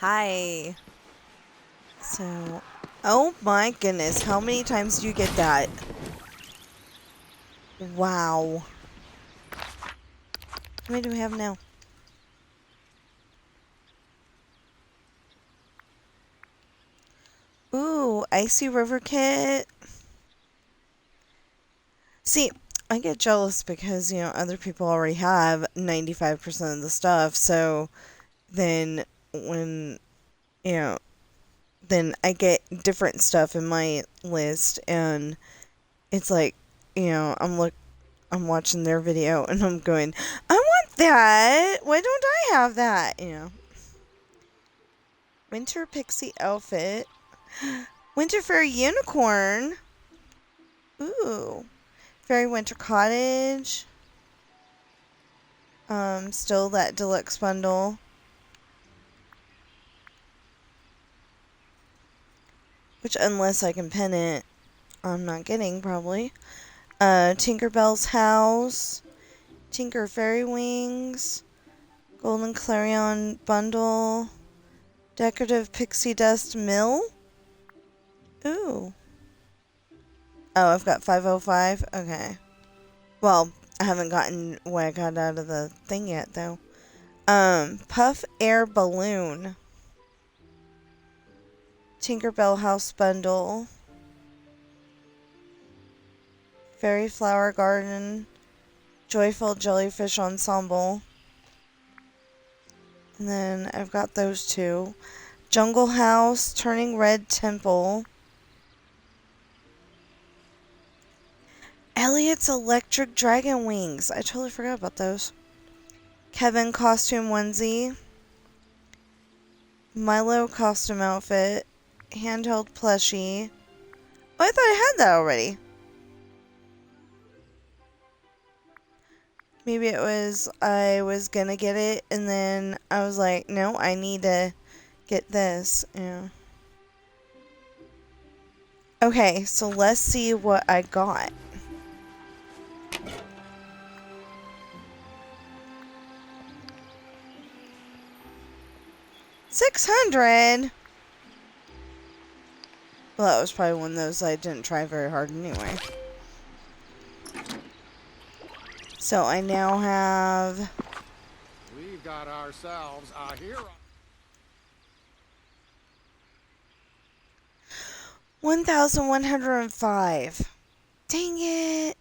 Hi. So, oh my goodness, how many times do you get that? Wow. How many do we have now? Ooh, Icy River Kit. See, I get jealous because, other people already have 95% of the stuff, so then when, you know, then I get different stuff in my list, and it's like, I'm watching their video and I'm going, I want that. Why don't I have that? Winter pixie outfit. Winter fairy unicorn. Ooh. Fairy winter cottage. Still that deluxe bundle. Which, unless I can pin it, I'm not getting probably. Tinkerbell's house. Tinker fairy wings. Golden clarion bundle. Decorative pixie dust mill. Ooh. Oh, I've got 505? Okay. Well, I haven't gotten what I got out of the thing yet, though. Puff Air Balloon. Tinkerbell House Bundle. Fairy Flower Garden. Joyful Jellyfish Ensemble. And then I've got those two. Jungle House. Turning Red Temple. Elliot's Electric Dragon Wings. I totally forgot about those. Kevin Costume Onesie. Milo Costume Outfit. Handheld Plushie. Oh, I thought I had that already. Maybe it was I was gonna get it, and then I was like, no, I need to get this. Yeah. Okay, so let's see what I got. $600. Well, that was probably one of those I didn't try very hard anyway. So I now have. We've got ourselves a hero. 1,105. Dang it.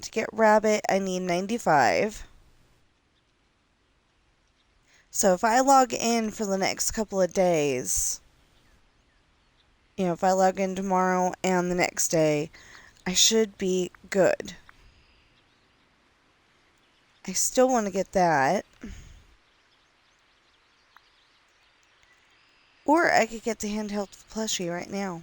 To get Rabbit, I need 95. So if I log in for the next couple of days, if I log in tomorrow and the next day, I should be good. I still want to get that. Or I could get the handheld plushie right now.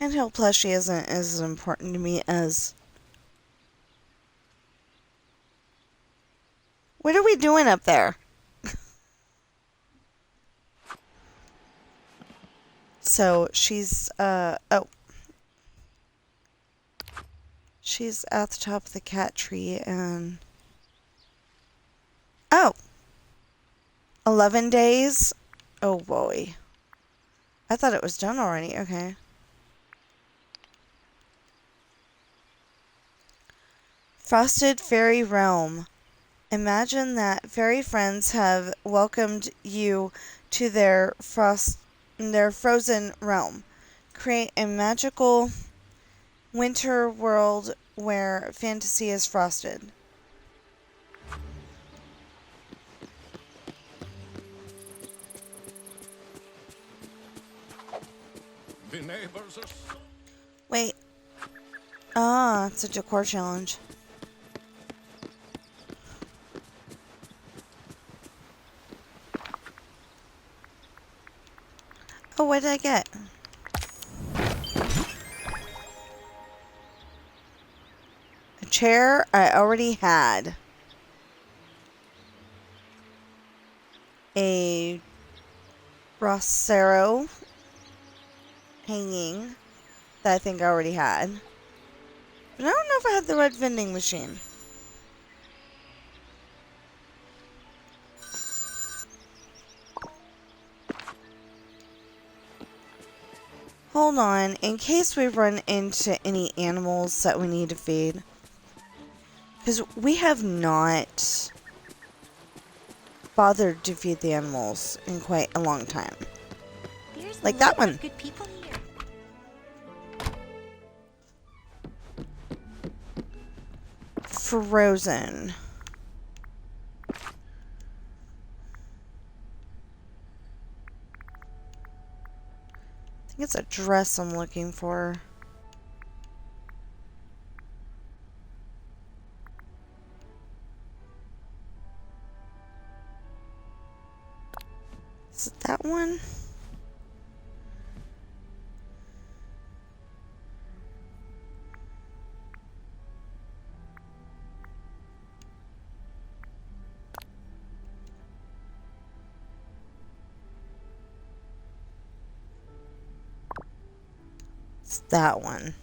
Handheld plushie isn't as important to me as... What are we doing up there? So she's, she's at the top of the cat tree and... Oh! 11 days? Oh boy. I thought it was done already. Okay. Frosted Fairy Realm. Imagine that fairy friends have welcomed you to their frozen realm. Create a magical winter world where fantasy is frosted. The neighbors are so... Wait. Ah, it's a decor challenge. Oh, what did I get? A chair I already had. a Rossero hanging that I think I already had. But I don't know if I had the red vending machine. Hold on, in case we run into any animals that we need to feed. Because we have not bothered to feed the animals in quite a long time. There's Like that one. good people here. Frozen. I think it's a dress I'm looking for. Is it that one? It's that one.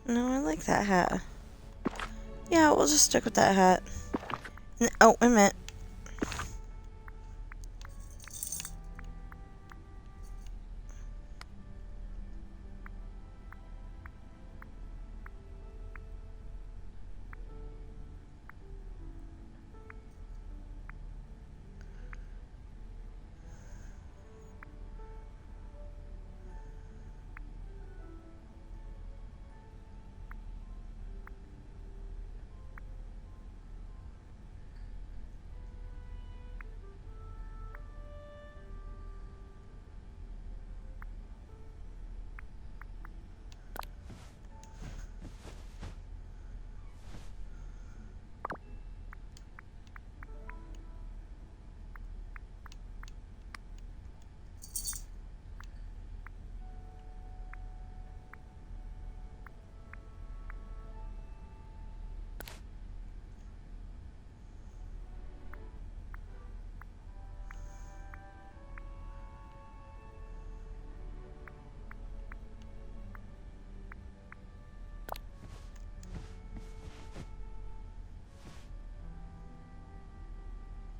No, I like that hat. Yeah, we'll just stick with that hat. Oh, wait a minute.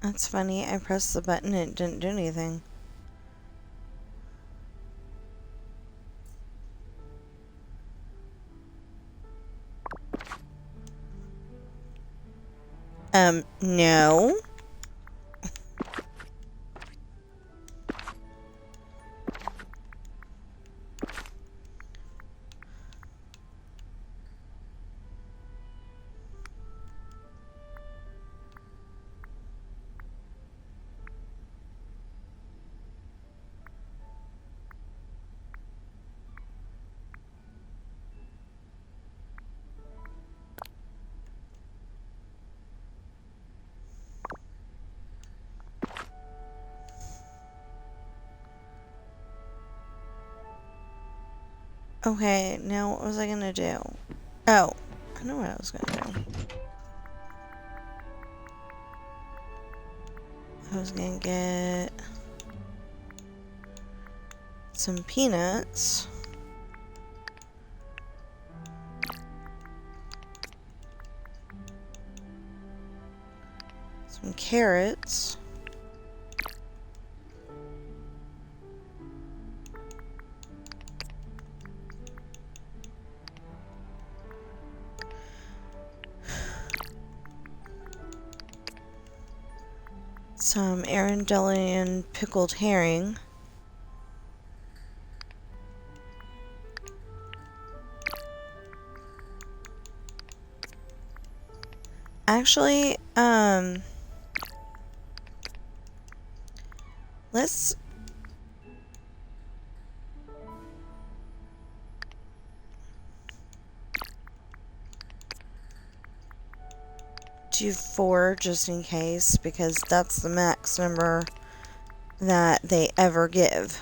That's funny. I pressed the button and it didn't do anything. No. Okay, now what was I gonna do? Oh, I know what I was gonna do. I was gonna get some peanuts. Some carrots. some Arendelian pickled herring. Actually, let's do 4 just in case, because that's the max number that they ever give.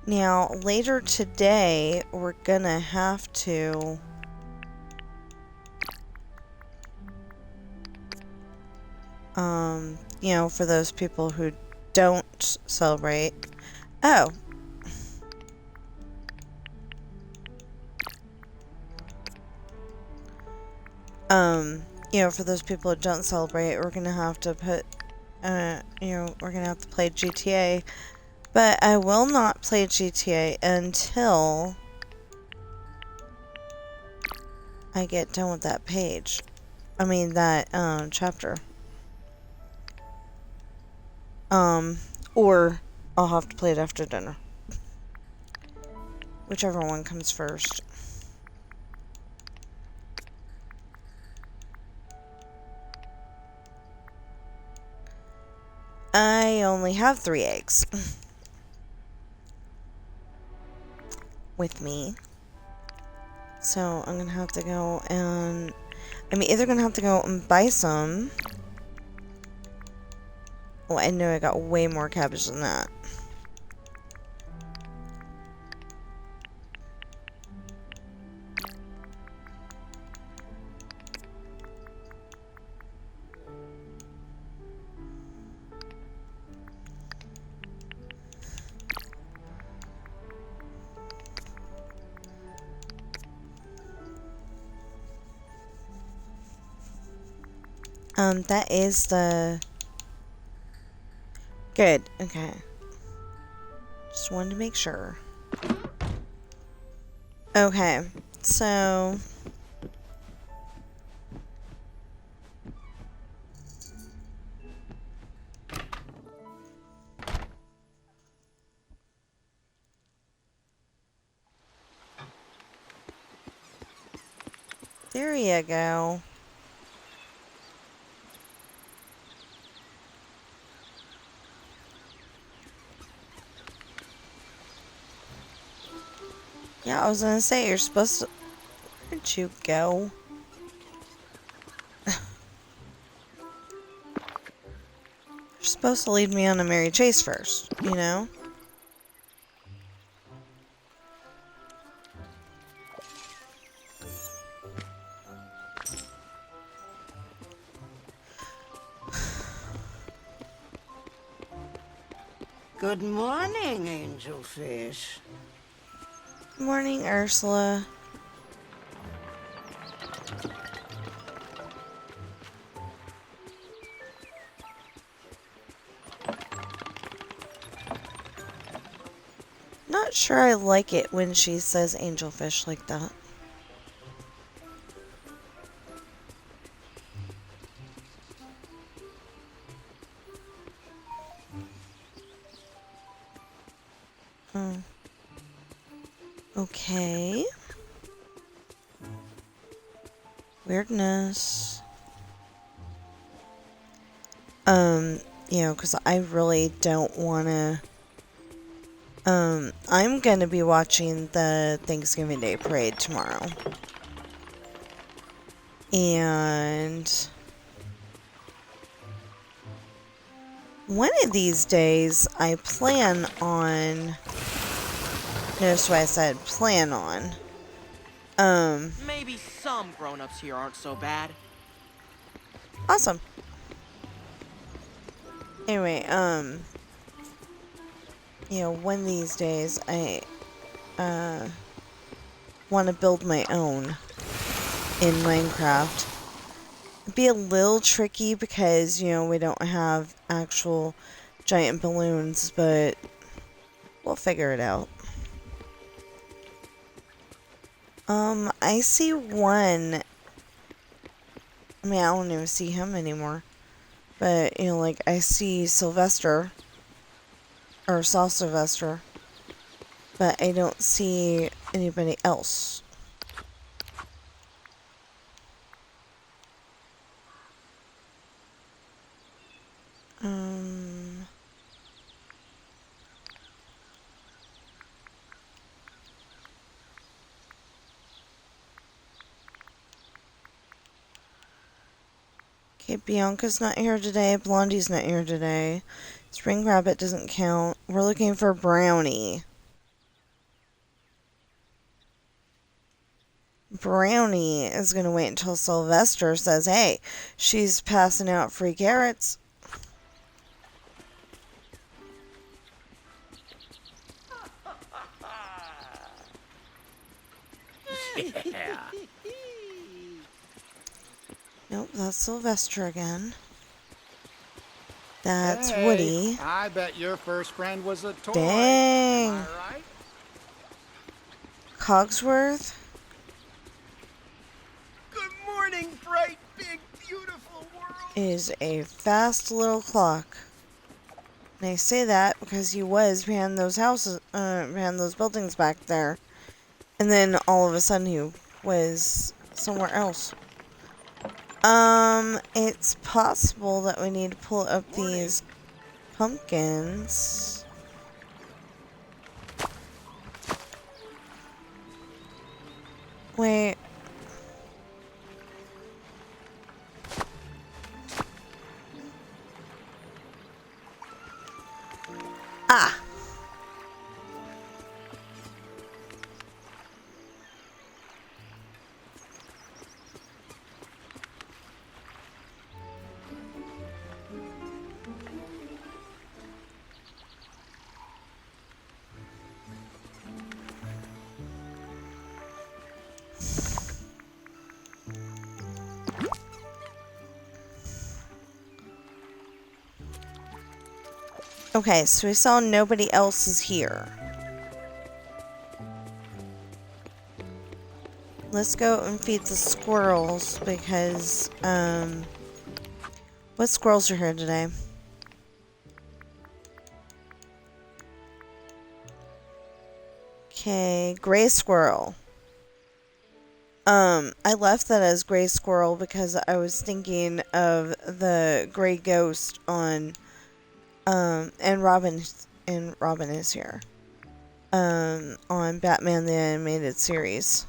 Now, later today, we're gonna have to you know, for those people who don't celebrate. Oh. You know, for those people who don't celebrate, we're gonna have to put, you know, we're gonna have to play GTA. But I will not play GTA until I get done with that page. I mean, that, chapter. Or I'll have to play it after dinner. Whichever one comes first. I only have 3 eggs. With me. So I'm gonna have to go and... I'm either gonna have to go and buy some. Well, I know I got way more cabbage than that. That is the... Good, okay. Just wanted to make sure. Okay, so... There you go. Yeah, I was gonna say, you're supposed to... Where'd you go? You're supposed to lead me on a merry chase first, you know? Good morning, Angelfish. Good morning, Ursula. Not sure I like it when she says angelfish like that. Okay. Weirdness. You know, because I really don't want to... I'm going to be watching the Thanksgiving Day Parade tomorrow. And... one of these days, I plan on... Notice what I said, plan on. Maybe some grown-ups here aren't so bad. Awesome. Anyway, you know, one of these days, I, want to build my own in Minecraft. It'd be a little tricky because, you know, we don't have actual giant balloons, but we'll figure it out. I see one. I mean, I don't even see him anymore. But, you know, like, I see Sylvester. Or saw Sylvester. But I don't see anybody else. Okay, Bianca's not here today. Blondie's not here today. Spring Rabbit doesn't count. We're looking for Brownie. Brownie is going to wait until Sylvester says, hey, she's passing out free carrots. Yeah. Nope, that's Sylvester again. That's Hey, Woody. I bet your first friend was a toy. Dang. Am I right? Cogsworth Good morning, bright, big, beautiful world. is a fast little clock. And I say that because he was behind those houses, behind those buildings back there. And then all of a sudden he was somewhere else. It's possible that we need to pull up these pumpkins. Wait. Ah! Okay, so we saw nobody else is here. Let's go and feed the squirrels because, what squirrels are here today? Okay, gray squirrel. I left that as gray squirrel because I was thinking of the gray ghost on, and Robin is here. On Batman the Animated Series.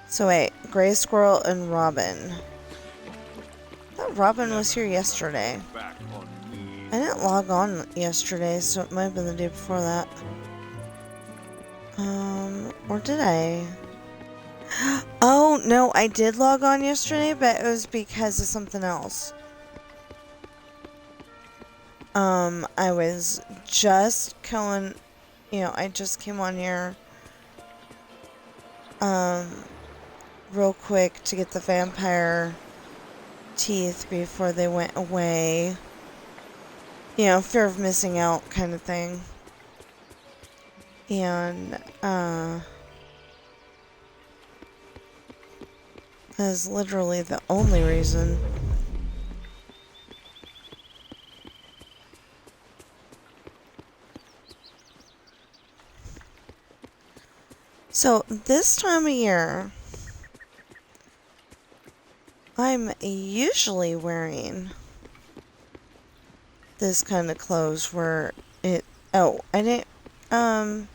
So wait, gray squirrel and Robin. I thought Robin was here yesterday. I didn't log on yesterday, so it might have been the day before that. Or did I? Oh, no, I did log on yesterday, but it was because of something else. I was just going, I just came on here, real quick to get the vampire teeth before they went away. Fear of missing out kind of thing. And, that is literally the only reason. So, this time of year, I'm usually wearing this kind of clothes where it... Oh, I didn't,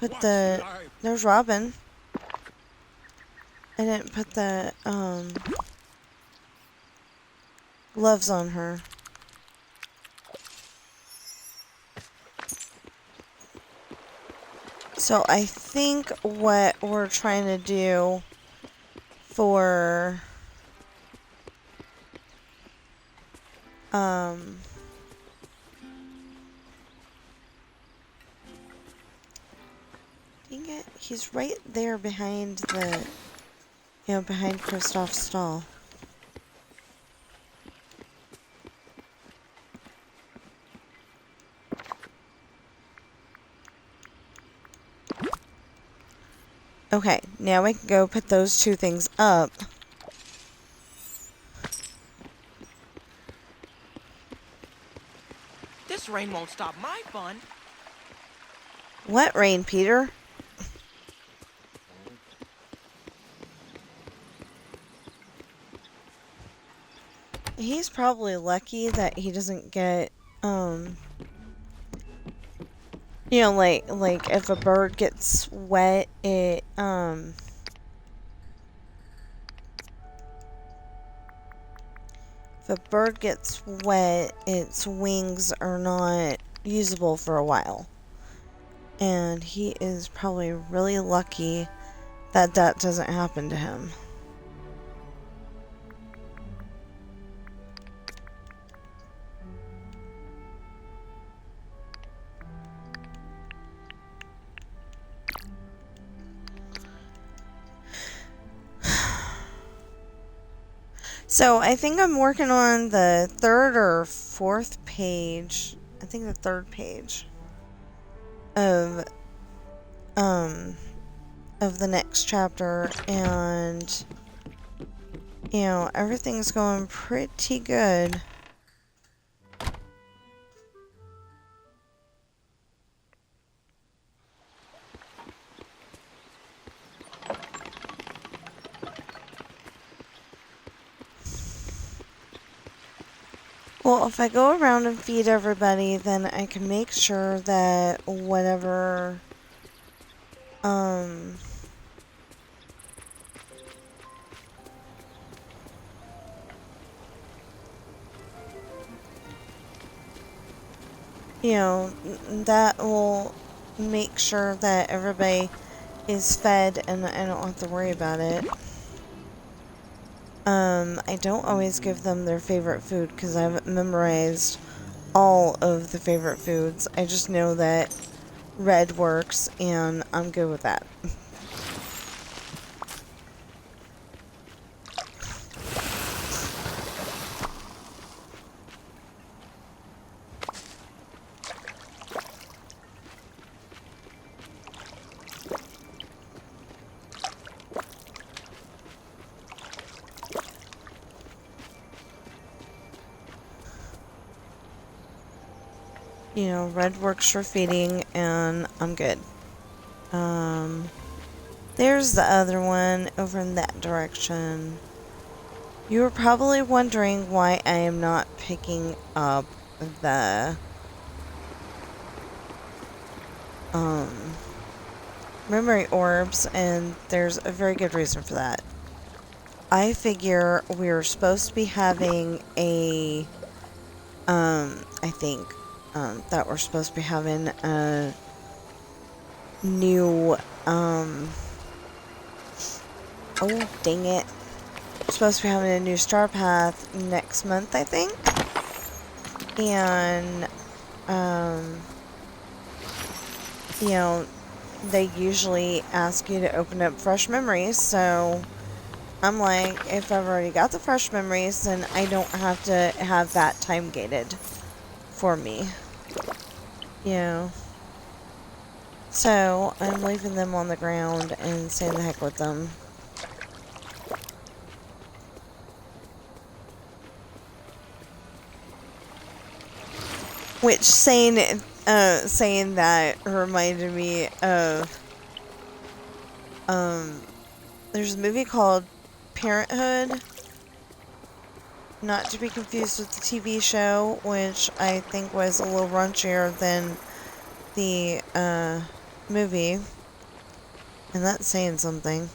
put the... There's Robin. I didn't put the, gloves on her. So I think what we're trying to do for, dang it, he's right there behind the, behind Kristoff's stall. Okay, now we can go put those two things up. This rain won't stop my fun. What rain, Peter? He's probably lucky that he doesn't get, you know, like if a bird gets wet, if a bird gets wet, its wings are not usable for a while. And he is probably really lucky that that doesn't happen to him. So I think I'm working on the third or fourth page. I think the third page of the next chapter, and you know, everything's going pretty good. Well, if I go around and feed everybody, then I can make sure that whatever, you know, that will make sure that everybody is fed and I don't have to worry about it. I don't always give them their favorite food because I've memorized all of the favorite foods. I just know that red works and I'm good with that. You know, red works for feeding, and I'm good. There's the other one over in that direction. You were probably wondering why I am not picking up the, memory orbs, and there's a very good reason for that. I figure we're supposed to be having a, I think, that we're supposed to be having a new, oh, dang it. We're supposed to be having a new star path next month, I think. And, you know, they usually ask you to open up fresh memories, so I'm like, if I've already got the fresh memories, then I don't have to have that time gated for me. You know. So, I'm leaving them on the ground and saying the heck with them. Which, saying that reminded me of, there's a movie called Parenthood, not to be confused with the TV show, which I think was a little raunchier than the, movie, and that's saying something.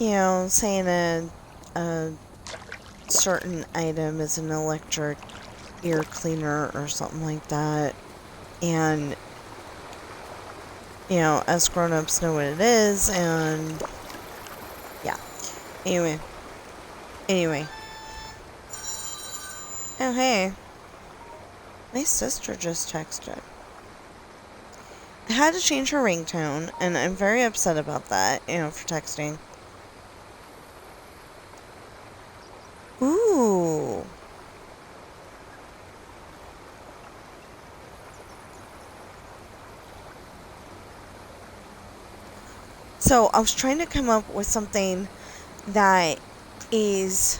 You know, saying a certain item is an electric ear cleaner or something like that, and you know, us grown-ups know what it is, and yeah. Anyway. Oh, hey. My sister just texted. had to change her ringtone, and I'm very upset about that, you know, for texting. Ooh. So I was trying to come up with something that is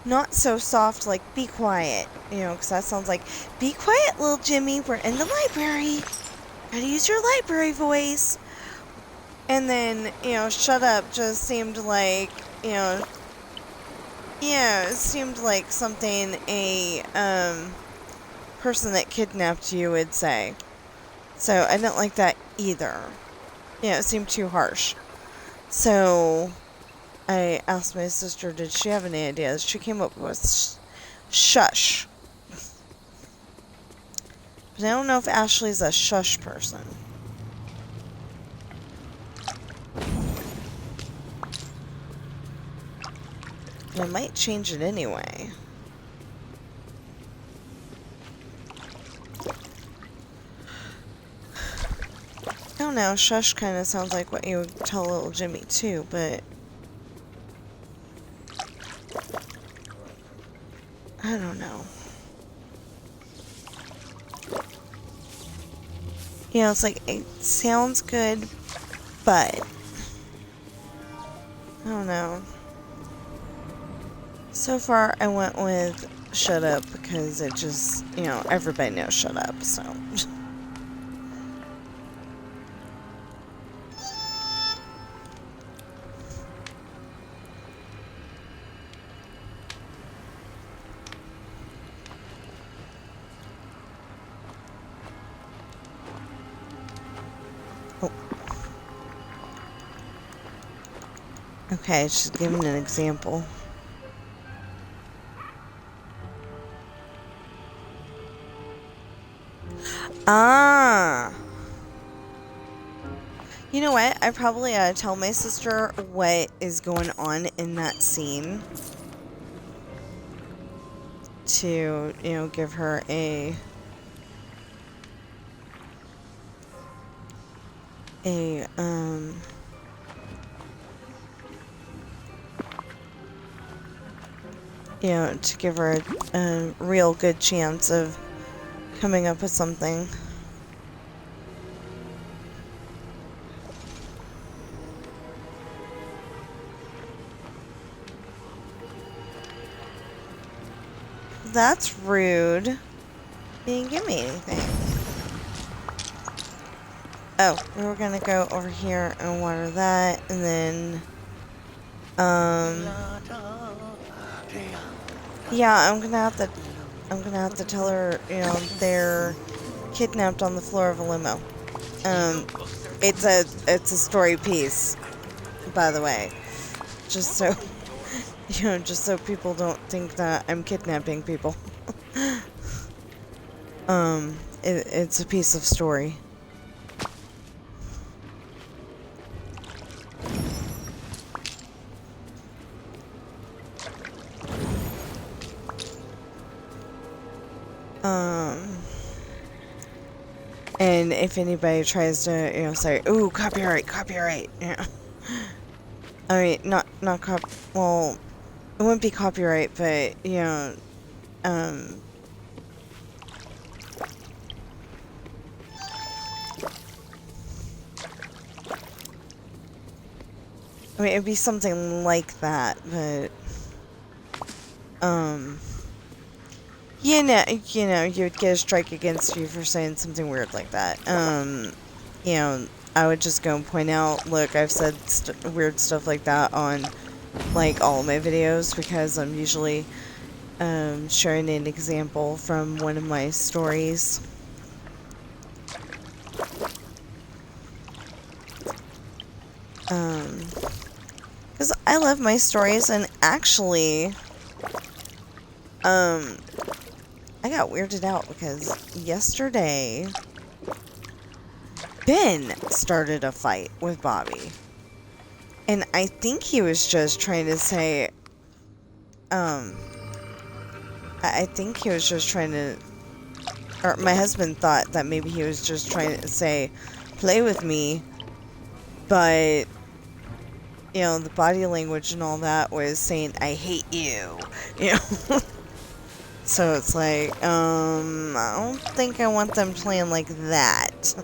not so soft, like be quiet, you know, because that sounds like, be quiet, little Jimmy, we're in the library. Gotta use your library voice. And then, you know, shut up just seemed like, you know, yeah, it seemed like something a person that kidnapped you would say. So I didn't like that either. Yeah, it seemed too harsh. So I asked my sister, did she have any ideas? She came up with shush. But I don't know if Ashley's a shush person. But I might change it anyway. I don't know, shush kind of sounds like what you would tell little Jimmy too, but I don't know. You know, it's like, it sounds good, but I don't know. So far, I went with shut up because it just, you know, everybody knows shut up, so. Oh. Okay, just giving an example. Ah. You know what? I probably ought to tell my sister what is going on in that scene. To, you know, give her a you know, to give her a real good chance of coming up with something. That's rude. You didn't give me anything. Oh, we were gonna go over here and water that, and then, yeah, I'm gonna have to tell her, you know, they're kidnapped on the floor of a limo. It's a story piece, by the way. Just so, you know, just so people don't think that I'm kidnapping people. It's a piece of story. And if anybody tries to, you know, say, "Ooh, copyright," you know. I mean, not well, it wouldn't be copyright, but, you know, I mean, it'd be something like that, but, you know, you'd get a strike against you for saying something weird like that. You know, I would just go and point out, look, I've said weird stuff like that on, like, all of my videos, because I'm usually, sharing an example from one of my stories. Because I love my stories, and actually, I got weirded out because yesterday, Ben started a fight with Bobby. And I think he was just trying to say, I think he was just trying to or my husband thought that maybe he was just trying to say, play with me, but, you know, the body language and all that was saying, I hate you, you know? So it's like, I don't think I want them playing like that.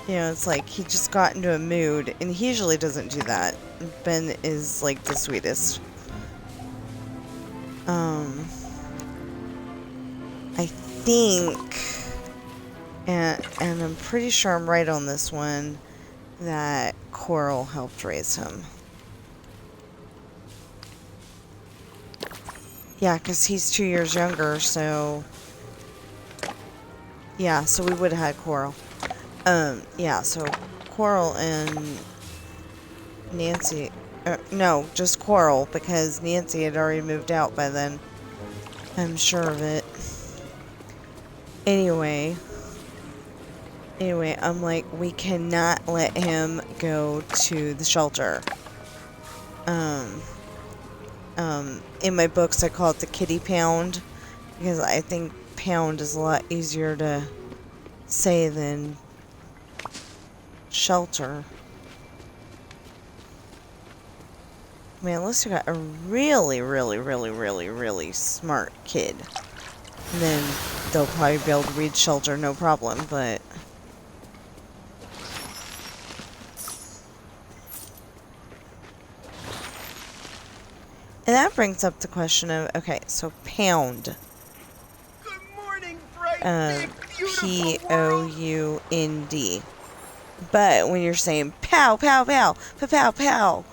You know, it's like he just got into a mood, and he usually doesn't do that. Ben is like the sweetest. I think, and I'm pretty sure I'm right on this one, that Coral helped raise him. Yeah, because he's 2 years younger, so... Yeah, so we would have had Coral. Yeah, so Coral and Nancy... no, just Coral, because Nancy had already moved out by then. I'm sure of it. Anyway, I'm like, we cannot let him go to the shelter. In my books, I call it the kitty pound, because I think pound is a lot easier to say than shelter. I mean, unless you got a really, really, really, really, really smart kid, then they'll probably be able to read shelter no problem, but... And that brings up the question of, okay, so pound. Good morning, bright, big, beautiful world. Pound. But when you're saying pow, pow, pow, pow, pow, pow,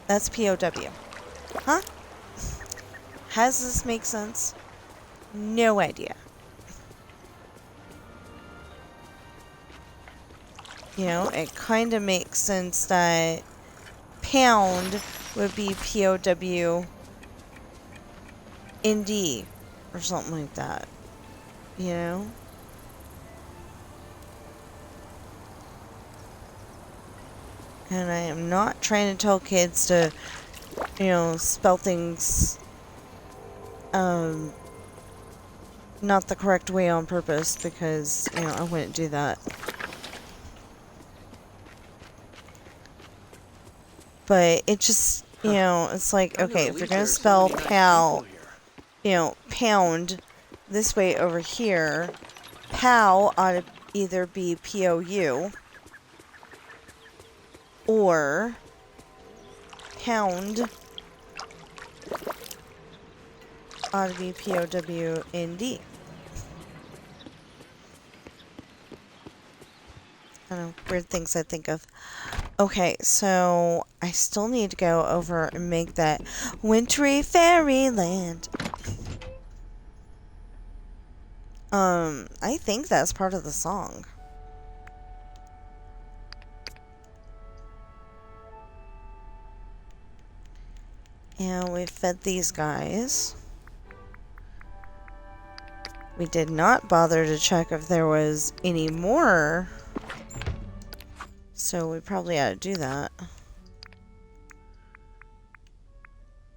that's POW. Huh? How does this make sense? No idea. You know, it kind of makes sense that pound would be POW ND or something like that. You know? And I am not trying to tell kids to, you know, spell things not the correct way on purpose, because, you know, I wouldn't do that. But it just, you know, it's like, okay, if you're gonna spell pal, you know, pound this way over here, pal ought to either be POU or pound ought to be POWND. I don't know, weird things I think of. Okay, so I still need to go over and make that wintry fairyland. I think that's part of the song. And we fed these guys. We did not bother to check if there was any more, so we probably ought to do that.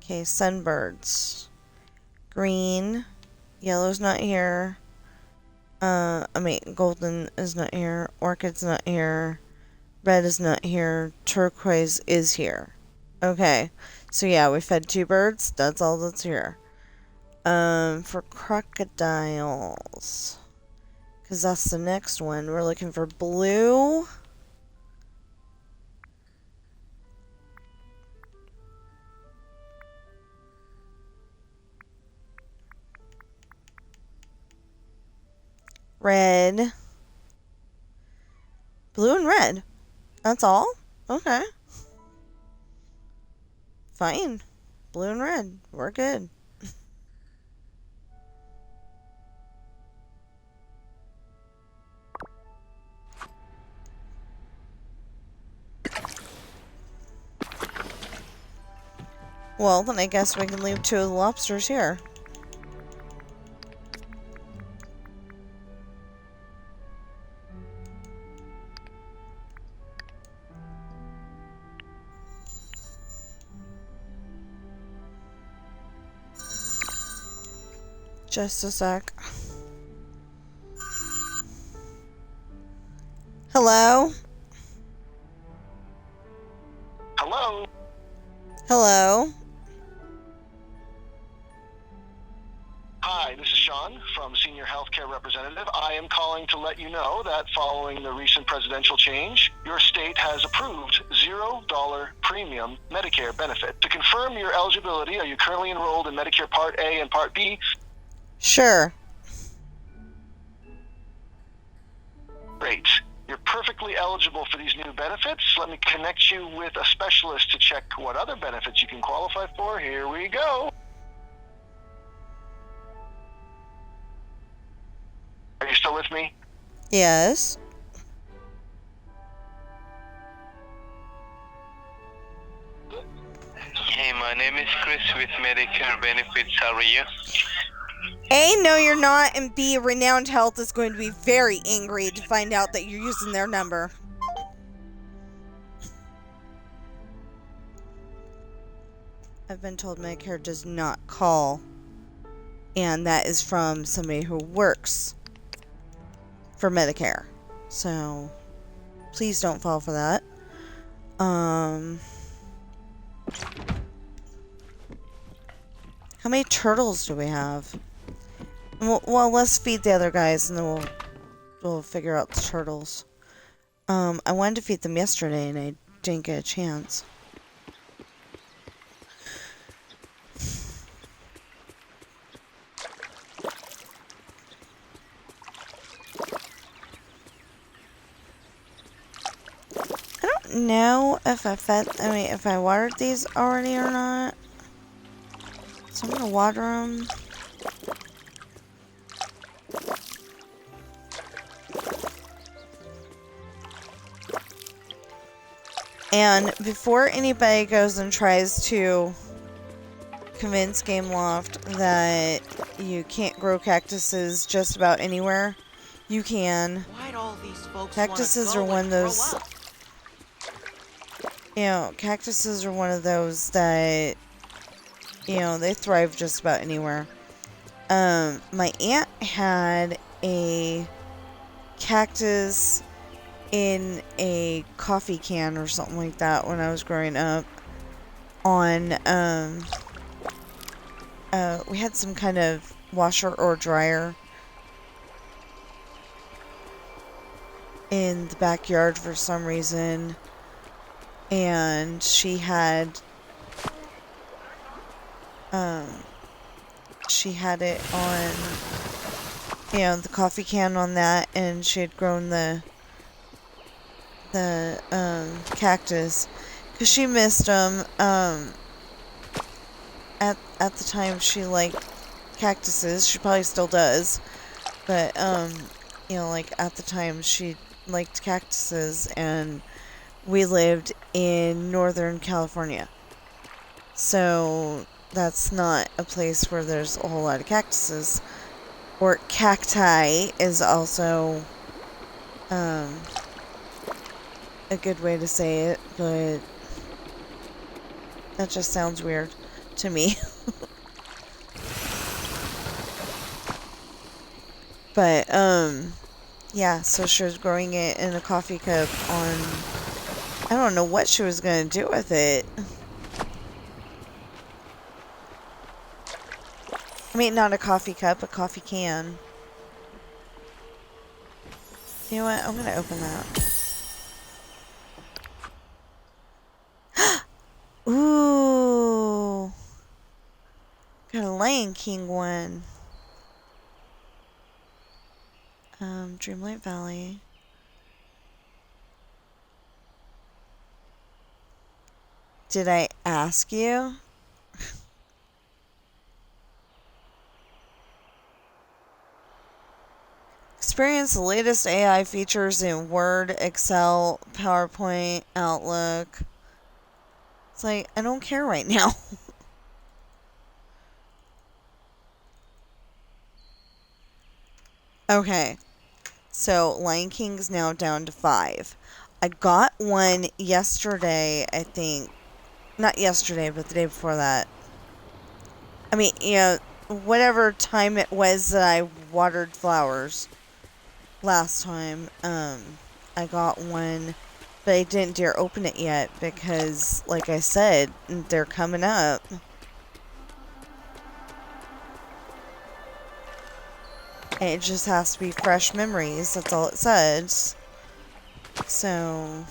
Okay, sunbirds. Green. Yellow's not here. Golden is not here. Orchid's not here. Red is not here. Turquoise is here. Okay, so yeah, we fed 2 birds. That's all that's here. For crocodiles, because that's the next one. We're looking for blue. Red. Blue and red. That's all? Okay. Fine. Blue and red. We're good. Well, then I guess we can leave 2 of the lobsters here. Just a sec. Hello? Hello? Hello? Hi, this is Sean from Senior Healthcare Representative. I am calling to let you know that following the recent presidential change, your state has approved $0 premium Medicare benefit. To confirm your eligibility, are you currently enrolled in Medicare Part A and Part B? Sure. Great. You're perfectly eligible for these new benefits. Let me connect you with a specialist to check what other benefits you can qualify for. Here we go. Are you still with me? Yes. Hey, my name is Chris with Medicare Benefits. How are you? A, no you're not, and B, Renowned Health is going to be very angry to find out that you're using their number. I've been told Medicare does not call, and that is from somebody who works for Medicare. So, please don't fall for that. How many turtles do we have? Well, let's feed the other guys, and then we'll figure out the turtles. I wanted to feed them yesterday, and I didn't get a chance. I don't know if if I watered these already or not. So I'm gonna water them. And before anybody goes and tries to convince Gameloft that you can't grow cactuses just about anywhere, you can. Why'd all these folks Cactuses wanna are go one and of grow those, up? cactuses are one of those that, they thrive just about anywhere. My aunt had a cactus in a coffee can or something like that when I was growing up. We had some kind of washer or dryer in the backyard for some reason, and she had it on, the coffee can on that, and she had grown the cactus because she missed them. At the time she liked cactuses. She probably still does, but at the time she liked cactuses, and we lived in Northern California, so that's not a place where there's a whole lot of cactuses. Or cacti is also a good way to say it, but that just sounds weird to me. But yeah, so she was growing it in a coffee cup on, I don't know what she was gonna do with it. I mean, not a coffee cup, a coffee can. You know what? I'm gonna open that. Ooh. Got a Lion King one. Dreamlight Valley. Did I ask you? Experience the latest AI features in Word, Excel, PowerPoint, Outlook. It's like, I don't care right now. Okay. So, Lion King's now down to 5. I got one yesterday, I think. Not yesterday, but the day before that. I mean, whatever time it was that I watered flowers last time, I got one, but I didn't dare open it yet because, like I said, they're coming up. And it just has to be fresh memories, that's all it says. So...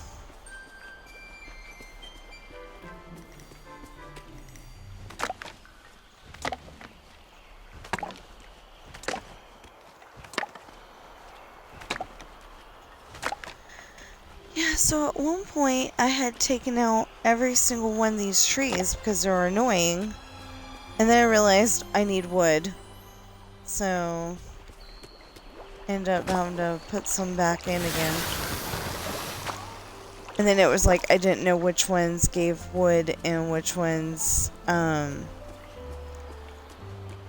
yeah, so at one point I had taken out every single one of these trees because they were annoying. And then I realized I need wood. So... ended up having to put some back in again. And then it was like I didn't know which ones gave wood and which ones, you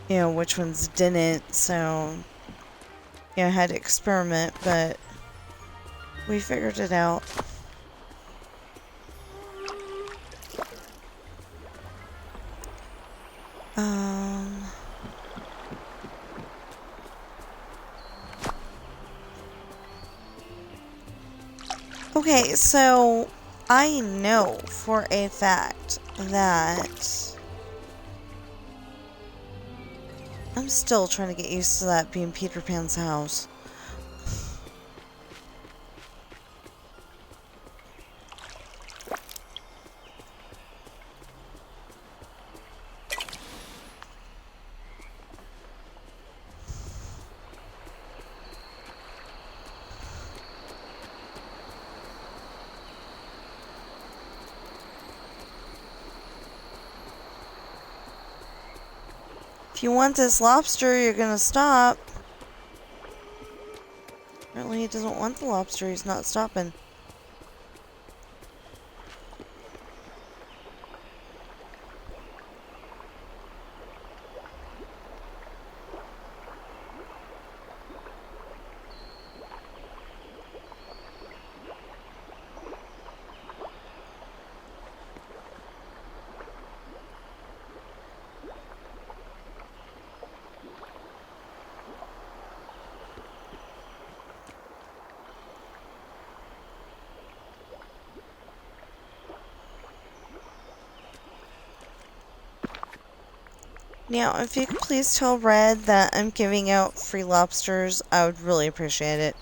know, which ones didn't. So, yeah, I had to experiment, but we figured it out. Okay, so I know for a fact that I'm still trying to get used to that being Peter Pan's house. If you want this lobster, you're gonna stop. Apparently he doesn't want the lobster, he's not stopping. Now, if you could please tell Red that I'm giving out free lobsters, I would really appreciate it.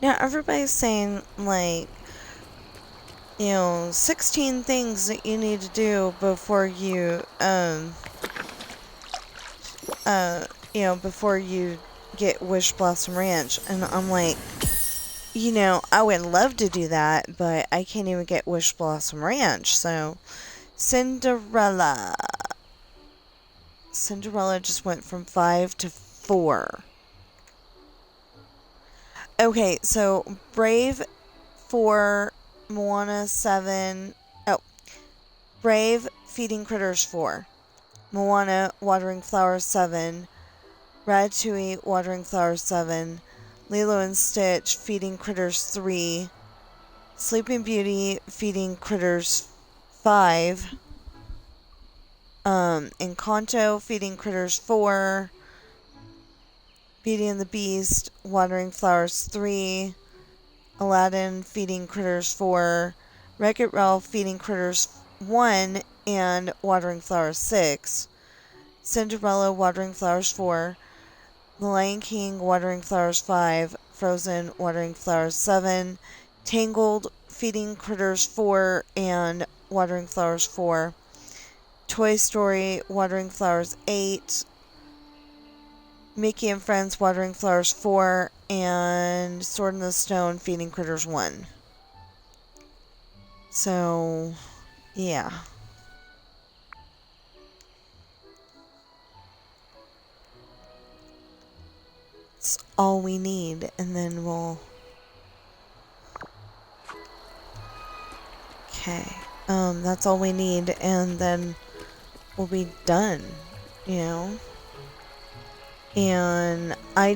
Now, everybody's saying, like, you know, 16 things that you need to do before you, you know, before you get Wish Blossom Ranch. And I'm like, you know, I would love to do that, but I can't even get Wish Blossom Ranch. So, Cinderella. Cinderella just went from 5 to 4. Okay, so Brave 4, Moana 7. Oh, Brave Feeding Critters 4. Moana Watering Flowers 7. Ratatouille Watering Flowers 7. Lilo and Stitch Feeding Critters 3. Sleeping Beauty Feeding Critters 5. Encanto Feeding Critters 4. Beauty and the Beast Watering Flowers 3. Aladdin Feeding Critters 4. Wreck-It Ralph Feeding Critters 1 and Watering Flowers 6. Cinderella Watering Flowers 4. The Lion King Watering Flowers 5. Frozen Watering Flowers 7. Tangled Feeding Critters 4 and Watering Flowers 4. Toy Story Watering Flowers 8. Mickey and Friends Watering Flowers 4, and Sword in the Stone Feeding Critters 1. So, yeah. It's all we need, and then we'll... Okay. That's all we need, and then we'll be done, you know? And I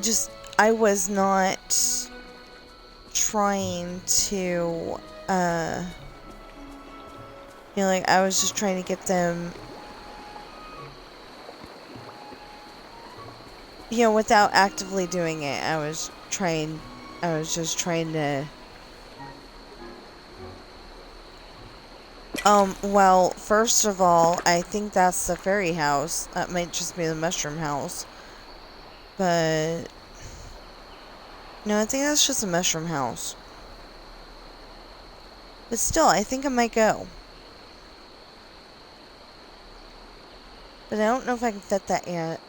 was not trying to, like, I was just trying to get them, without actively doing it. I was just trying to, well, first of all, I think that's the fairy house. That might just be the mushroom house. But, no, I think that's just a mushroom house. But still, I think I might go. But I don't know if I can fit that yet.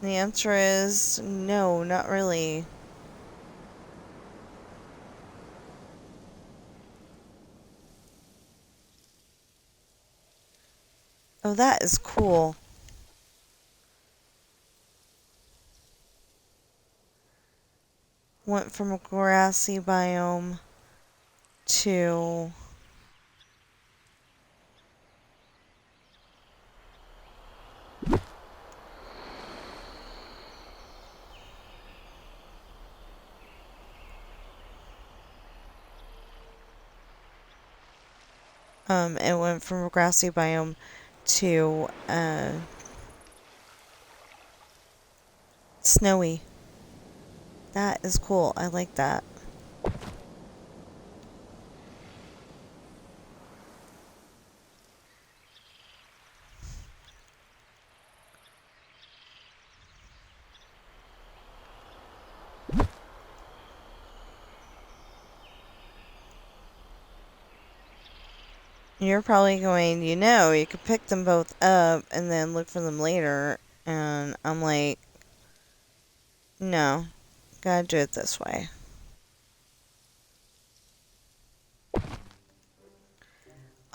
The answer is no, not really. Oh, that is cool. Went from a grassy biome to... it went from a grassy biome to, snowy. That is cool. I like that. You're probably going, you could pick them both up and then look for them later. And I'm like, no, gotta do it this way.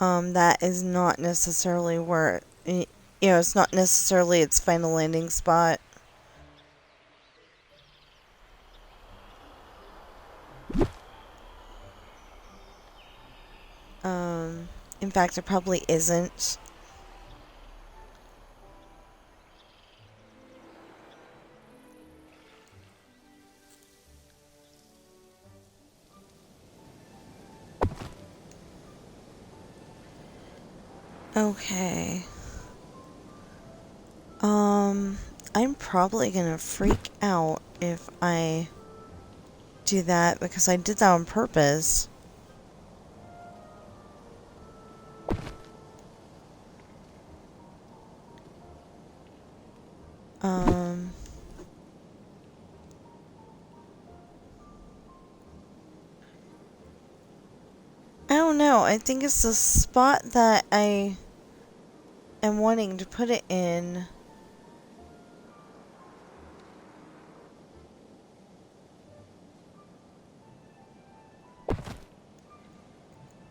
That is not necessarily where, it's not necessarily its final landing spot. In fact, it probably isn't. Okay. I'm probably gonna freak out if I do that because I did that on purpose. I don't know. I think it's the spot that I am wanting to put it in.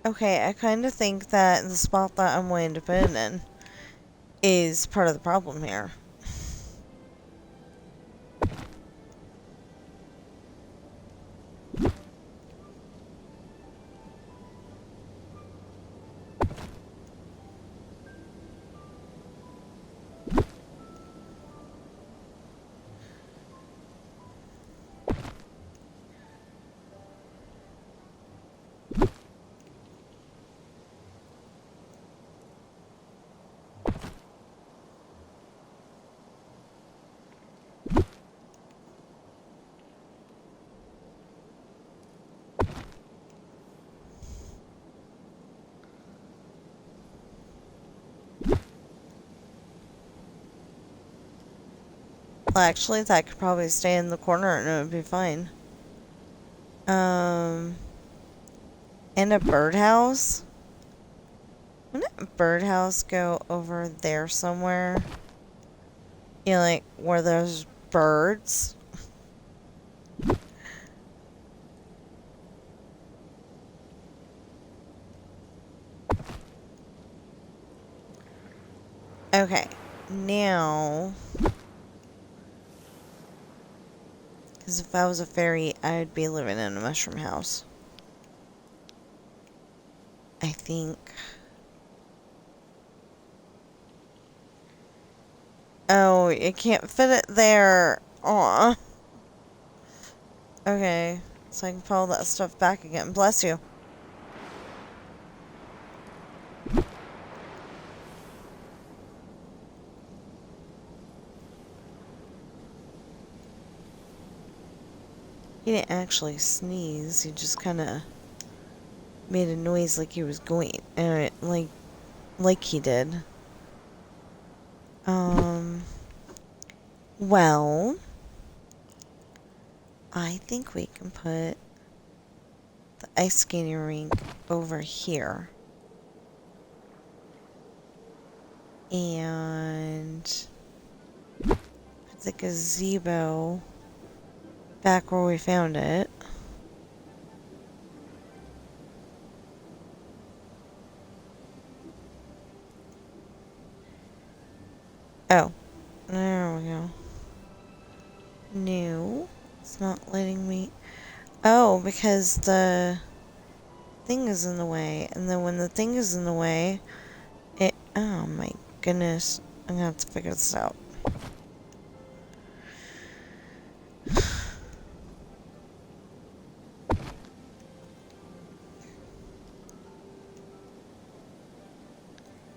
Okay, I kind of think that the spot that I'm wanting to put it in is part of the problem here. Actually, that could probably stay in the corner and it would be fine. And a birdhouse? Wouldn't a birdhouse go over there somewhere? You know, like, where there's birds? Okay, now... Because if I was a fairy, I would be living in a mushroom house. I think. Oh, you can't fit it there. Aw. Okay, so I can follow that stuff back again. Bless you. He didn't actually sneeze. He just kind of made a noise like he was going, like he did. Well, I think we can put the ice skating rink over here. And put the gazebo back where we found it. Oh, there we go. No, it's not letting me. Oh, because the thing is in the way. And then when the thing is in the way, it. Oh my goodness. I'm gonna have to figure this out.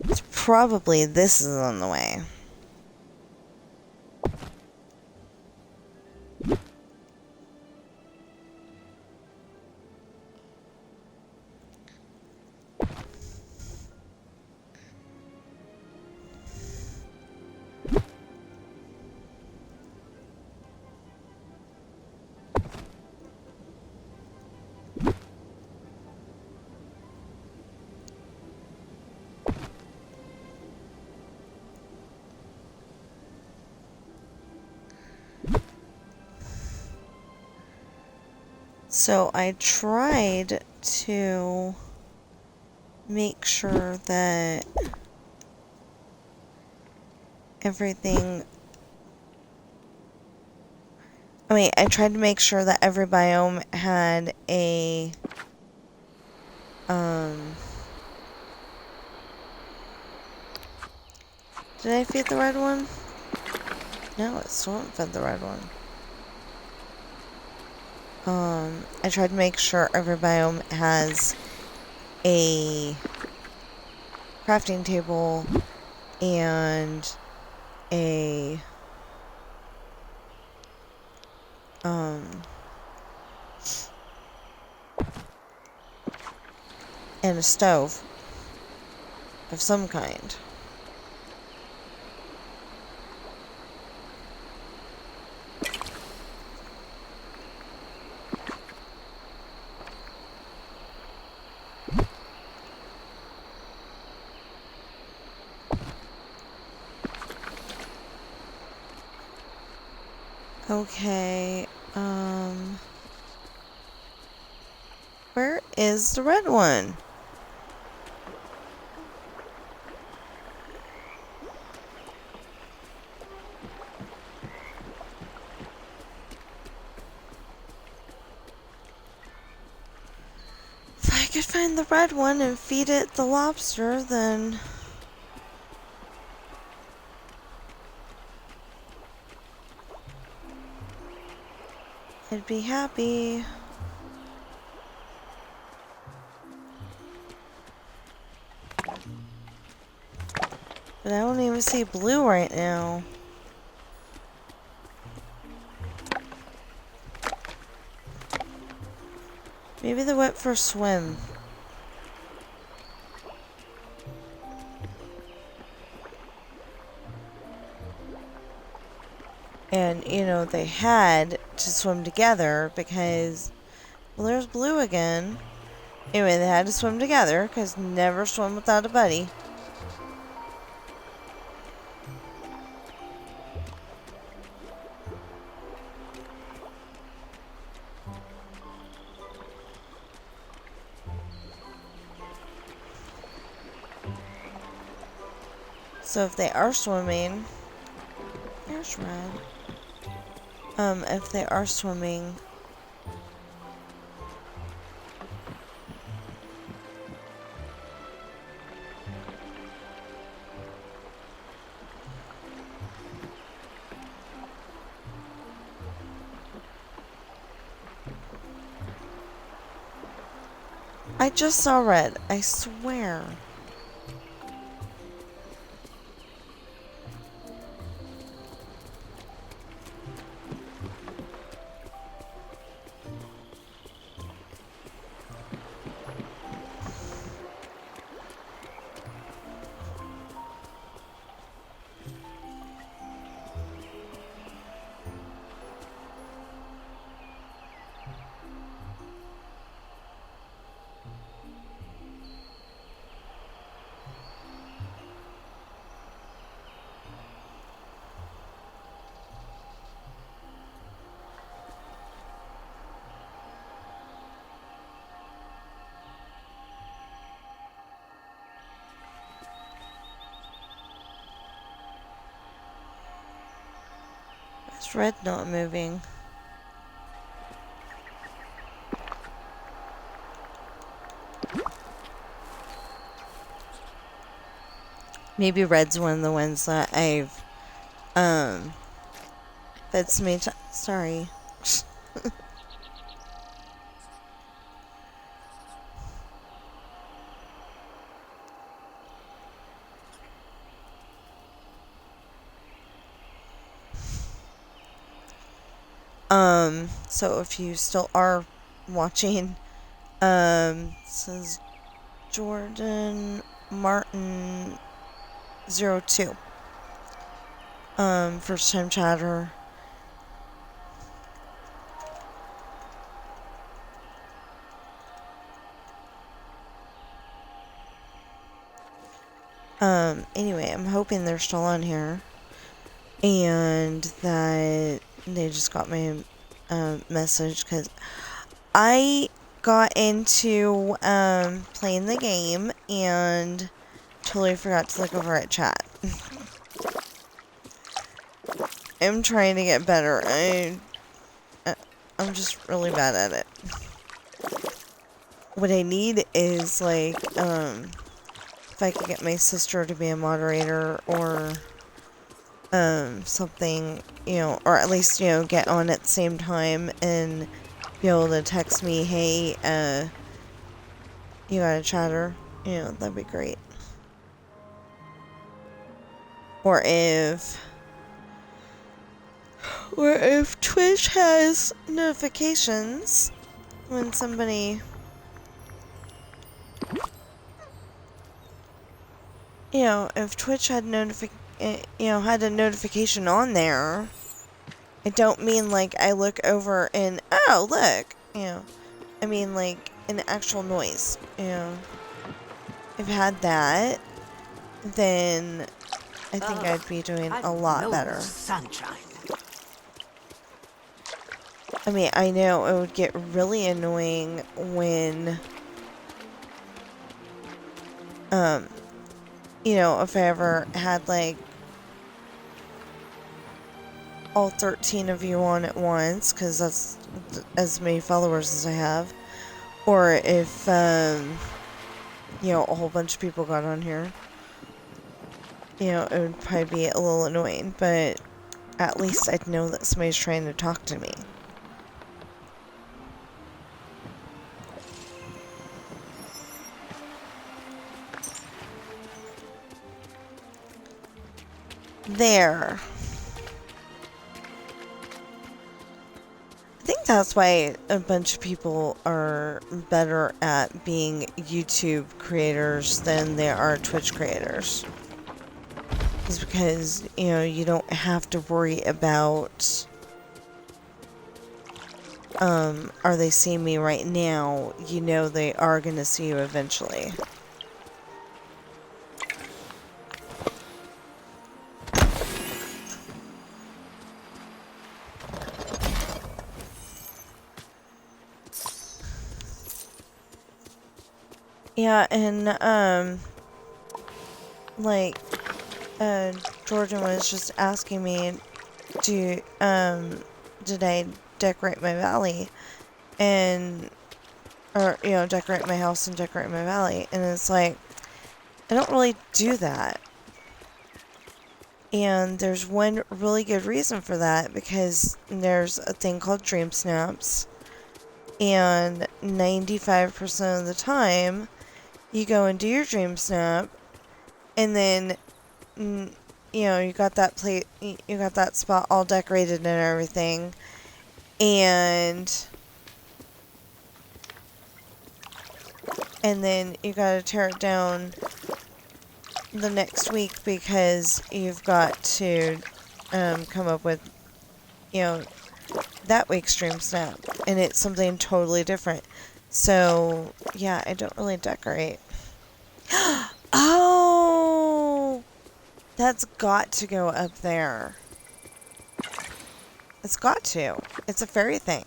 It's probably this is on the way. So I tried to make sure that everything... I tried to make sure that every biome had a... Did I feed the red one? No, it still didn't feed the red one. I tried to make sure every biome has a crafting table and a and a stove of some kind. Okay, where is the red one? If I could find the red one and feed it the lobster, then... I'd be happy. But I don't even see blue right now. Maybe they went for a swim. And, you know, they had to swim together because, well, there's Blue again. Anyway, they had to swim together because never swim without a buddy. So if they are swimming, there's Red. If they are swimming, I just saw Red, I swear. Is Red not moving? Maybe Red's one of the ones that I've, that's me. Sorry. So if you still are watching, says Jordan Martin 02. First time chatter. Anyway, I'm hoping they're still on here. And that they just got my message, because I got into playing the game and totally forgot to look over at chat. I'm trying to get better. I'm just really bad at it. What I need is, like, if I could get my sister to be a moderator or something, you know, or at least, you know, get on at the same time and be able to text me, hey, you got a chatter, you know, that'd be great. Or if Twitch has notifications when somebody, you know, if Twitch had had a notification on there. I don't mean like I look over and, oh, look, you know, I mean like an actual noise, you know. If I had that, then I think I'd be doing a lot better. Sunshine. I mean, I know it would get really annoying when, you know, if I ever had like all 13 of you on at once, because that's as many followers as I have, or if, you know, a whole bunch of people got on here, you know, it would probably be a little annoying, but at least I'd know that somebody's trying to talk to me. There. I think that's why a bunch of people are better at being YouTube creators than they are Twitch creators. is because, you don't have to worry about, are they seeing me right now? You know they are going to see you eventually. Yeah, and, like, Jordan was just asking me, did I decorate my valley? Or, decorate my house and decorate my valley. And it's like, I don't really do that. And there's one really good reason for that, because there's a thing called Dreamsnaps. And 95% of the time, you go and do your Dreamsnap, and then, you got that you got that spot all decorated and everything. And then you gotta tear it down the next week because you've got to come up with, that week's Dreamsnap. And it's something totally different. So, yeah, I don't really decorate. Oh! That's got to go up there. It's got to. It's a fairy thing.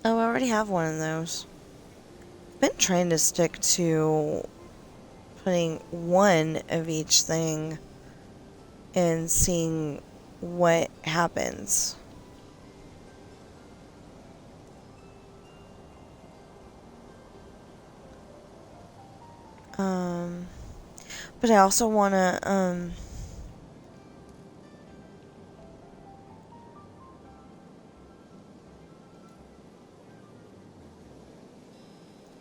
Oh, I already have one of those. I've been trying to stick to putting one of each thing and seeing what happens. But I also want to,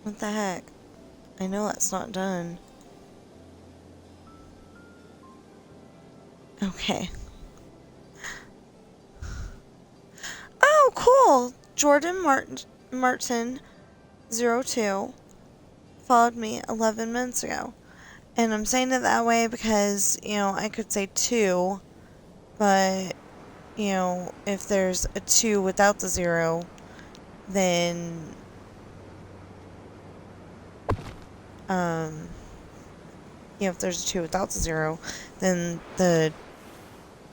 what the heck? I know that's not done. Okay. Oh, cool! Jordan Martin 02 followed me 11 minutes ago. And I'm saying it that way because, I could say 2, but, if there's a 2 without the 0, then, if there's a 2 without the 0, then the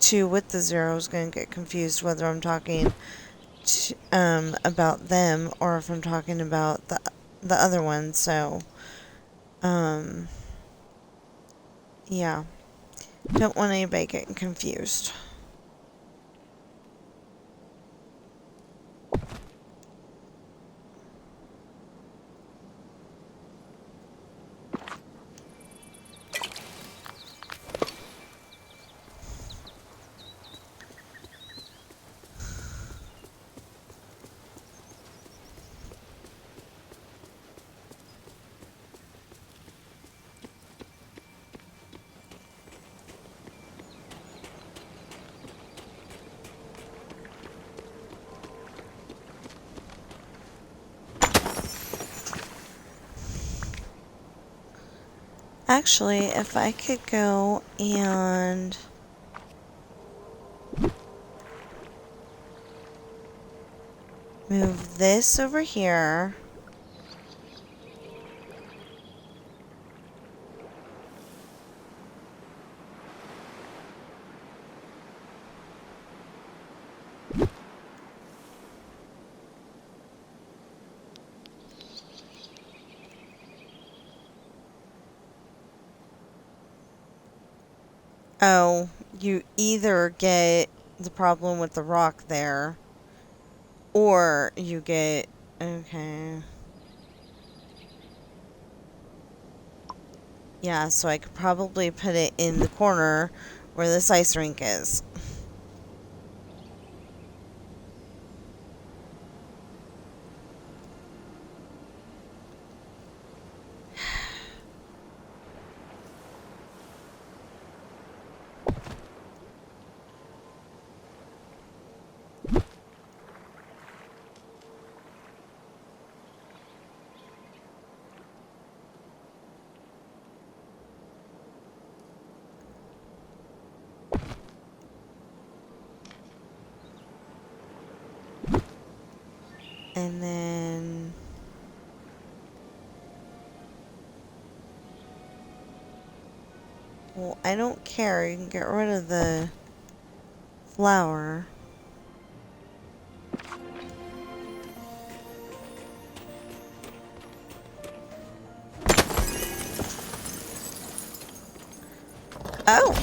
2 with the 0 is going to get confused whether I'm talking about them or if I'm talking about the other one. So, yeah. Don't want anybody getting confused. Actually, if I could go and move this over here. Oh, you either get the problem with the rock there, Or you get... Okay. Yeah, so I could probably put it in the corner where this ice rink is. And then... Well, I don't care. You can get rid of the flower. Oh!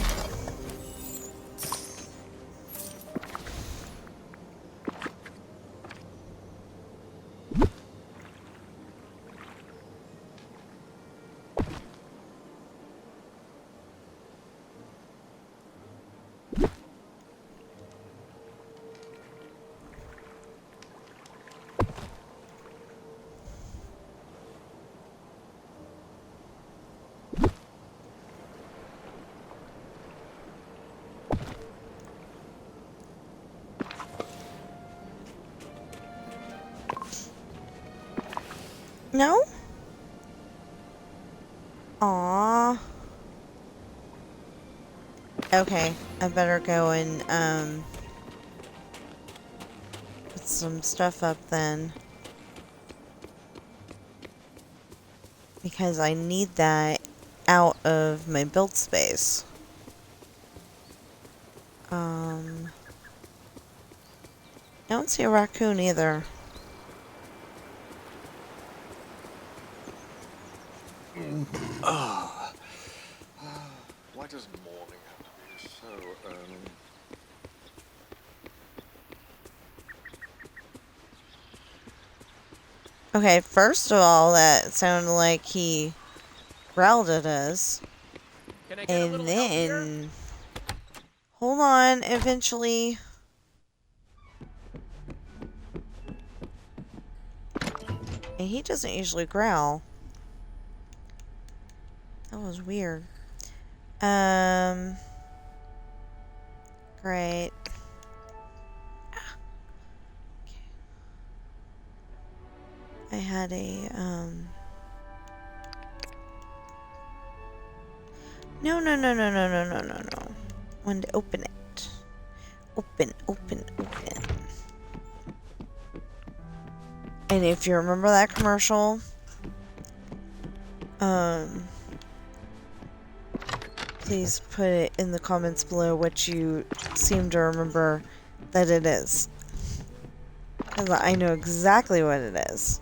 No? Aww. Okay, I better go and, put some stuff up then. Because I need that out of my build space. I don't see a raccoon either. Why does morning have to be so early? Okay, first of all, that sounded like he growled at us. Can I get a And little help here? then... Hold on, eventually... And he doesn't usually growl. That was weird. Great. I had a, No. Wanted to open it. Open. And if you remember that commercial, please put it in the comments below what you seem to remember that it is. Because I know exactly what it is.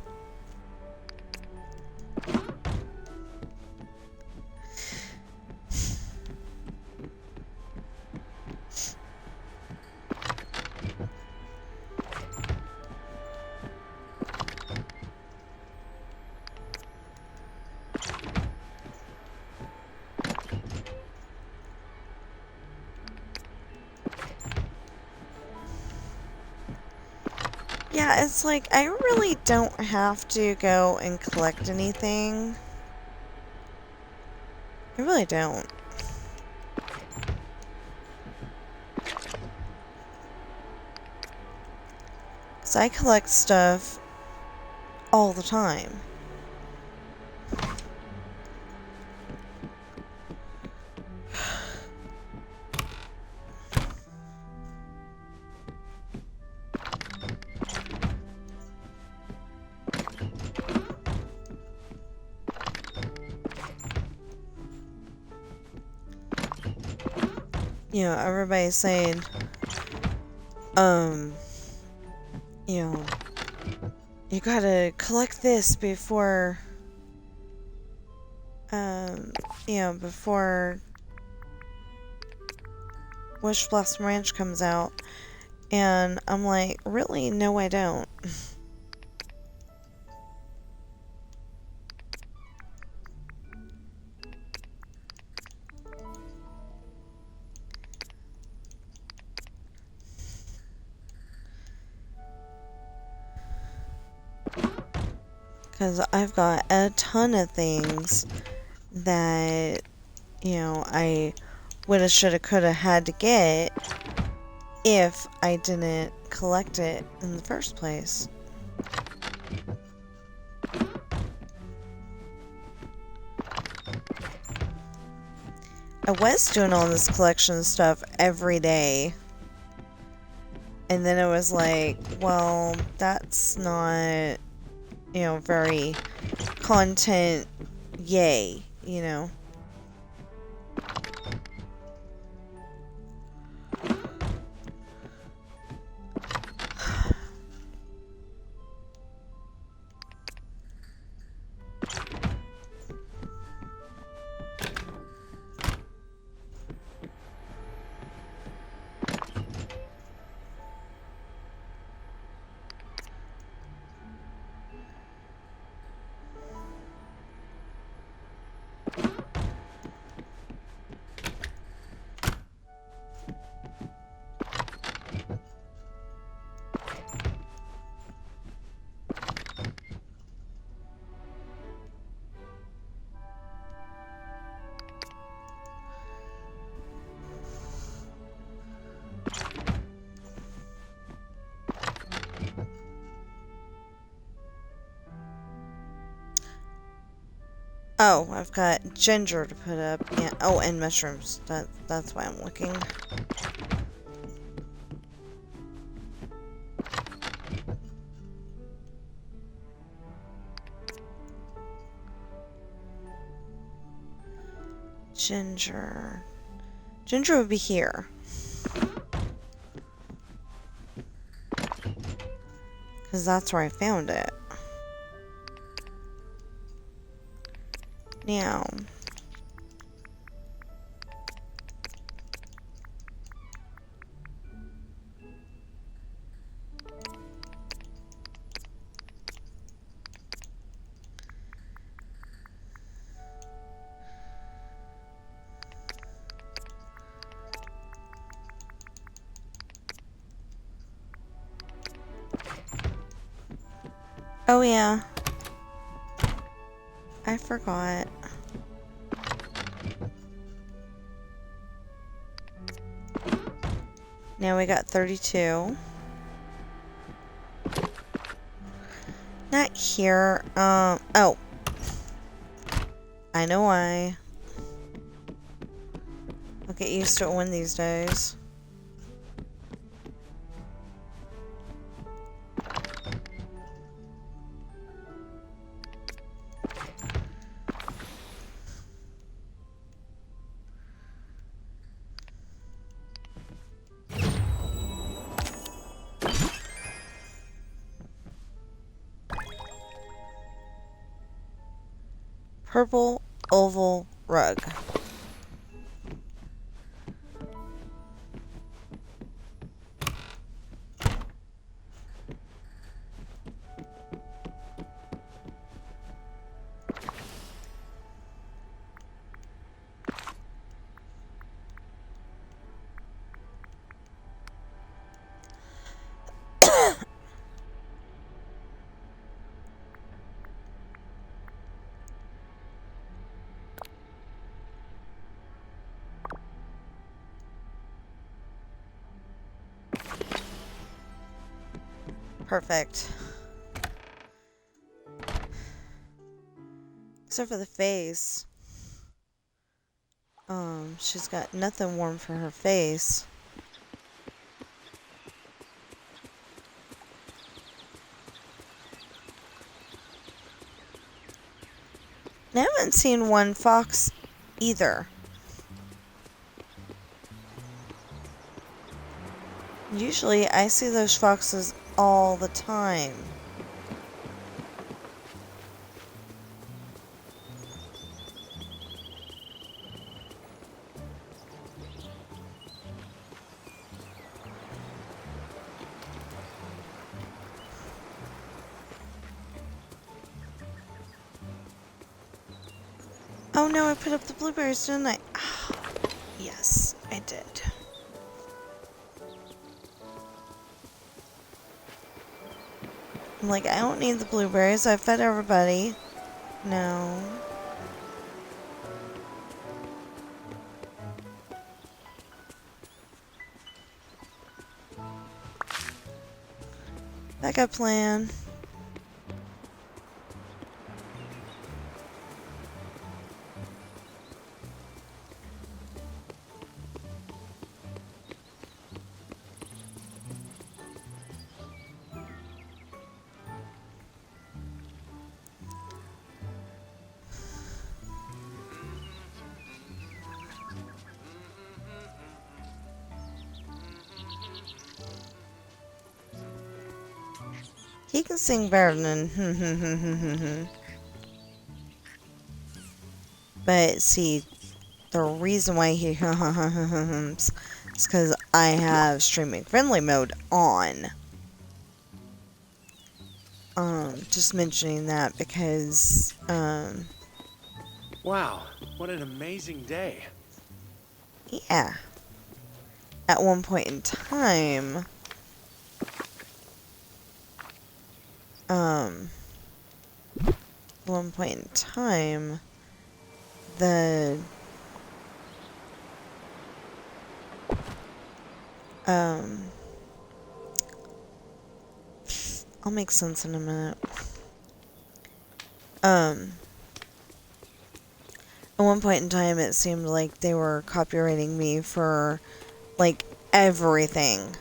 Yeah, it's like, I really don't have to go and collect anything. I really don't. Because I collect stuff all the time. You know, everybody's saying, you know, you gotta collect this before, you know, before Wish Blossom Ranch comes out. And I'm like, really? No, I don't. Because I've got a ton of things that, I woulda, shoulda, coulda had to get if I didn't collect it in the first place. I was doing all this collection stuff every day. And then it was like, well, that's not, very content yay, Oh, I've got ginger to put up. Yeah. Oh, and mushrooms. That's why I'm looking. Ginger. Ginger would be here. Because that's where I found it. Now. Oh yeah. I forgot. Now we got 32. Not here. Oh. I know why. I'll get used to it one of these days. Purple oval rug. Perfect. Except for the face. She's got nothing warm for her face. I haven't seen one fox either. Usually I see those foxes all the time. Oh no, I put up the blueberries, didn't I? Yes, I did. I'm like, I don't need the blueberries. I fed everybody. No. Backup plan. He can sing better than But see, the reason why he is because I have streaming friendly mode on. Just mentioning that because, Wow, what an amazing day. yeah. At one point in time, the, I'll make sense in a minute. At one point in time, it seemed like they were copyrighting me for, like, everything.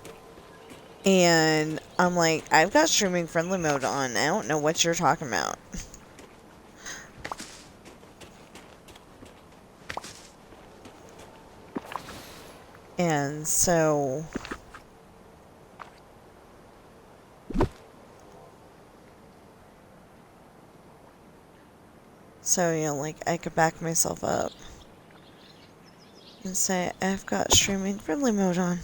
And I'm like, I've got streaming friendly mode on. I don't know what you're talking about. And so... you know, like, I could back myself up and say, I've got streaming friendly mode on.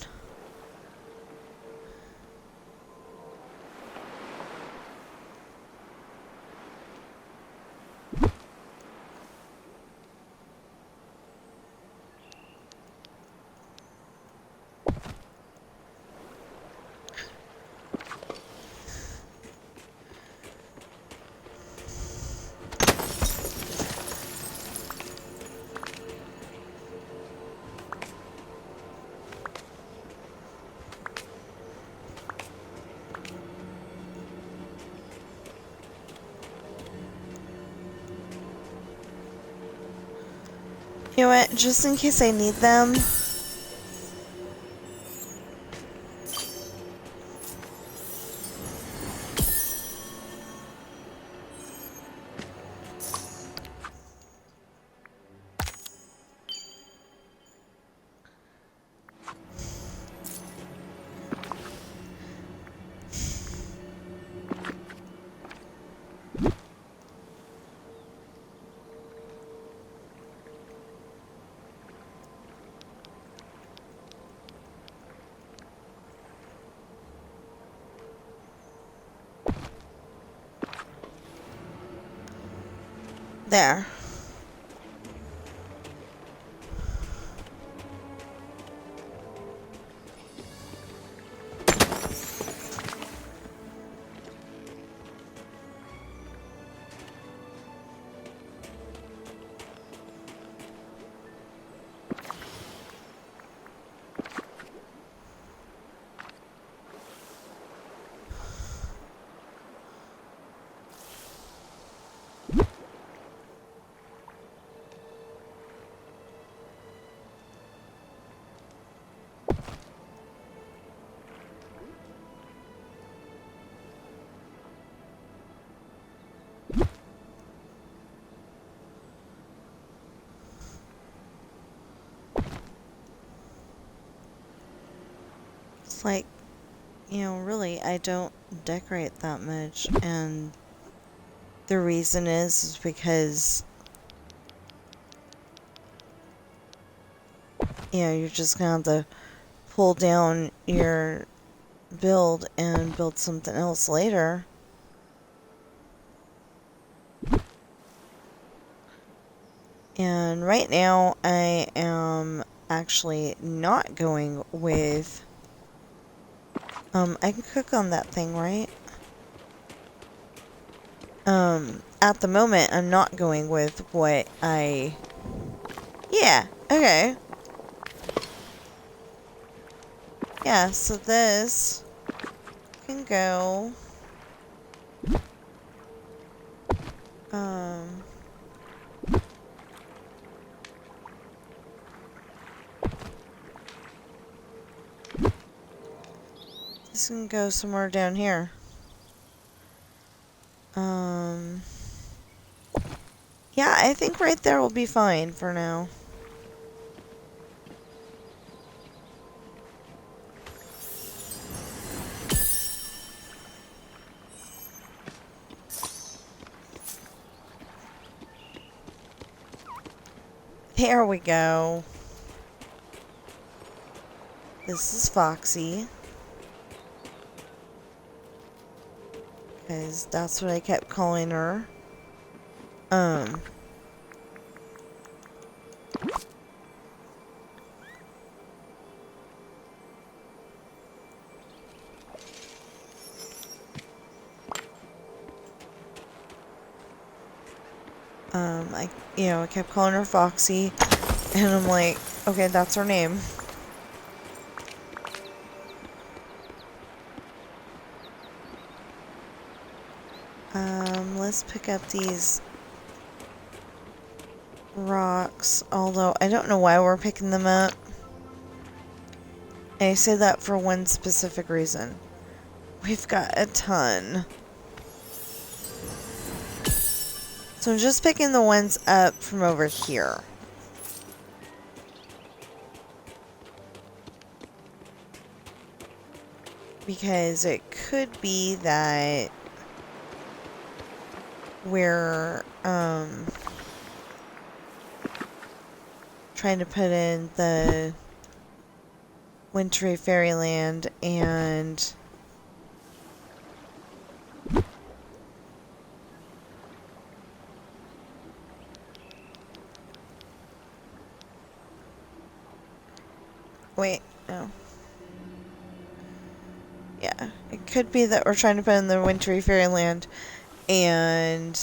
You know what? Just in case I need them. There. It's like, you know, really, I don't decorate that much, and the reason is because, you know, you're just gonna have to pull down your build and build something else later. And right now I am actually not going with... I can cook on that thing, right? At the moment, I'm not going with what I... Yeah, okay. Yeah, so this can go... This can go somewhere down here. Yeah, I think right there will be fine for now. There we go. This is Foxy. Because that's what I kept calling her. I kept calling her Foxy, and I'm like, okay, that's her name. Let's pick up these rocks, although I don't know why we're picking them up. And I say that for one specific reason. We've got a ton. So I'm just picking the ones up from over here. Because it could be that we're trying to put in the Wintry Fairyland and wait, no. Yeah, it could be that we're trying to put in the Wintry Fairyland and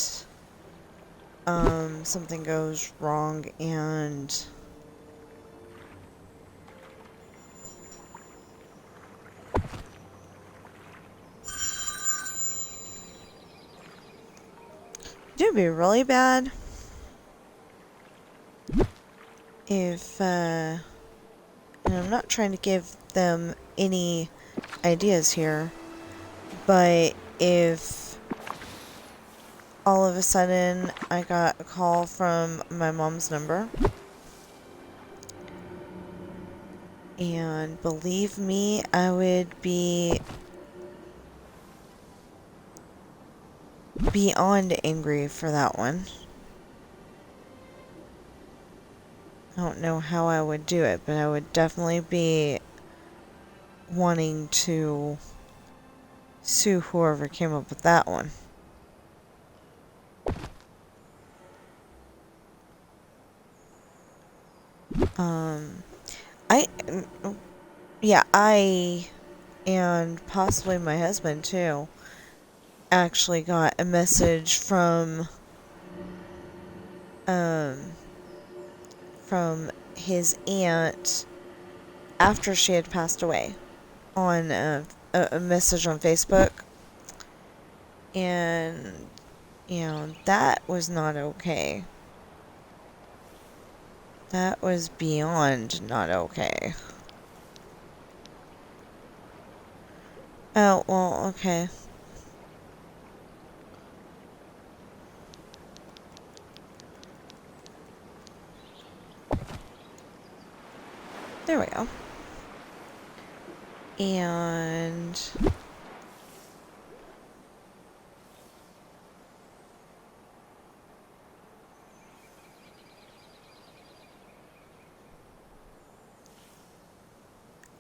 something goes wrong and it would be really bad if and I'm not trying to give them any ideas here, but if all of a sudden I got a call from my mom's number, and believe me, I would be beyond angry for that one. I don't know how I would do it, but I would definitely be wanting to sue whoever came up with that one. I and possibly my husband too actually got a message from his aunt after she had passed away on a message on Facebook, and that was not okay. That was beyond not okay. Oh, well, okay. There we go. And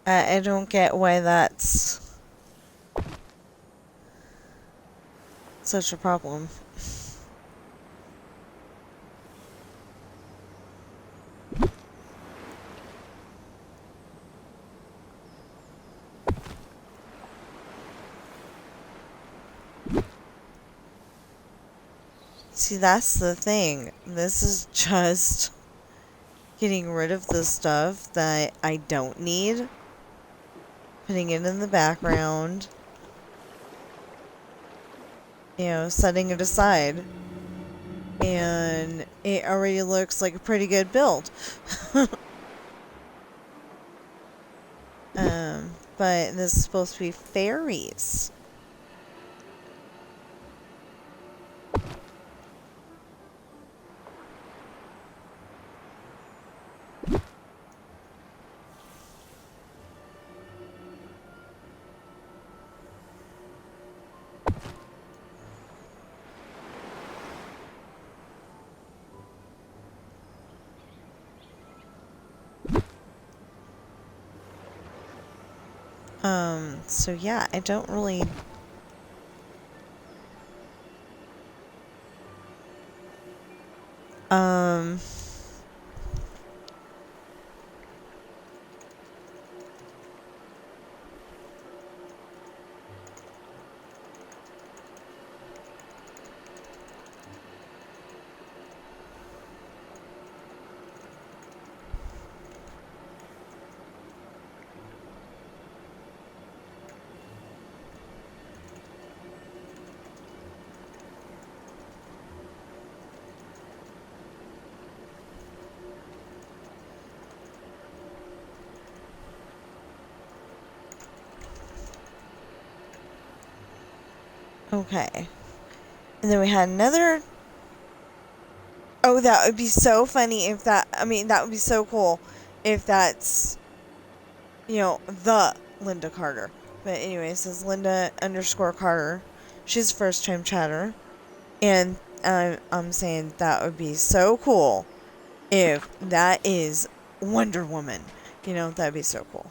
I don't get why that's such a problem. See, that's the thing. This is just getting rid of the stuff that I don't need, putting it in the background, you know, setting it aside, and it already looks like a pretty good build. But this is supposed to be fairies. So yeah, I don't really... Okay. And then we had another... Oh, that would be so funny if that... I mean, that would be so cool if that's, you know, the Linda Carter. But anyway, it says Linda_Carter. She's a first-time chatter. And I'm saying that would be so cool if that is Wonder Woman. You know, that'd be so cool.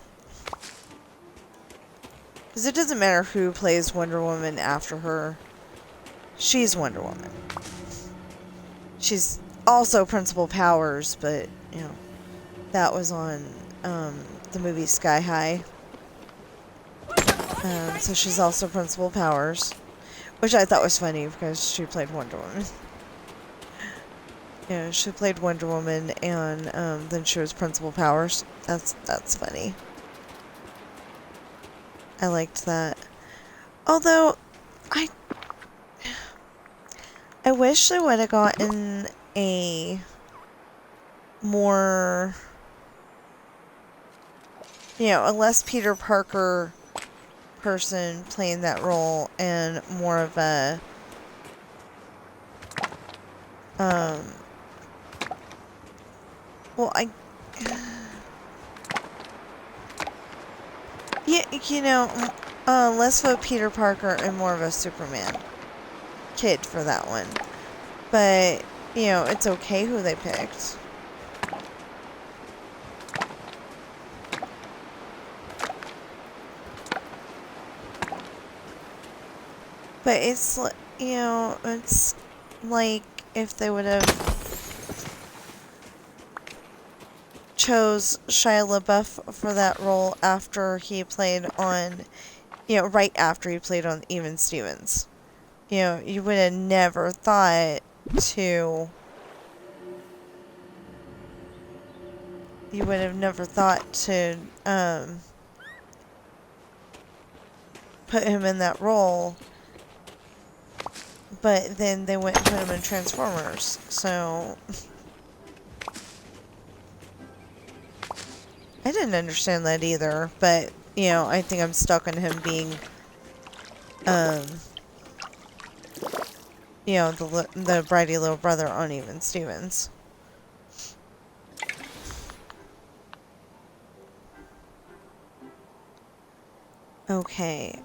Because it doesn't matter who plays Wonder Woman after her. She's Wonder Woman. She's also Principal Powers, but, you know, that was on the movie Sky High. So she's also Principal Powers, which I thought was funny because she played Wonder Woman. Yeah, she played Wonder Woman, and then she was Principal Powers. That's funny. I liked that. Although, I wish I would have gotten a more, you know, a less Peter Parker person playing that role, and more of a, well, yeah, you know, less of a Peter Parker and more of a Superman kid for that one. But, you know, it's okay who they picked. But it's, you know, it's like if they would have chose Shia LaBeouf for that role after he played on, you know, right after he played on Even Stevens. You know, you would have never thought to... You would have never thought to, put him in that role. But then they went and put him in Transformers, so... I didn't understand that either, but, you know, I think I'm stuck on him being, you know, the bratty little brother on Even Stevens. Okay,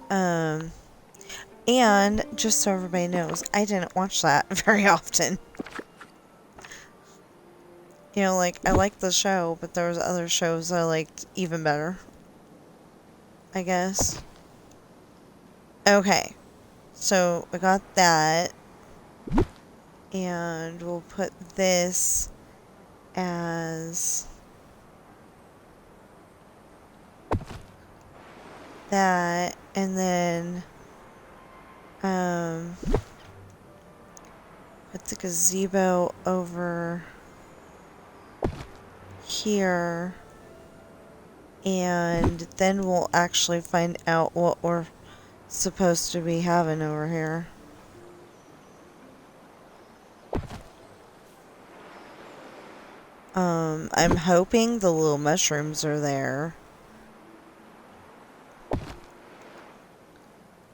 and, just so everybody knows, I didn't watch that very often. You know, like, I liked the show, but there was other shows I liked even better, I guess. Okay, so we got that, and we'll put this as that, and then Put the gazebo over here. And then we'll actually find out what we're supposed to be having over here. I'm hoping the little mushrooms are there.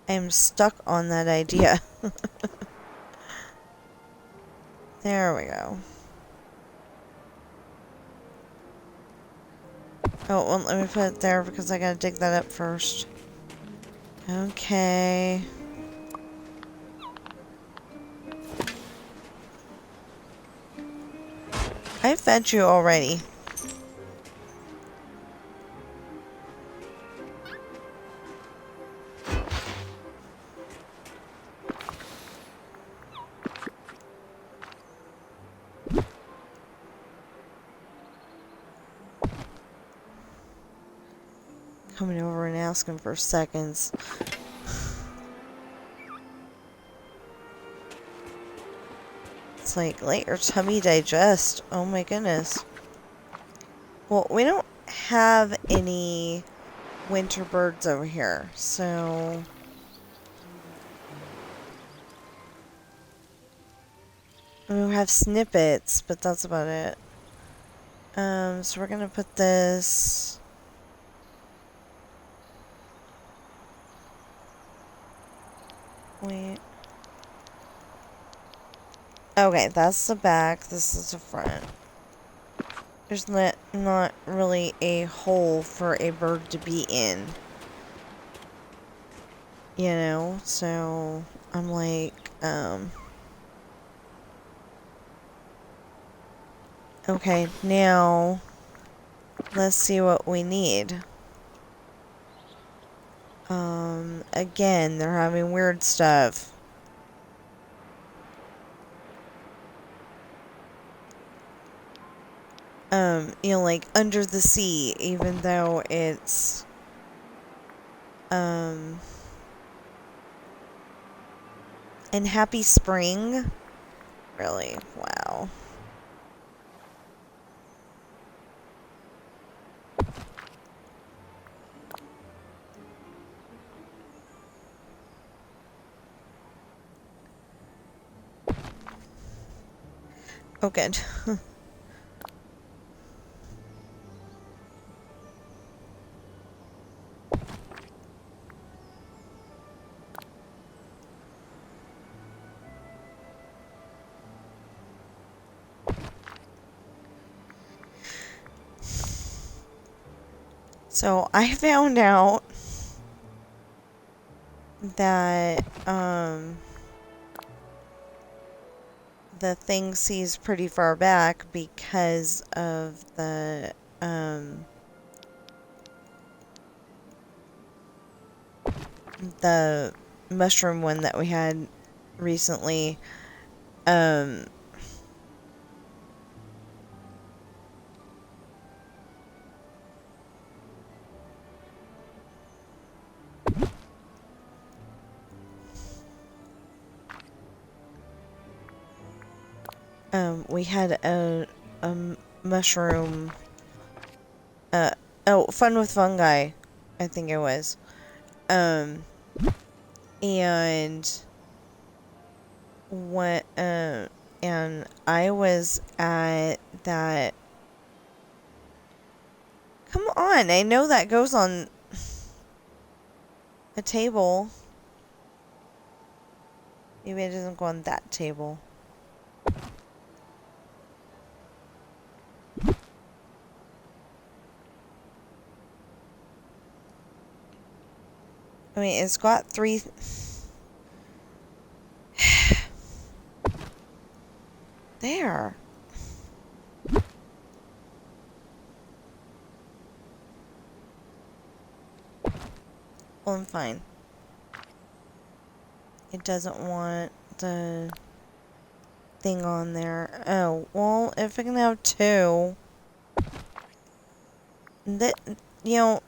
I'm stuck on that idea. There we go. Oh, well, let me put it there because I gotta dig that up first. Okay. I fed you already. Coming over and asking for seconds. It's like, let your tummy digest. Oh my goodness. Well, we don't have any winter birds over here, so... we have snippets, but that's about it. So we're gonna put this... wait. Okay, that's the back. This is the front. There's not really a hole for a bird to be in. You know? So, I'm like, okay, now, let's see what we need. Again, they're having weird stuff. You know, like, under the sea, even though it's, and Happy Spring? Really? Wow. Oh, good. So, I found out that, the thing sees pretty far back because of the mushroom one that we had recently. We had a mushroom, oh, Fun with Fungi, I think it was. And what, and I was at that. Come on, I know that goes on a table. Maybe it doesn't go on that table. I mean, it's got 3... there. Well, I'm fine. It doesn't want the thing on there. Oh, well, if I can have 2... that, you know...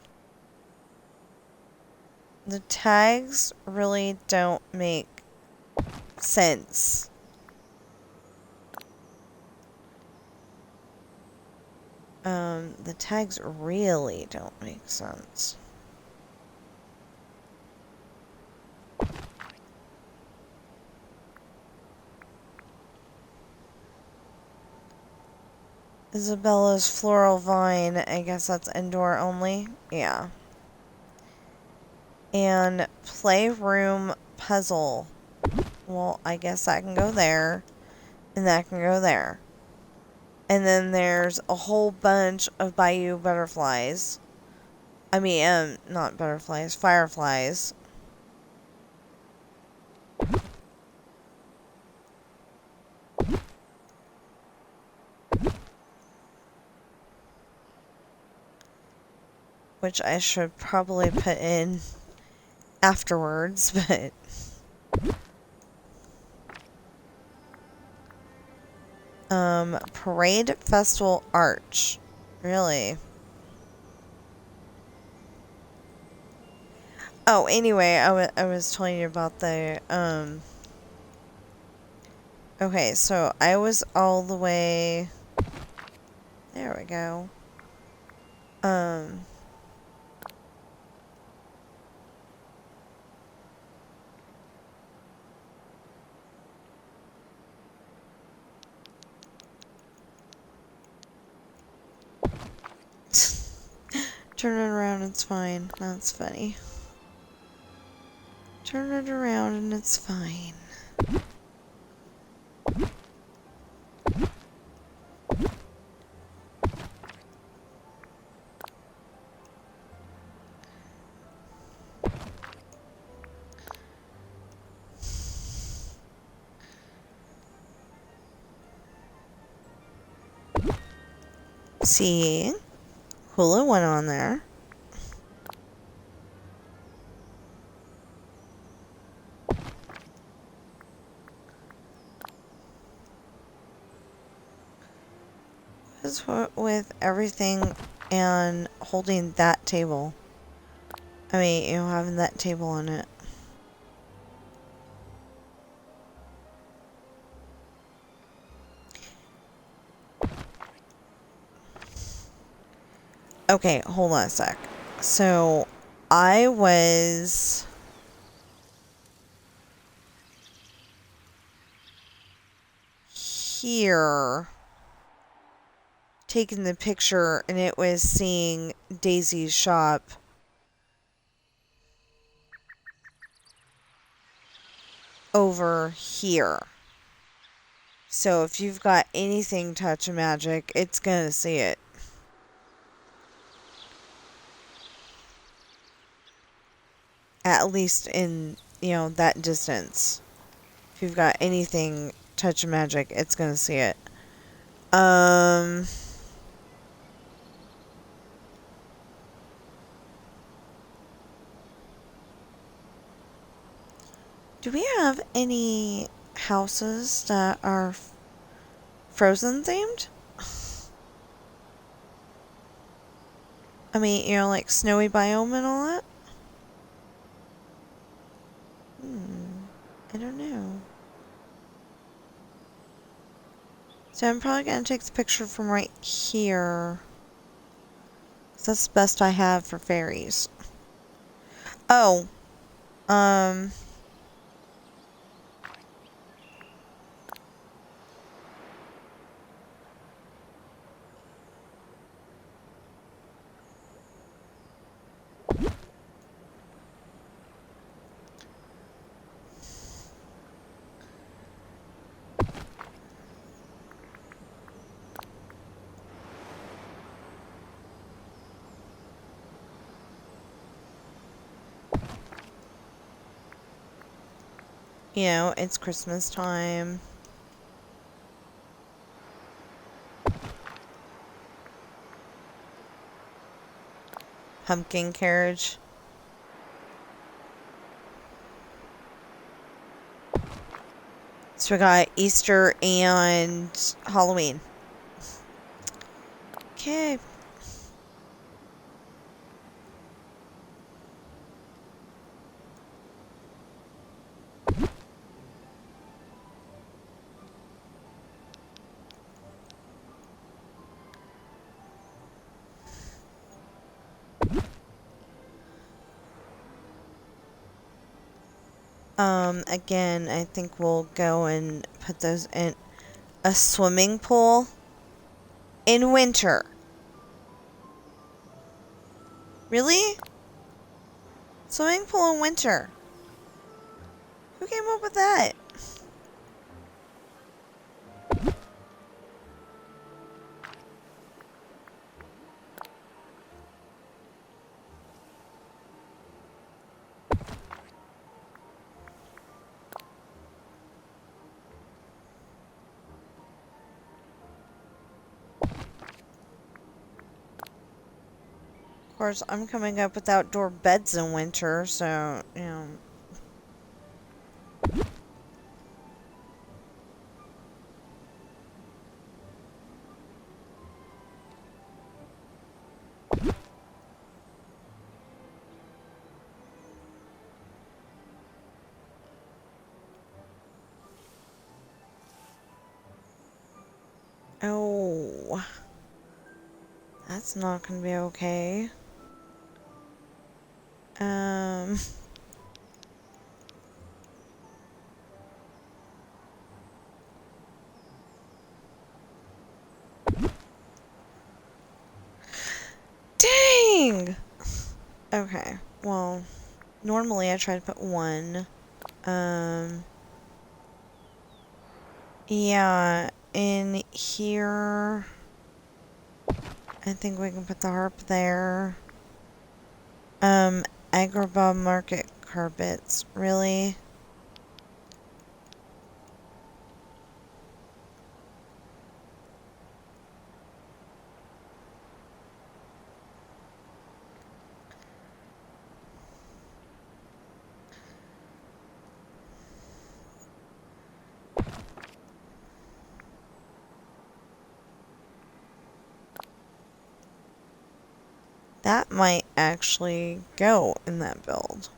The tags really don't make sense. The tags really don't make sense. Isabella's floral vine, I guess that's indoor only. Yeah. And playroom puzzle. Well, I guess that can go there. And that can go there. And then there's a whole bunch of Bayou butterflies. I mean, not butterflies, fireflies. Which I should probably put in afterwards, but... Parade Festival Arch. Really? Oh, anyway, I was telling you about the, okay, so I was all the way... There we go. Turn it around, it's fine. That's funny. Turn it around and it's fine. See? Hula went on there. What's with everything and holding that table? I mean, you know, having that table on it. Okay, hold on a sec. So, I was... here... taking the picture, and it was seeing Daisy's shop. Over here. So, if you've got anything touch of magic, it's gonna see it. At least in, you know, that distance. If you've got anything touch of magic, it's gonna see it. Do we have any houses that are Frozen themed? I mean, you know, like snowy biome and all that? I don't know. So I'm probably going to take the picture from right here. 'Cause that's the best I have for fairies. Oh. You know, it's Christmas time. Pumpkin carriage. So we got Easter and Halloween. Okay. Again, I think we'll go and put those in a swimming pool in winter. Really? Swimming pool in winter. Who came up with that? Of course, I'm coming up with outdoor beds in winter, so, you know. Oh. That's not gonna be okay. Dang! Okay, well, normally I try to put one. Yeah, in here, I think we can put the harp there. Agrabah market carpets, really? That might actually go in that build.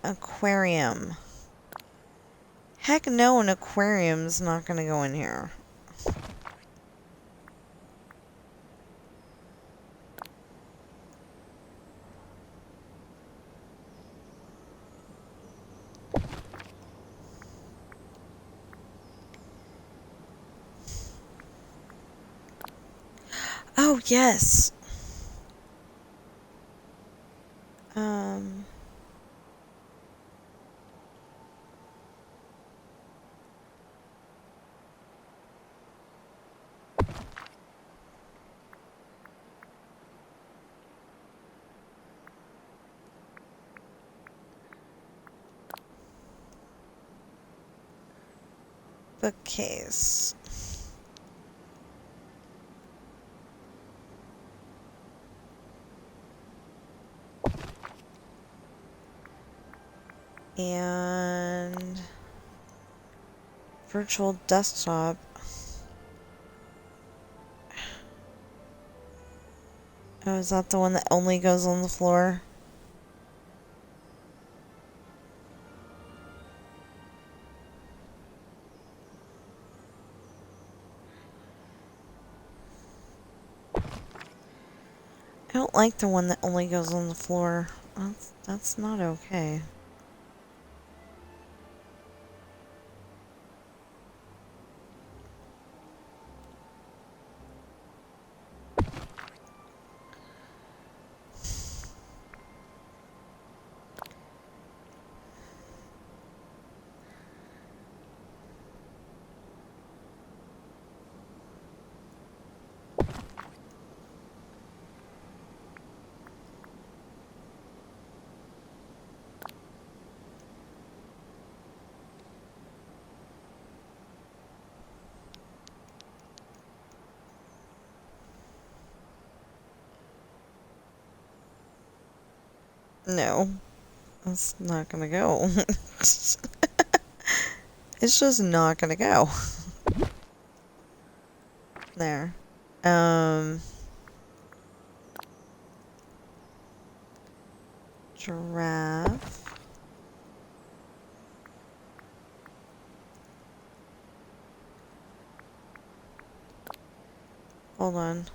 Aquarium. Heck no, an aquarium's not gonna go in here. Oh, yes! Bookcase. And virtual desktop. Oh, is that the one that only goes on the floor? I don't like the one that only goes on the floor. That's not okay. No, that's not gonna go. It's just not gonna go. There. Giraffe. Hold on.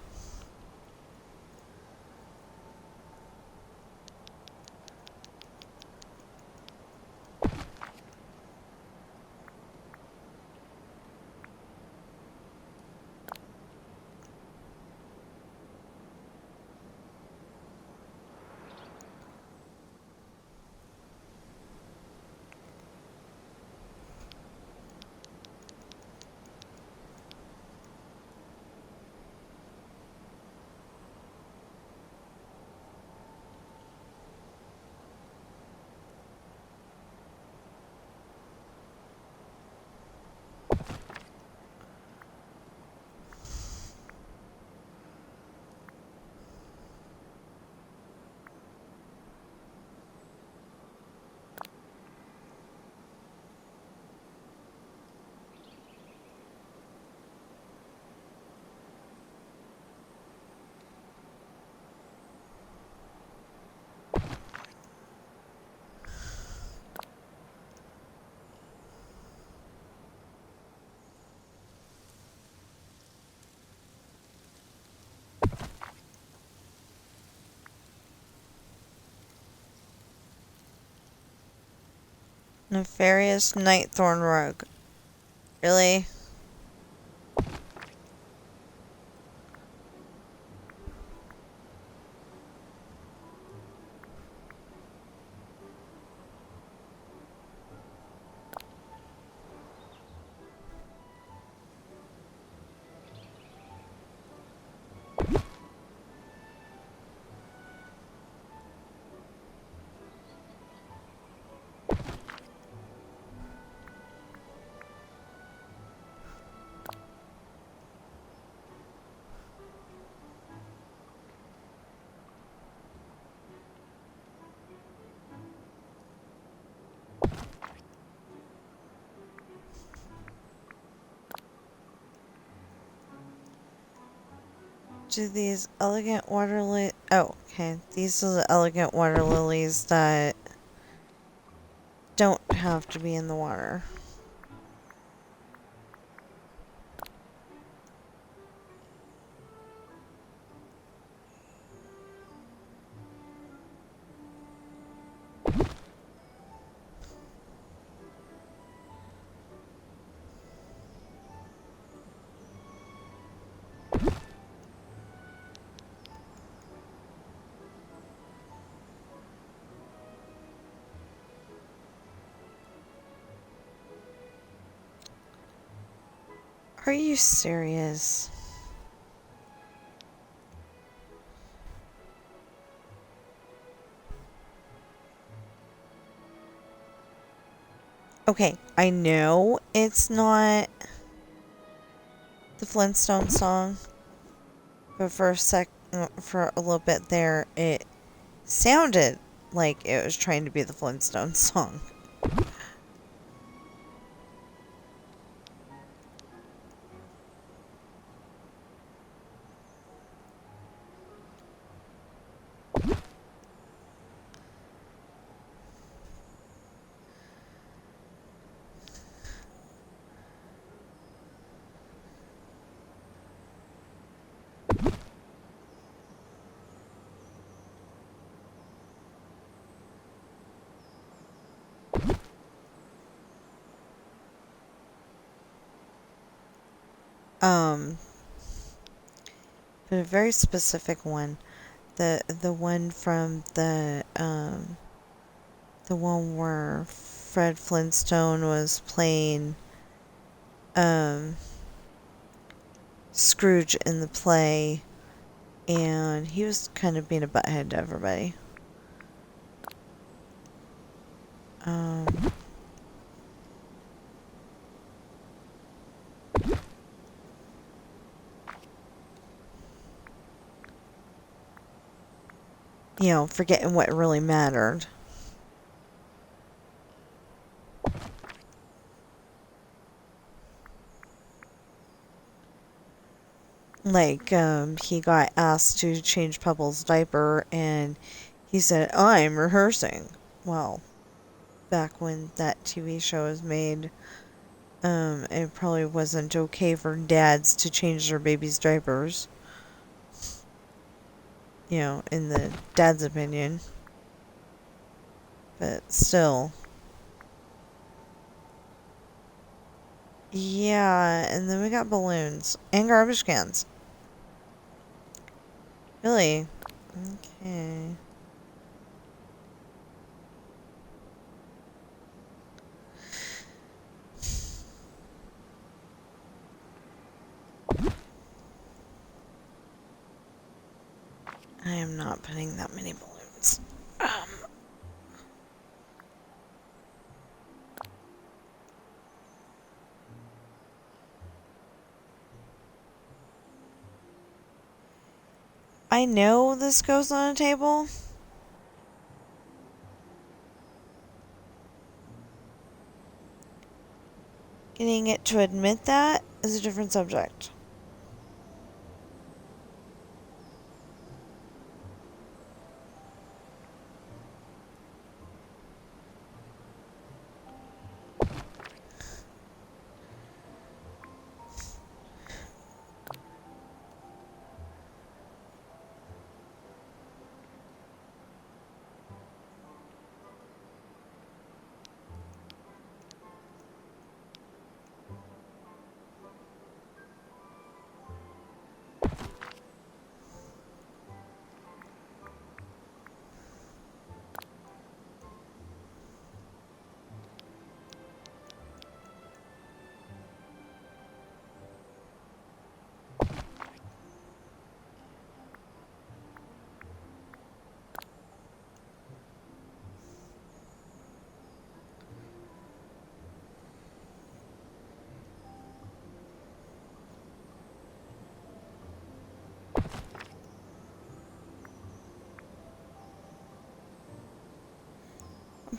Nefarious Nightthorn Rogue. Really? Do these elegant water lilies... Oh, okay. These are the elegant water lilies that don't have to be in the water. Are you serious? Okay, I know it's not the Flintstone song, but for a little bit there, it sounded like it was trying to be the Flintstone song. But a very specific one. The one from the one where Fred Flintstone was playing Scrooge in the play, and he was kind of being a butthead to everybody. You know, forgetting what really mattered. Like, he got asked to change Pebble's diaper, and he said, I'm rehearsing. Well, back when that TV show was made, it probably wasn't okay for dads to change their babies' diapers. You know, in the dad's opinion. But still. Yeah, and then we got balloons. And garbage cans. Really? Okay. I am not putting that many balloons. I know this goes on a table. Getting it to admit that is a different subject.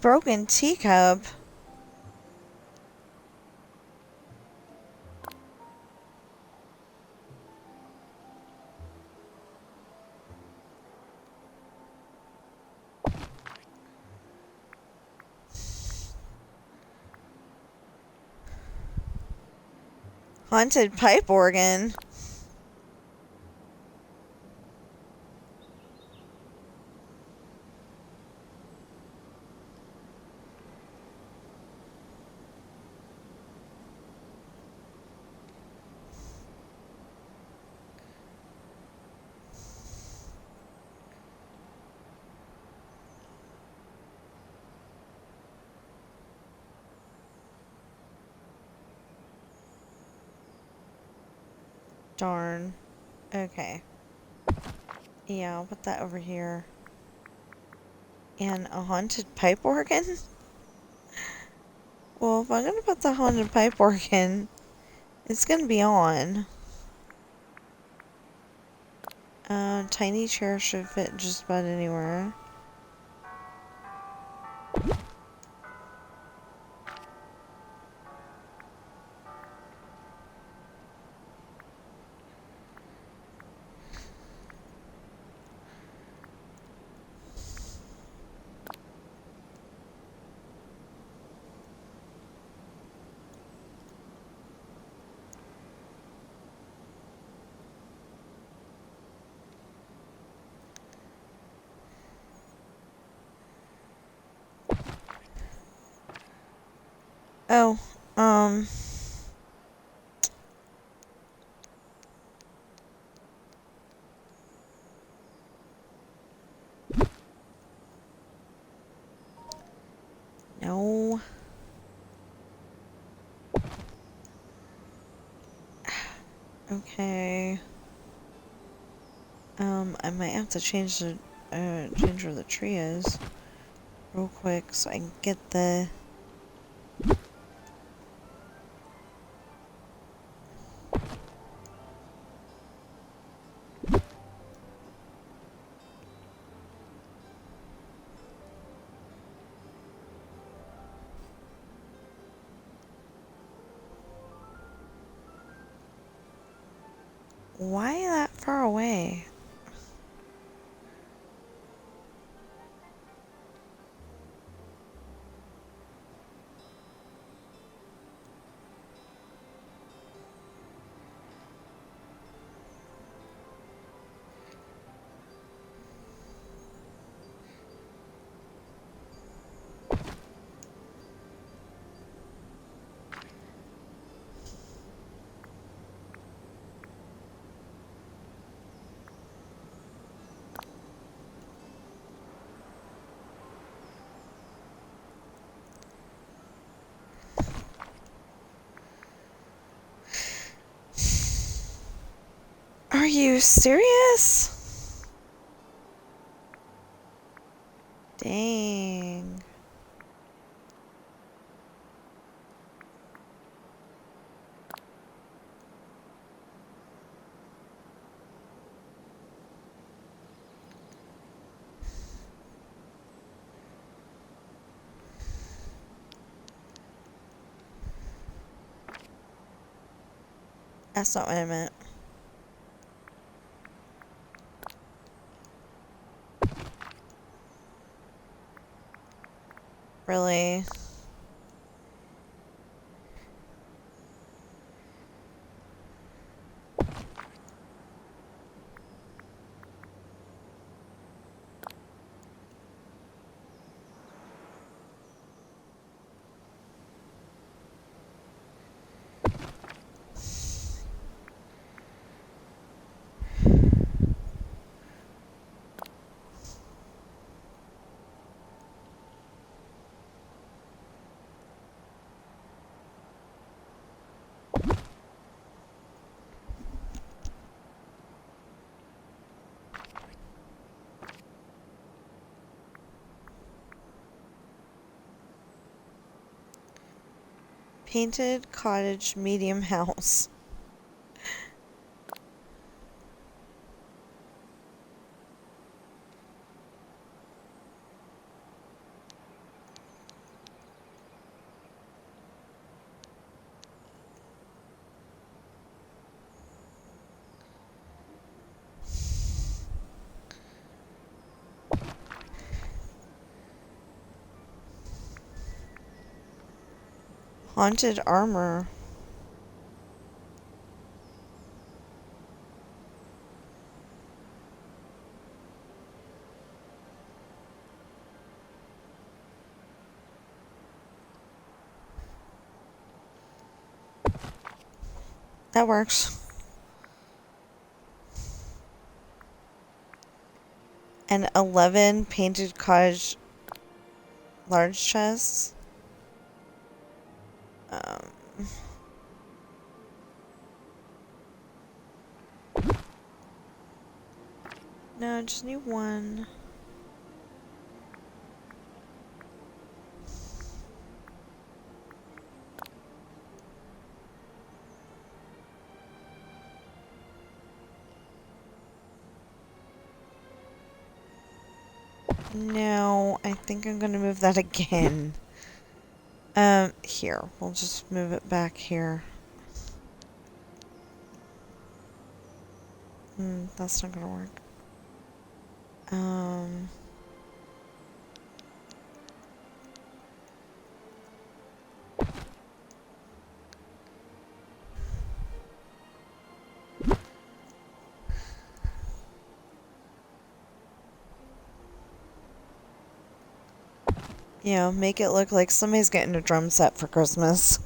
Broken teacup? Haunted pipe organ? Darn. Okay. Yeah, I'll put that over here. And a haunted pipe organ? Well, if I'm gonna put the haunted pipe organ, it's gonna be on. Tiny chair should fit just about anywhere. Oh, no. Okay. I might have to change where the tree is real quick so I can get the... Why that far away? Are you serious? Dang. That's not what I meant. Really? Painted cottage medium house. Haunted armor. That works. And 11 painted cottage large chests. No, I just need one. No, I think I'm gonna move that again. Here. We'll just move it back here. That's not gonna work. You know, make it look like somebody's getting a drum set for Christmas.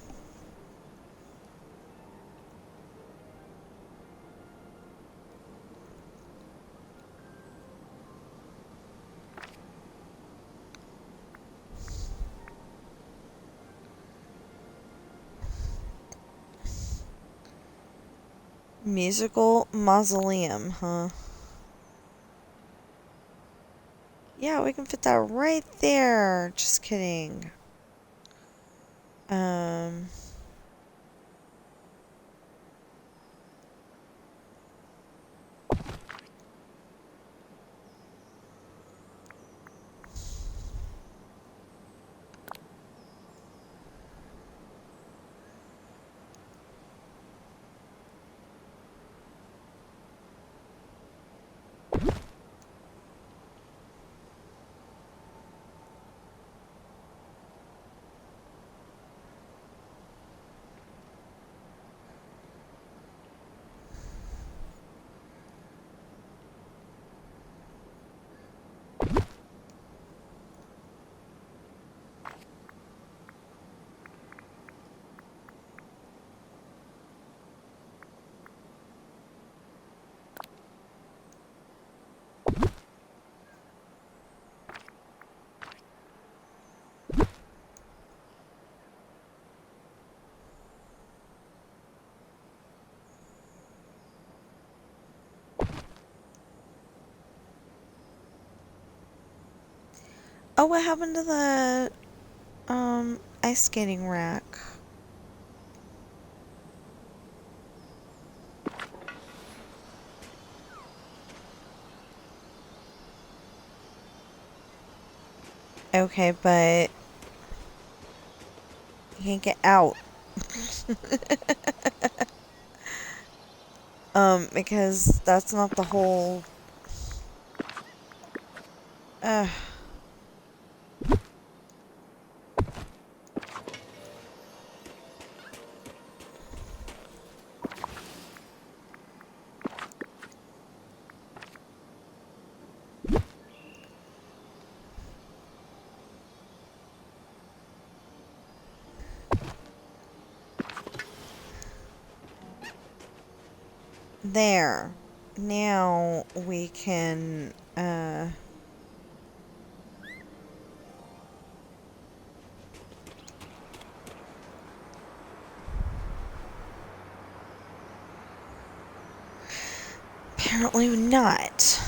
Musical mausoleum, huh? Yeah, we can fit that right there. Just kidding. Oh, what happened to the, ice skating rack? Okay, but you can't get out. Because that's not the whole... There. Now we can, apparently not.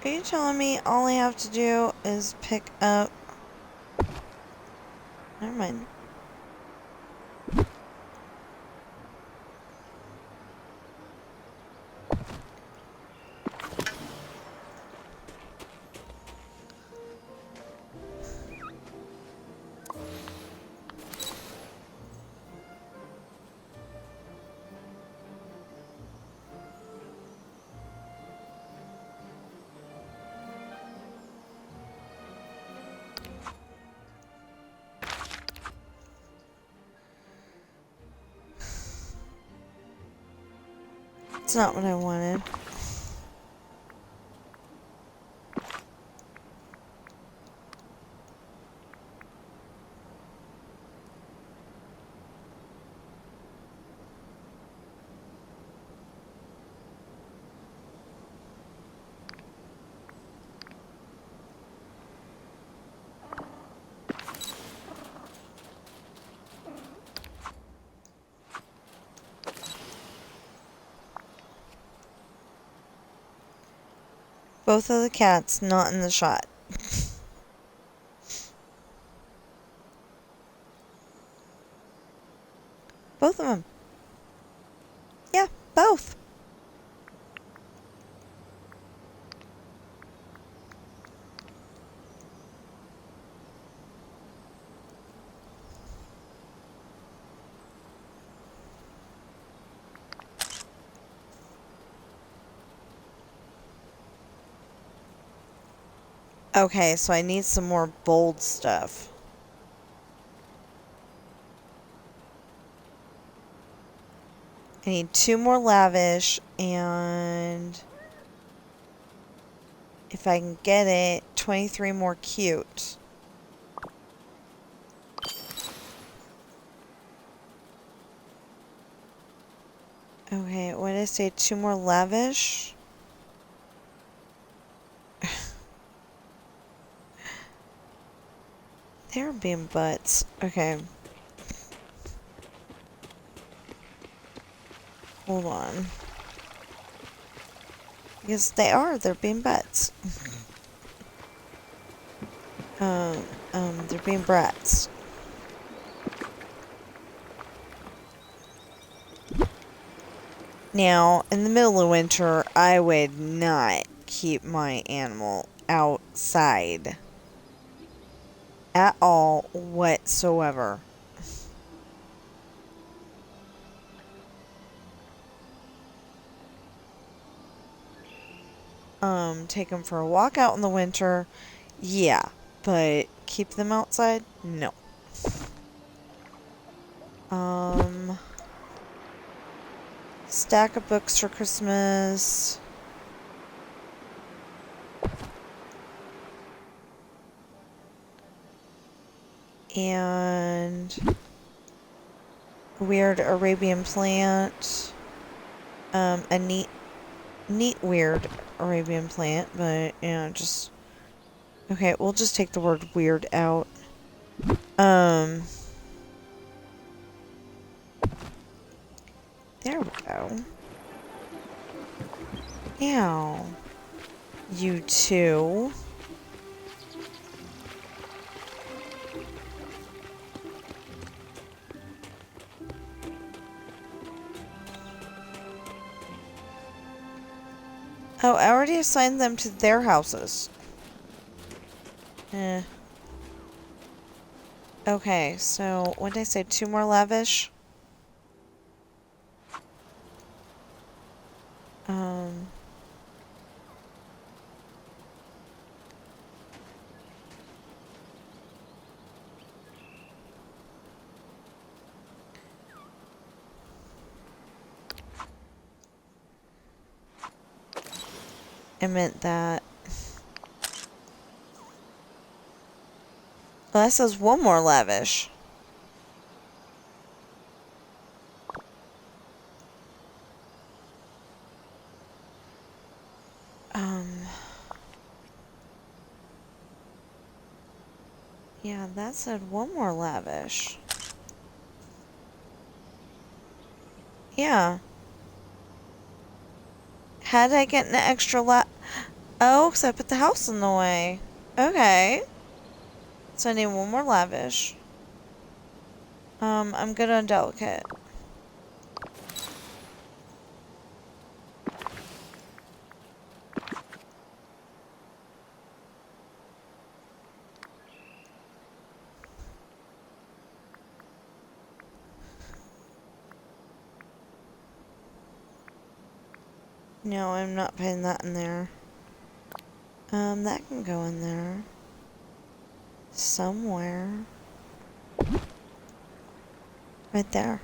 Are you telling me all I have to do is pick up... Never mind. It's not what I wanted. Both of the cats not in the shot. Both of them. Yeah, both. Okay, so I need some more bold stuff. I need 2 more lavish, and if I can get it, 23 more cute. Okay, what did I say? 2 more lavish? They're being butts. Okay. Hold on. Yes, they are. They're being butts. They're being brats. Now, in the middle of winter, I would not keep my animal outside at all whatsoever. Take them for a walk out in the winter, yeah, but keep them outside, no. Stack of books for Christmas. And weird Arabian plant. A neat weird Arabian plant, but just okay, we'll just take the word weird out. There we go. Now, you two. Oh, I already assigned them to their houses. Okay, so what did I say? 2 more lavish? I meant that. Well, that says 1 more lavish. Yeah, that said 1 more lavish. Yeah. How did I get an extra Oh, because I put the house in the way. Okay. So I need 1 more lavish. I'm good on delicate. No, I'm not putting that in there. That can go in there. Somewhere. Right there.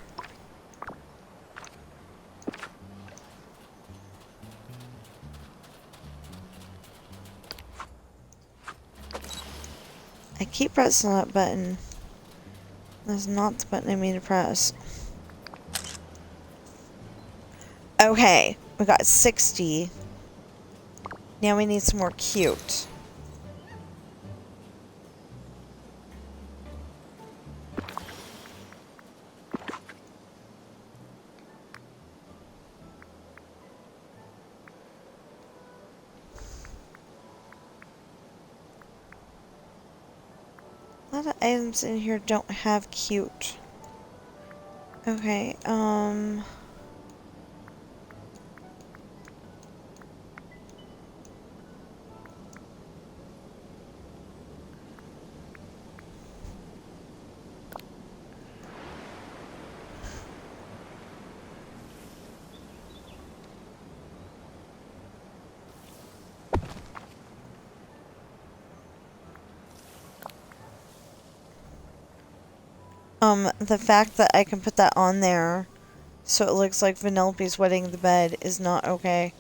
I keep pressing that button. That's not the button I mean to press. Okay, we got 60. Now we need some more cute. A lot of items in here don't have cute. Okay, the fact that I can put that on there so it looks like Vanellope's wetting the bed is not okay.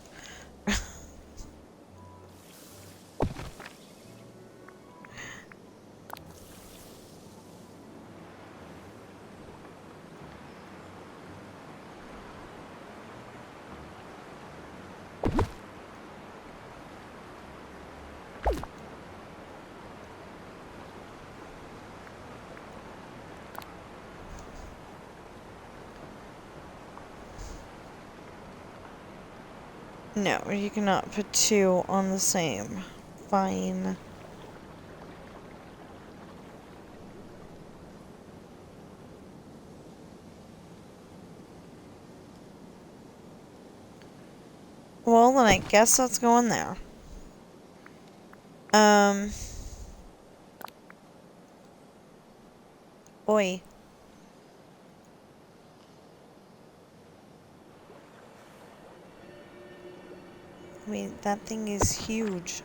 No, you cannot put two on the same. Fine. Well, then I guess that's going there. Oi. I mean, that thing is huge.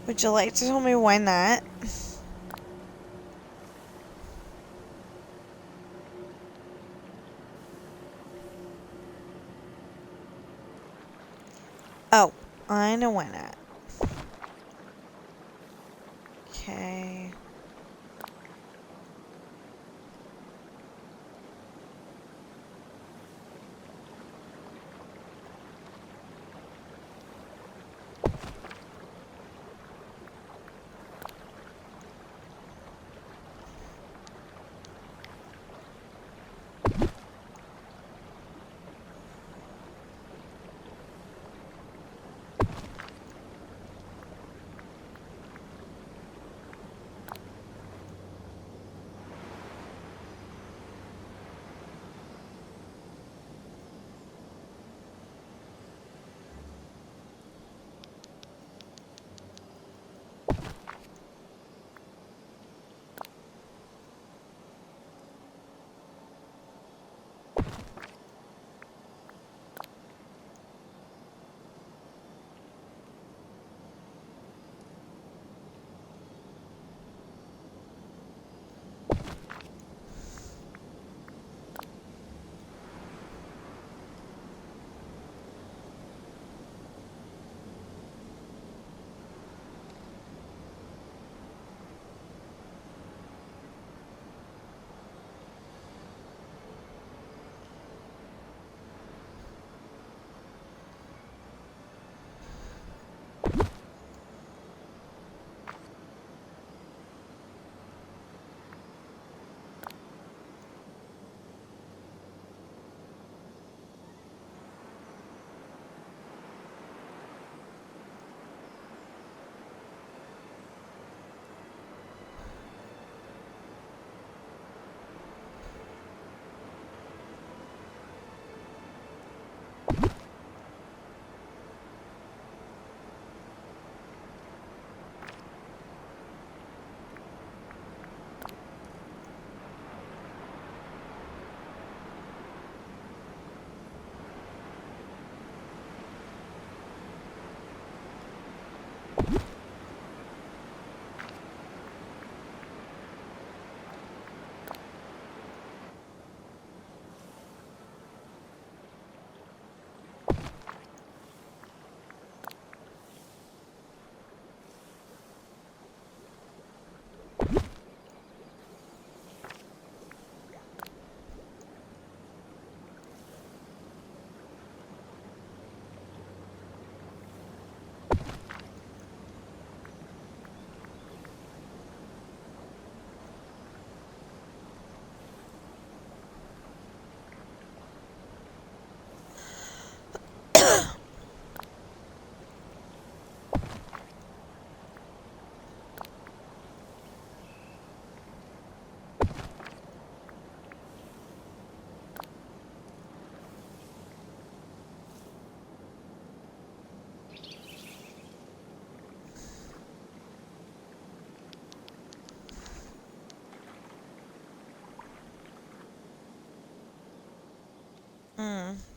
Would you like to tell me why not? Oh, I know why not. Okay.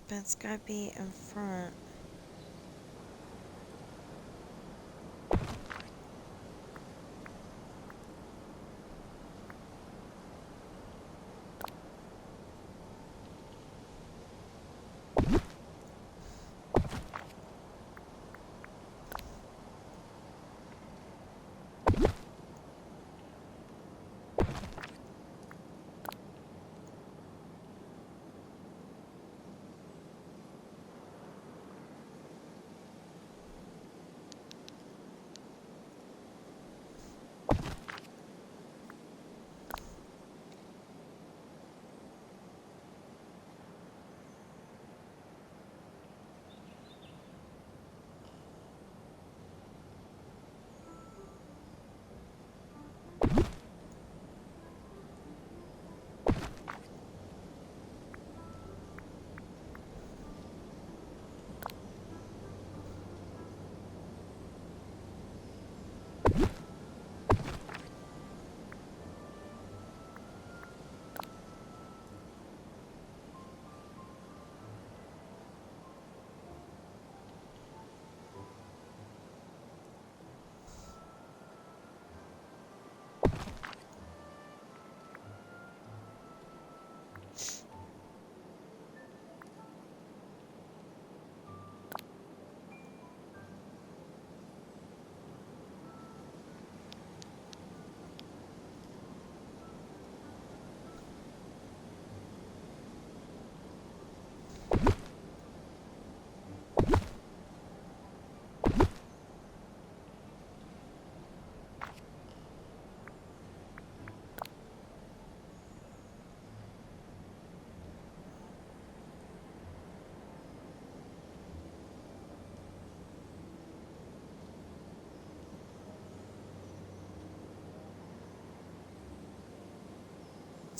But it's gotta be in front.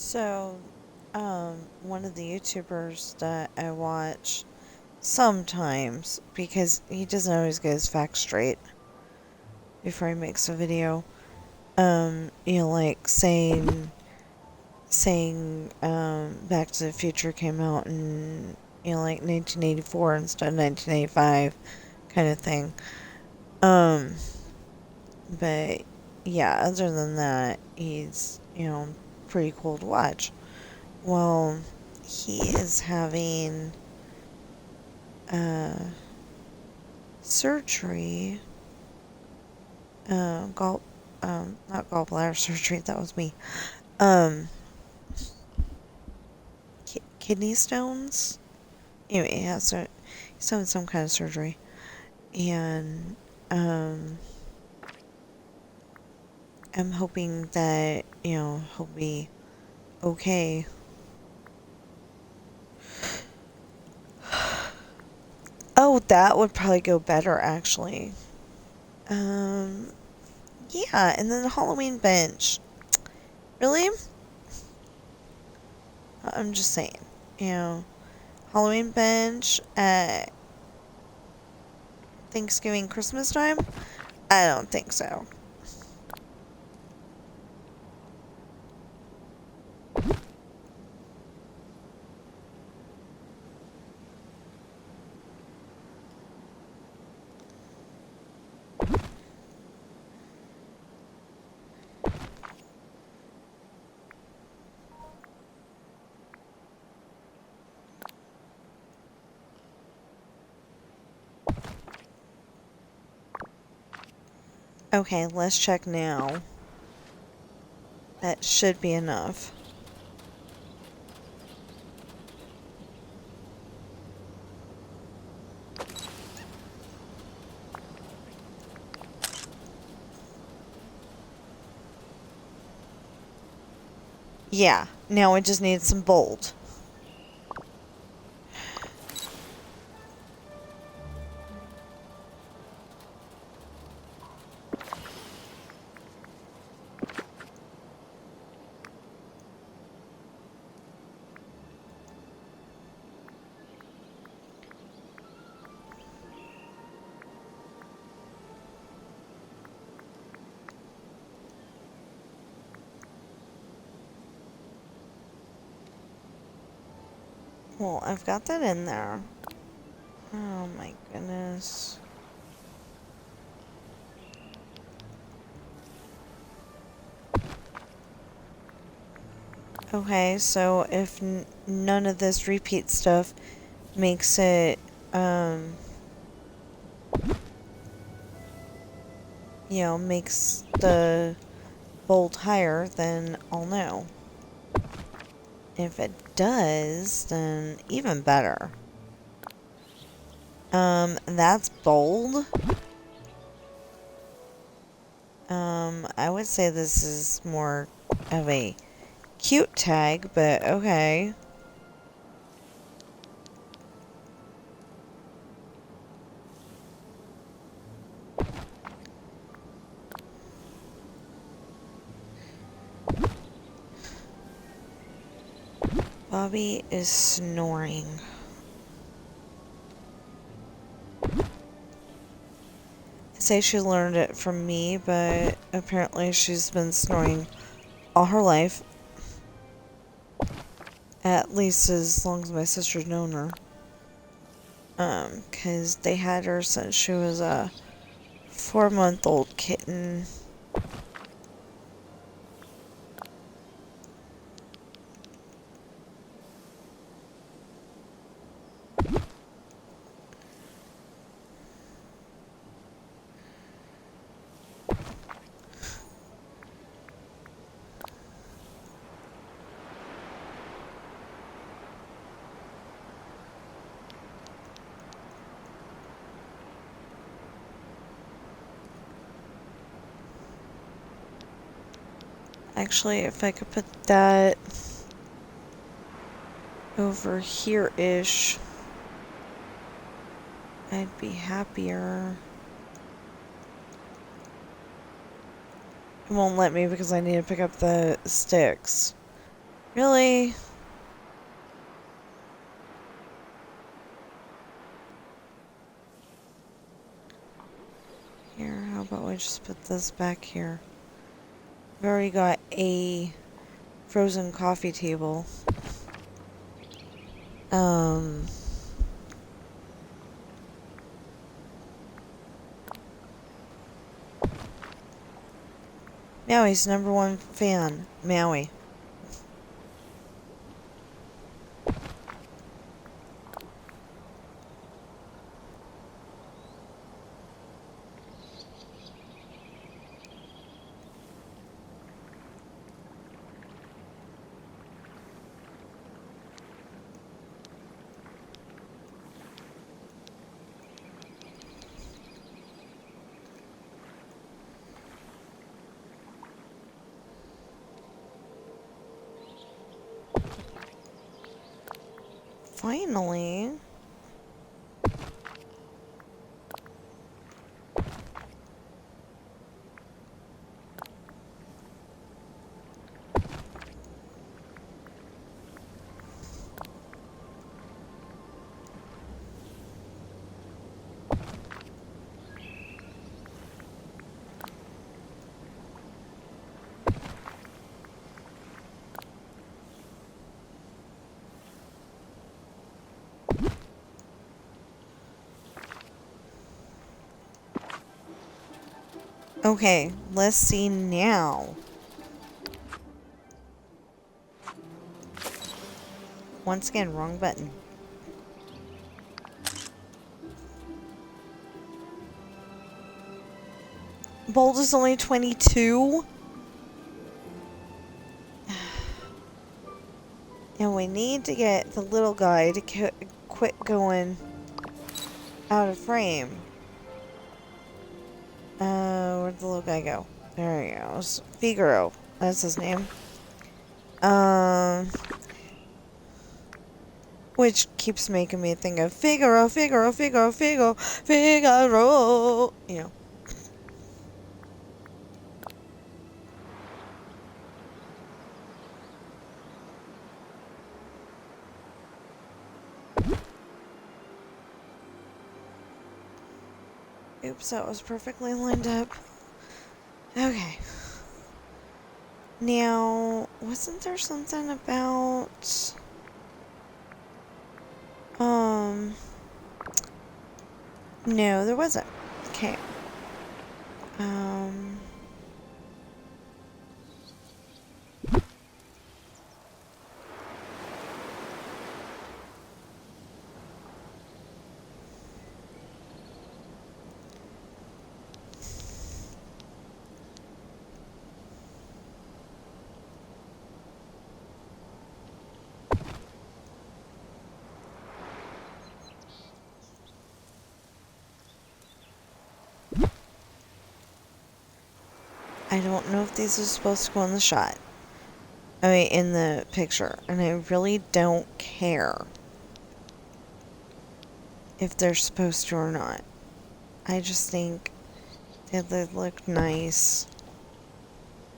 So, one of the YouTubers that I watch sometimes, because he doesn't always get his facts straight before he makes a video, like saying, Back to the Future came out in, like 1984 instead of 1985 kind of thing. But yeah, other than that, he's, pretty cool to watch. Well, he is having surgery, not gallbladder surgery, that was me. Kidney stones. Anyway, he's having some kind of surgery, and I'm hoping that he'll be okay. Oh, that would probably go better, actually. Yeah, and then the Halloween bench. Really? I'm just saying. Halloween bench at Thanksgiving, Christmas time? I don't think so. Okay, let's check now. That should be enough. Yeah, now we just need some bold. Well, I've got that in there. Oh my goodness. Okay, so if none of this repeat stuff makes it, you know, makes the bold higher, then I'll know. If it does, then even better. That's bold. I would say this is more of a cute tag, but okay. Bobby is snoring. I say she learned it from me, but apparently she's been snoring all her life. At least as long as my sister's known her. 'Cause they had her since she was a 4-month-old kitten. Actually, if I could put that over here-ish, I'd be happier. It won't let me because I need to pick up the sticks. Really? Here, how about we just put this back here? I've already got a frozen coffee table. Maui's #1 fan. Maui. Finally. Okay, let's see now. Once again, wrong button. Bold is only 22? And we need to get the little guy to quit going out of frame. Where'd the little guy go? There he goes. Figaro. That's his name. Which keeps making me think of Figaro, Figaro, Figaro, Figaro, Figaro. You know. Oops, that was perfectly lined up. Okay. Now, wasn't there something about... No, there wasn't. Okay. I don't know if these are supposed to go in the shot. I mean, in the picture. And I really don't care if they're supposed to or not. I just think that they look nice.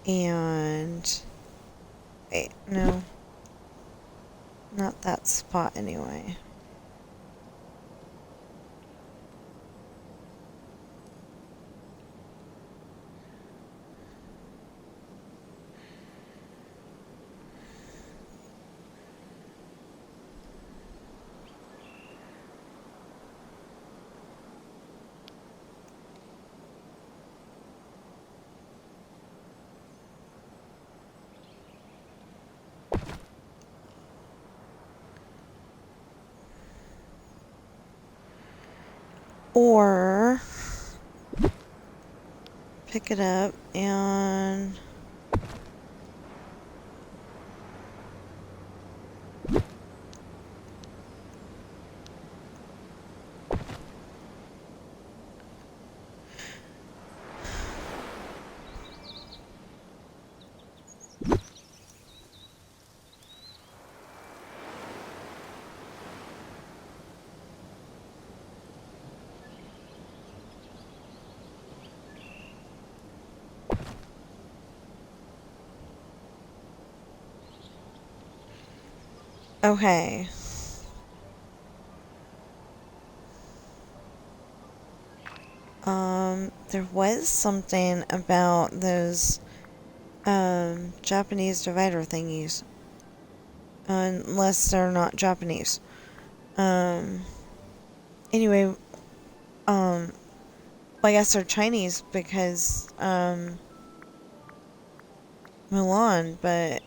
And... wait, no. Not that spot anyway. Or pick it up and okay. There was something about those, Japanese divider thingies. Unless they're not Japanese. Anyway, well, I guess they're Chinese because, Milan, but,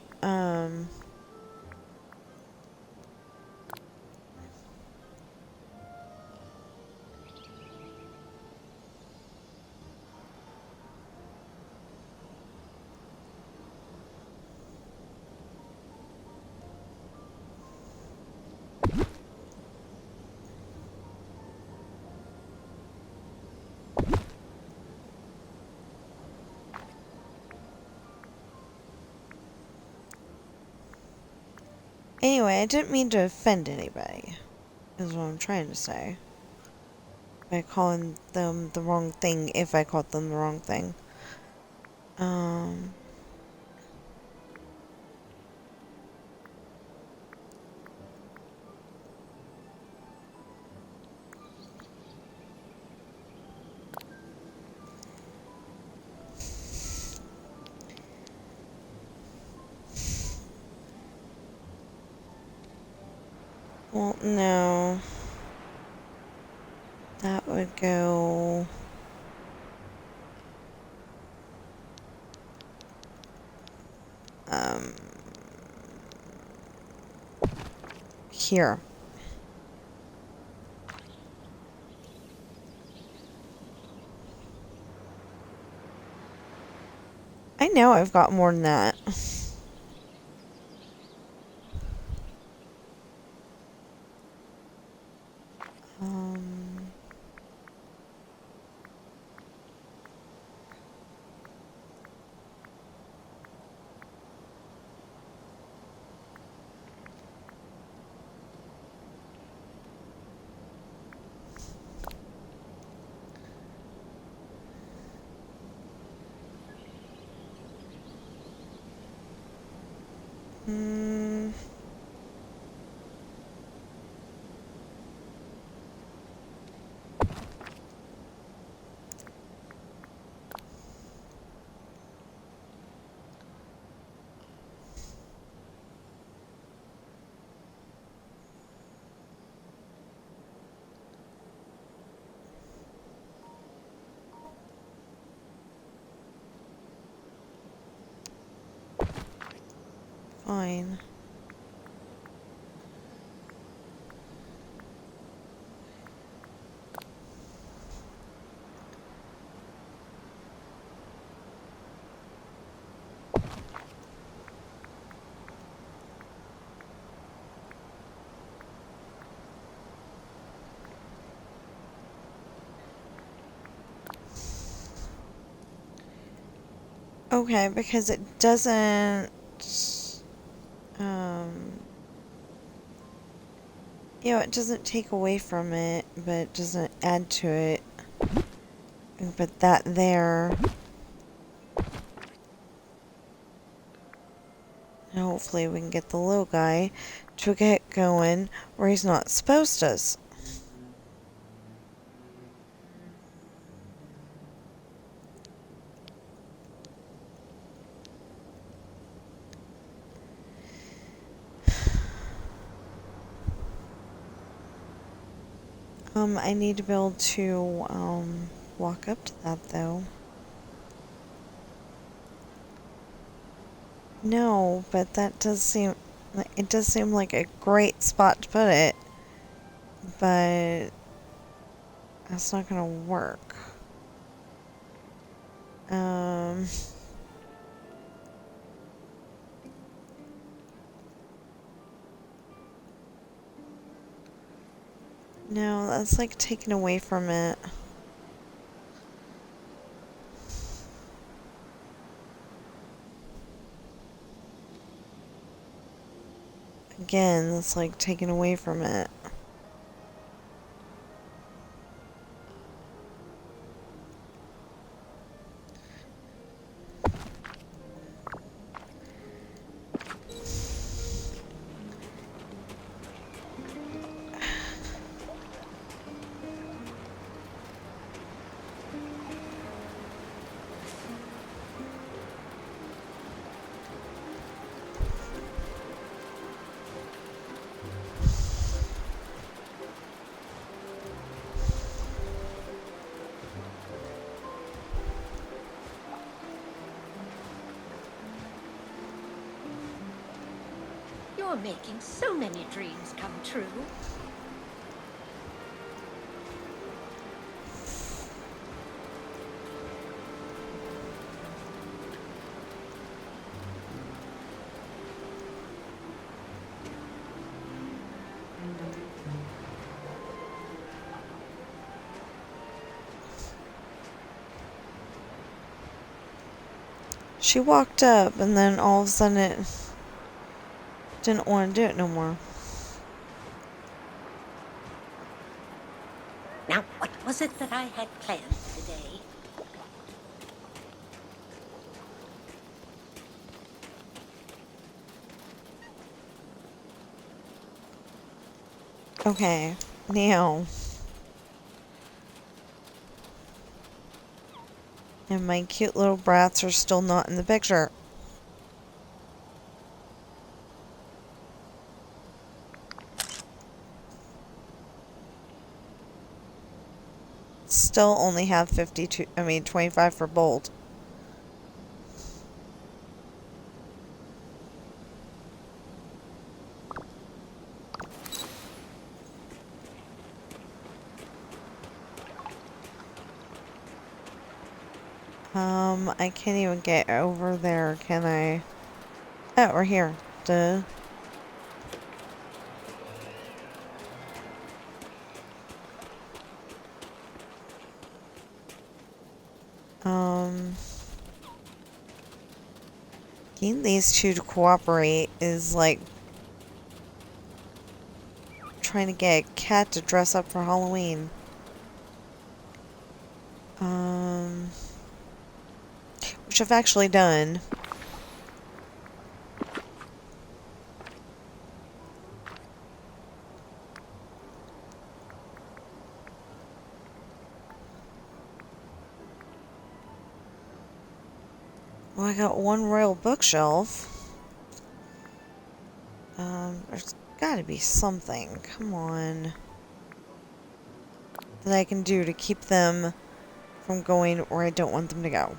anyway, I didn't mean to offend anybody, is what I'm trying to say. By calling them the wrong thing, if I called them the wrong thing. Well, no. That would go... here. I know I've got more than that. fine. Okay, because it doesn't, it doesn't take away from it, but it doesn't add to it. But that there. And hopefully we can get the little guy to get going where he's not supposed to. I need to be able to, walk up to that, though. No, but that does seem, it does seem like a great spot to put it. But that's not gonna work. No, that's like taken away from it. Again, that's like taken away from it. You're making so many dreams come true. She walked up and then all of a sudden it didn't want to do it no more. Now, what was it that I had planned today? Okay, now. And my cute little brats are still not in the picture. Still only have 25 for Bolt. I can't even get over there, can I? Oh, we're here. Duh. Getting these two to cooperate is like trying to get a cat to dress up for Halloween. Which I've actually done. Well, I got one royal bookshelf. There's gotta be something. Come on. That I can do to keep them from going where I don't want them to go.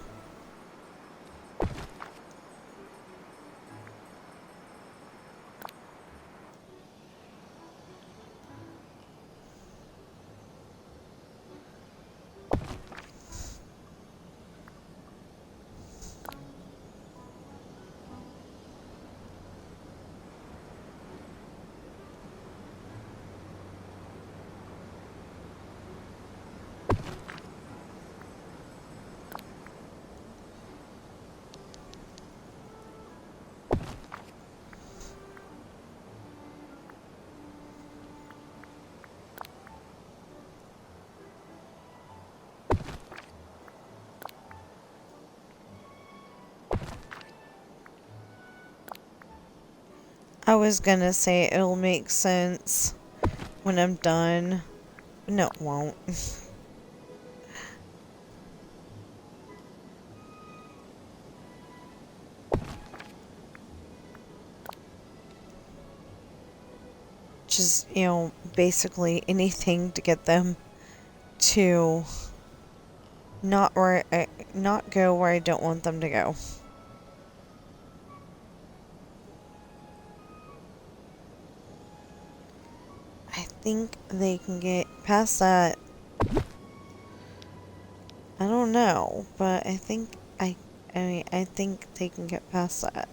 I was gonna say it'll make sense when I'm done. No, it won't. Just, basically anything to get them to not go where I don't want them to go. I think they can get past that. I don't know, but I think I think they can get past that.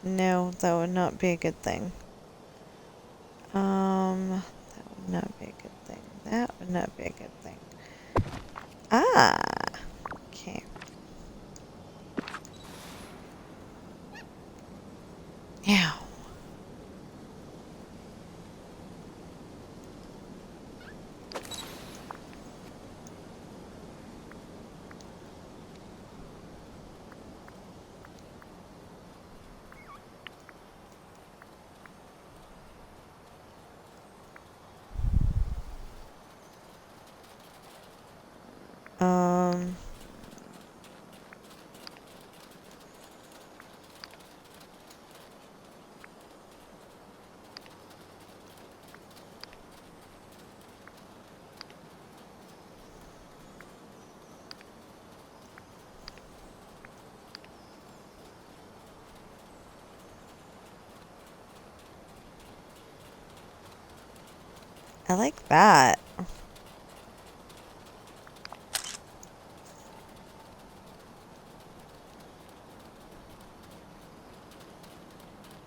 No, that would not be a good thing. That would not be a good thing. That would not be a good thing. Ah, okay. Now. I like that.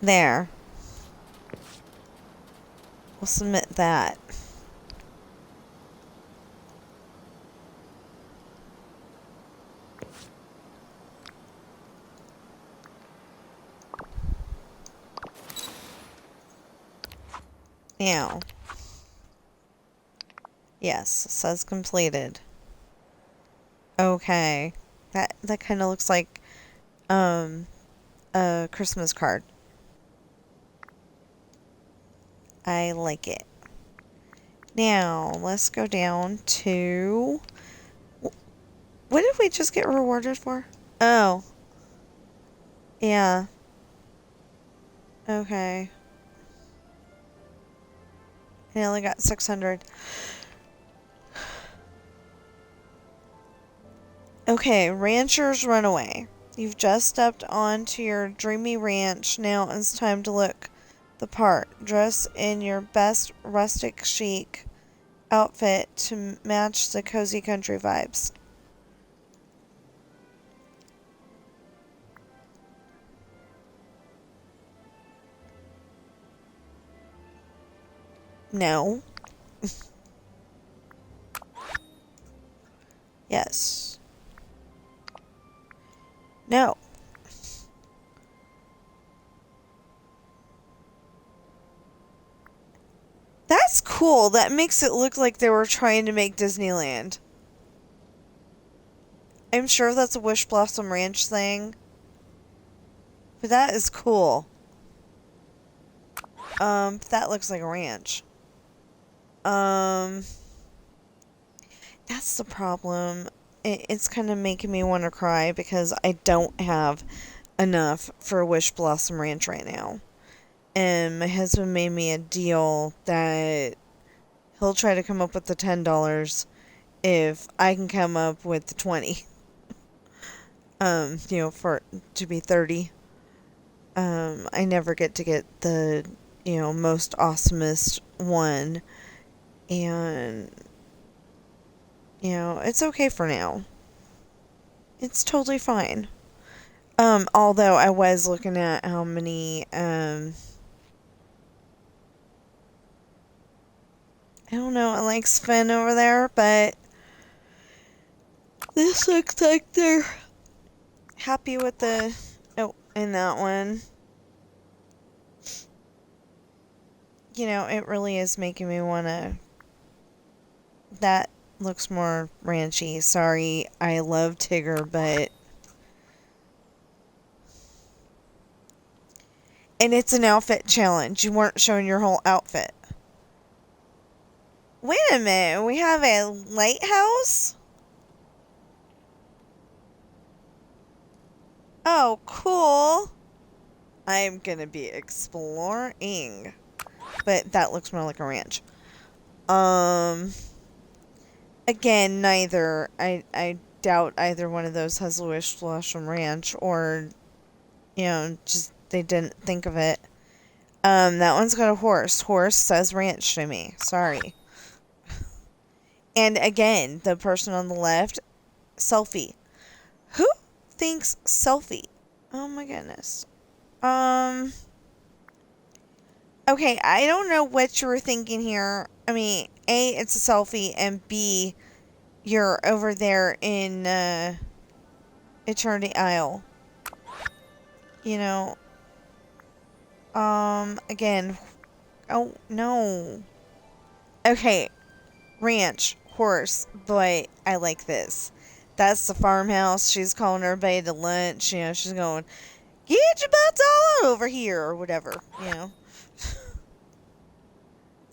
There. We'll submit that. Now. Yes, says completed. Okay. That kind of looks like a Christmas card. I like it. Now, let's go down to... What did we just get rewarded for? Oh. Yeah. Okay. I only got 600. Okay, Rancher's Runaway. You've just stepped onto your dreamy ranch. Now it's time to look the part. Dress in your best rustic chic outfit to match the cozy country vibes. No. Yes. No. That's cool. That makes it look like they were trying to make Disneyland. I'm sure that's a Wish Blossom Ranch thing. But that is cool. That looks like a ranch. That's the problem. It's kind of making me want to cry because I don't have enough for a Wish Blossom Ranch right now. And my husband made me a deal that he'll try to come up with the $10 if I can come up with the 20. For to be 30. I never get to get the, most awesomest one. And, it's okay for now. It's totally fine. Although I was looking at how many, I don't know, I like Sven over there, but this looks like they're happy with the, in that one. It really is making me want to That looks more ranchy. Sorry, I love Tigger, but... And it's an outfit challenge. You weren't showing your whole outfit. Wait a minute. We have a lighthouse? Oh, cool. I'm gonna be exploring. But that looks more like a ranch. Again, neither. I doubt either one of those has a Wish Blossom Ranch, or, you know, just they didn't think of it. That one's got a horse. Horse says ranch to me. Sorry. And again, the person on the left, selfie. Who thinks selfie? Oh my goodness. Okay, I don't know what you were thinking here. I mean, A, it's a selfie, and B, you're over there in, Eternity Isle. You know. Again. Oh, no. Okay. Ranch. Horse. But I like this. That's the farmhouse. She's calling everybody to lunch. You know, she's going, get your butts all over here, or whatever, you know.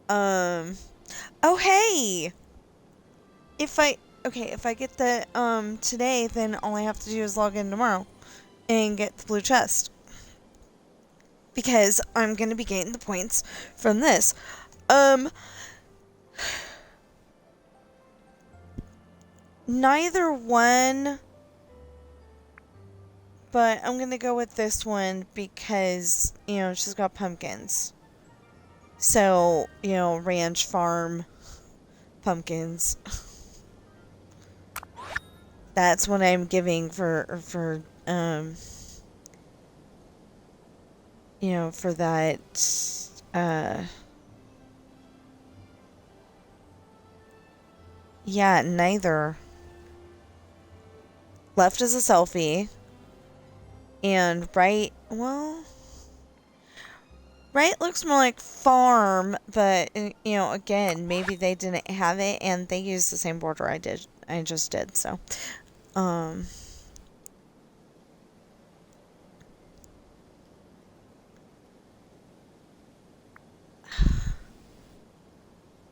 Oh, hey! If I get the, today, then all I have to do is log in tomorrow and get the blue chest. Because I'm gonna be getting the points from this. Neither one, but I'm gonna go with this one because, you know, she's got pumpkins. So, you know, ranch, farm, pumpkins. That's what I'm giving for you know, for that, yeah, neither. Left is a selfie. And right, well, right looks more like farm, but, you know, again, maybe they didn't have it and they used the same border I just did, so,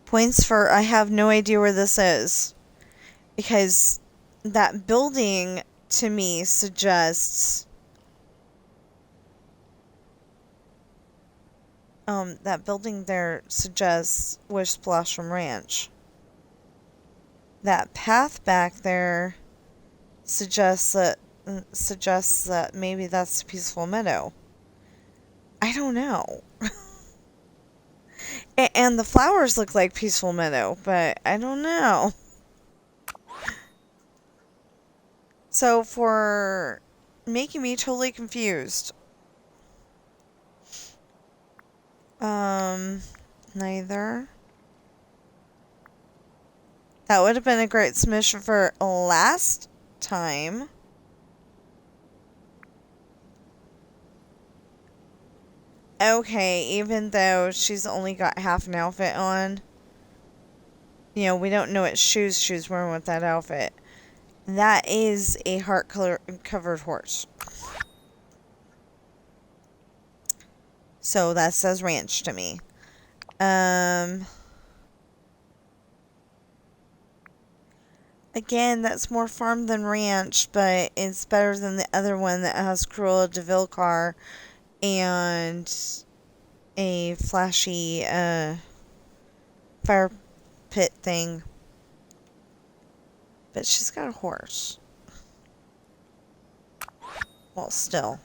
points for I have no idea where this is. Because that building, to me, suggests... that building there suggests Wish Blossom Ranch. That path back there suggests that maybe that's Peaceful Meadow. I don't know. And the flowers look like Peaceful Meadow, but I don't know. So for making me totally confused. Neither. That would have been a great submission for last time. Okay, even though she's only got half an outfit on. You know, we don't know what shoes she's wearing with that outfit. That is a heart color covered horse. So that says ranch to me. Again, that's more farm than ranch, but it's better than the other one that has Cruella de Vil car and a flashy fire pit thing. But she's got a horse. Well, still.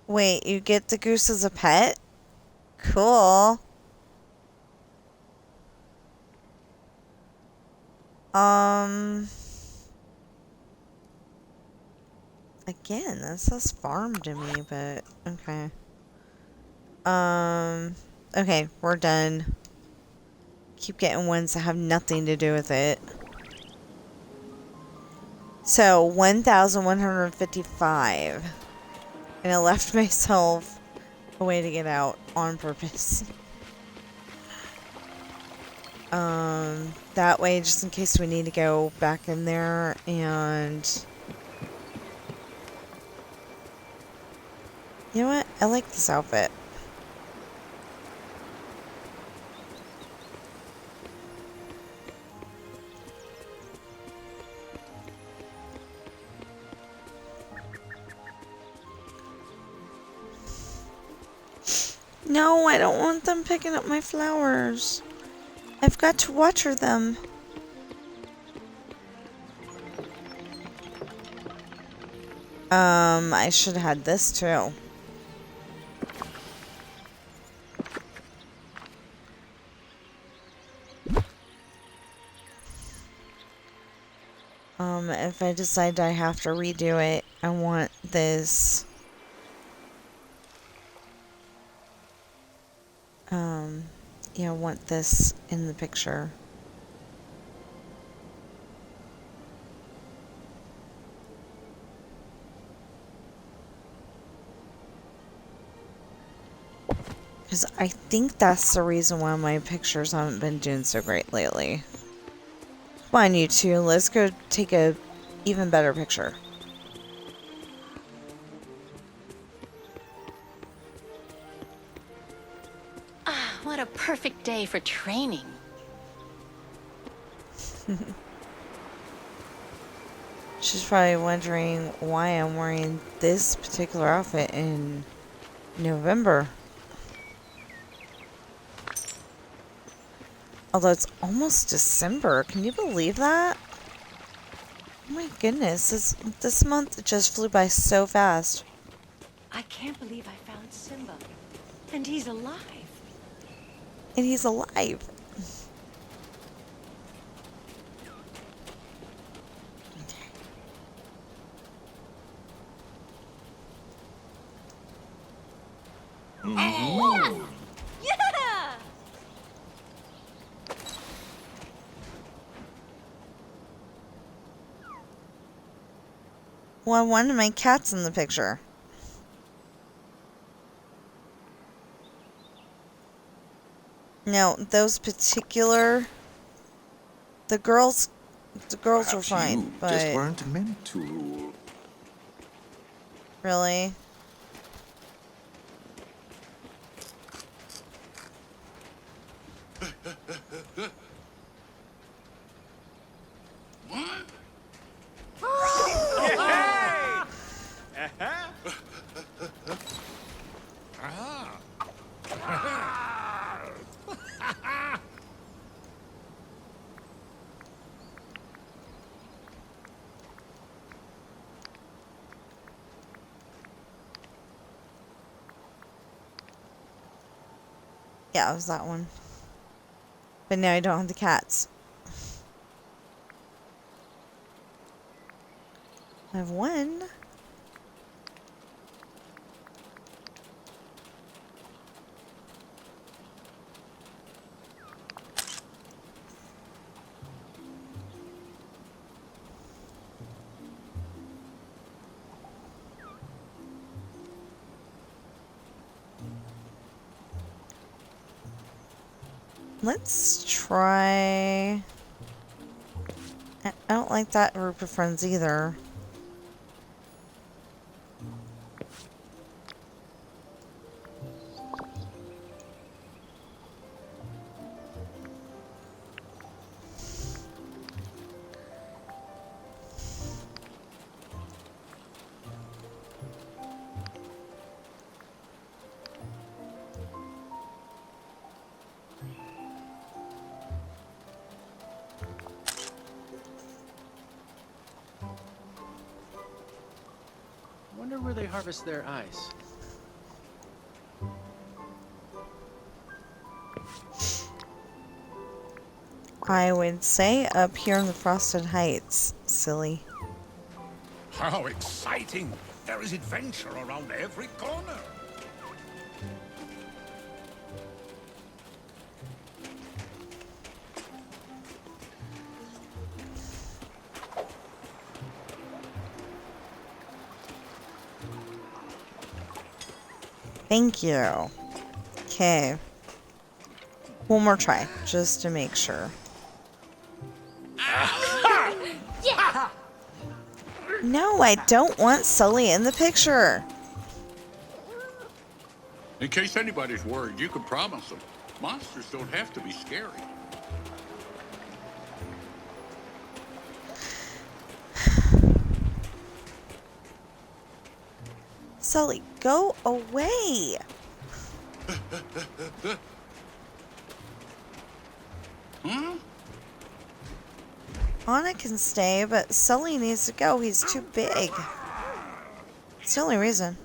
Wait, you get the goose as a pet? Cool. Again, that says farm to me, but okay. Okay, we're done. Keep getting ones that have nothing to do with it. So, 1,155. And I left myself a way to get out on purpose. That way, just in case we need to go back in there and... You know what? I like this outfit. No, I don't want them picking up my flowers. I've got to water them. I should have had this too. If I decide I have to redo it, I want this. Yeah, I want this in the picture. Because I think that's the reason why my pictures haven't been doing so great lately. Come on, you two, let's go take a even better picture. Ah, what a perfect day for training. She's probably wondering why I'm wearing this particular outfit in November. Although it's almost December. Can you believe that? Oh my goodness, this month just flew by so fast. I can't believe I found Simba. And he's alive. And he's alive. Yeah! Well, I wanted my cats in the picture. No, those particular... The girls were Perhaps fine, you but... just weren't meant to rule. Really? Yeah, it was that one. But now I don't have the cats. I have one. Let's try... I don't like that group of friends either. Wonder where they harvest their ice. I would say up here in the Frosted Heights, silly. How exciting! There is adventure around every corner. Thank you. Okay. One more try, just to make sure. Yeah! No, I don't want Sully in the picture. In case anybody's worried, you can promise them. Monsters don't have to be scary. Sully, go away. Huh? Anna can stay, but Sully needs to go. He's too big. It's the only reason.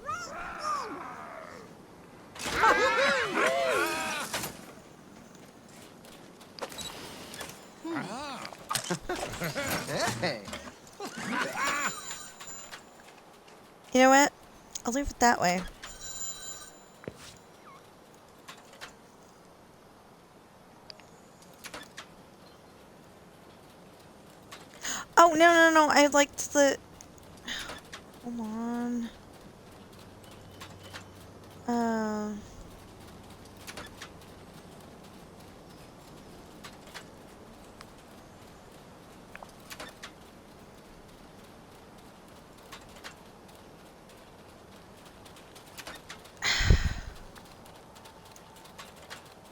Hey. You know what? I'll leave it that way. Oh, no. I liked the... Hold on.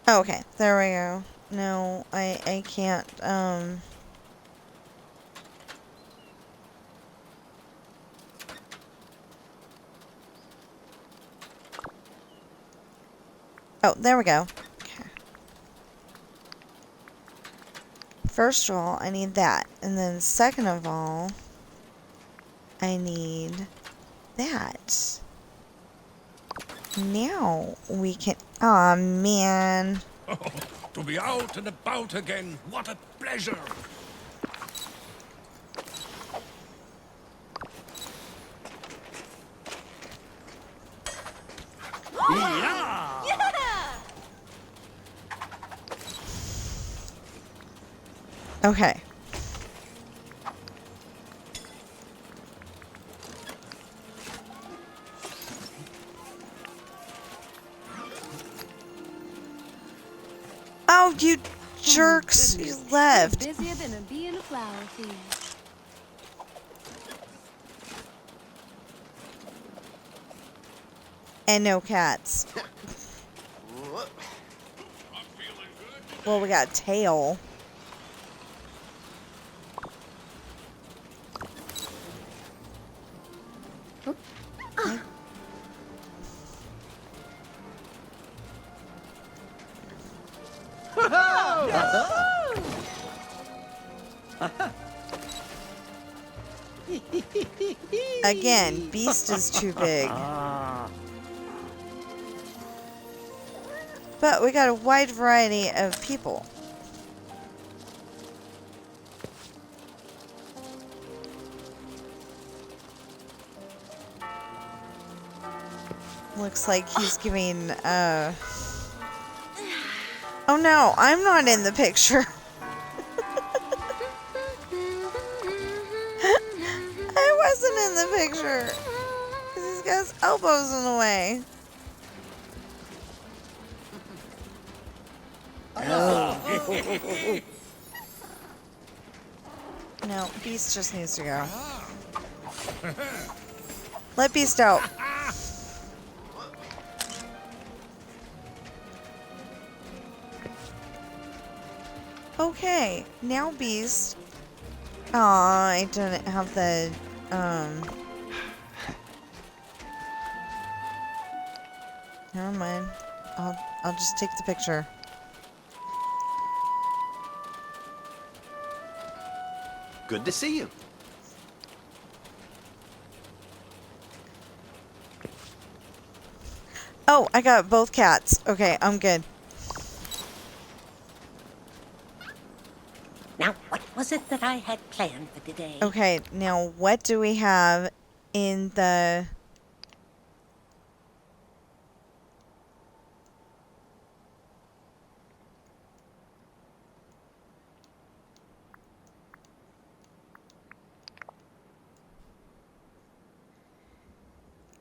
Okay, there we go. No, I can't, Oh, there we go. Okay. First of all, I need that. And then second of all, I need that. Now we can... Aw, man. Oh, to be out and about again. What a pleasure. Okay. Oh, you jerks. You left. Busier than a bee in a flower field. And no cats. Well, we got a tail. Again, Beast is too big. But we got a wide variety of people. Looks like he's giving, Oh no, I'm not in the picture. I wasn't in the picture. Because he's got his elbows in the way. No, Beast just needs to go. Let Beast out. Okay, now Beast. Aw, I didn't have the, Never mind. I'll just take the picture. Good to see you. Oh, I got both cats. Okay, I'm good. Now, what was it that I had planned for today? Okay, now what do we have in the...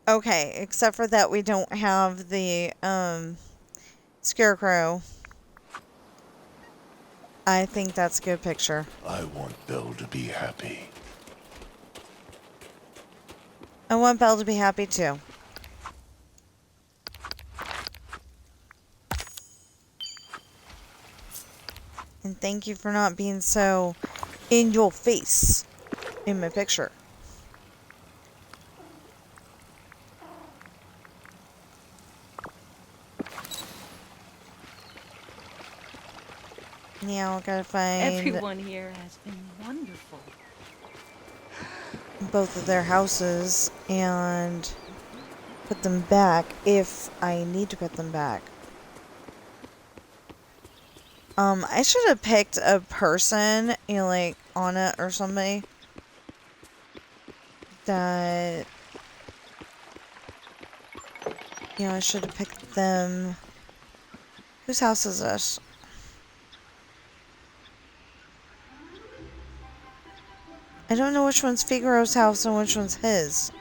Okay, except for that we don't have the, Scarecrow. I think that's a good picture. I want Belle to be happy. I want Belle to be happy too. And thank you for not being so in your face in my picture. Now I gotta find Everyone here has been wonderful. both of their houses and put them back if I need to put them back. I should have picked a person, you know, like Anna or somebody that, you know, I should have picked them. Whose house is this? I don't know which one's Figaro's house and which one's his.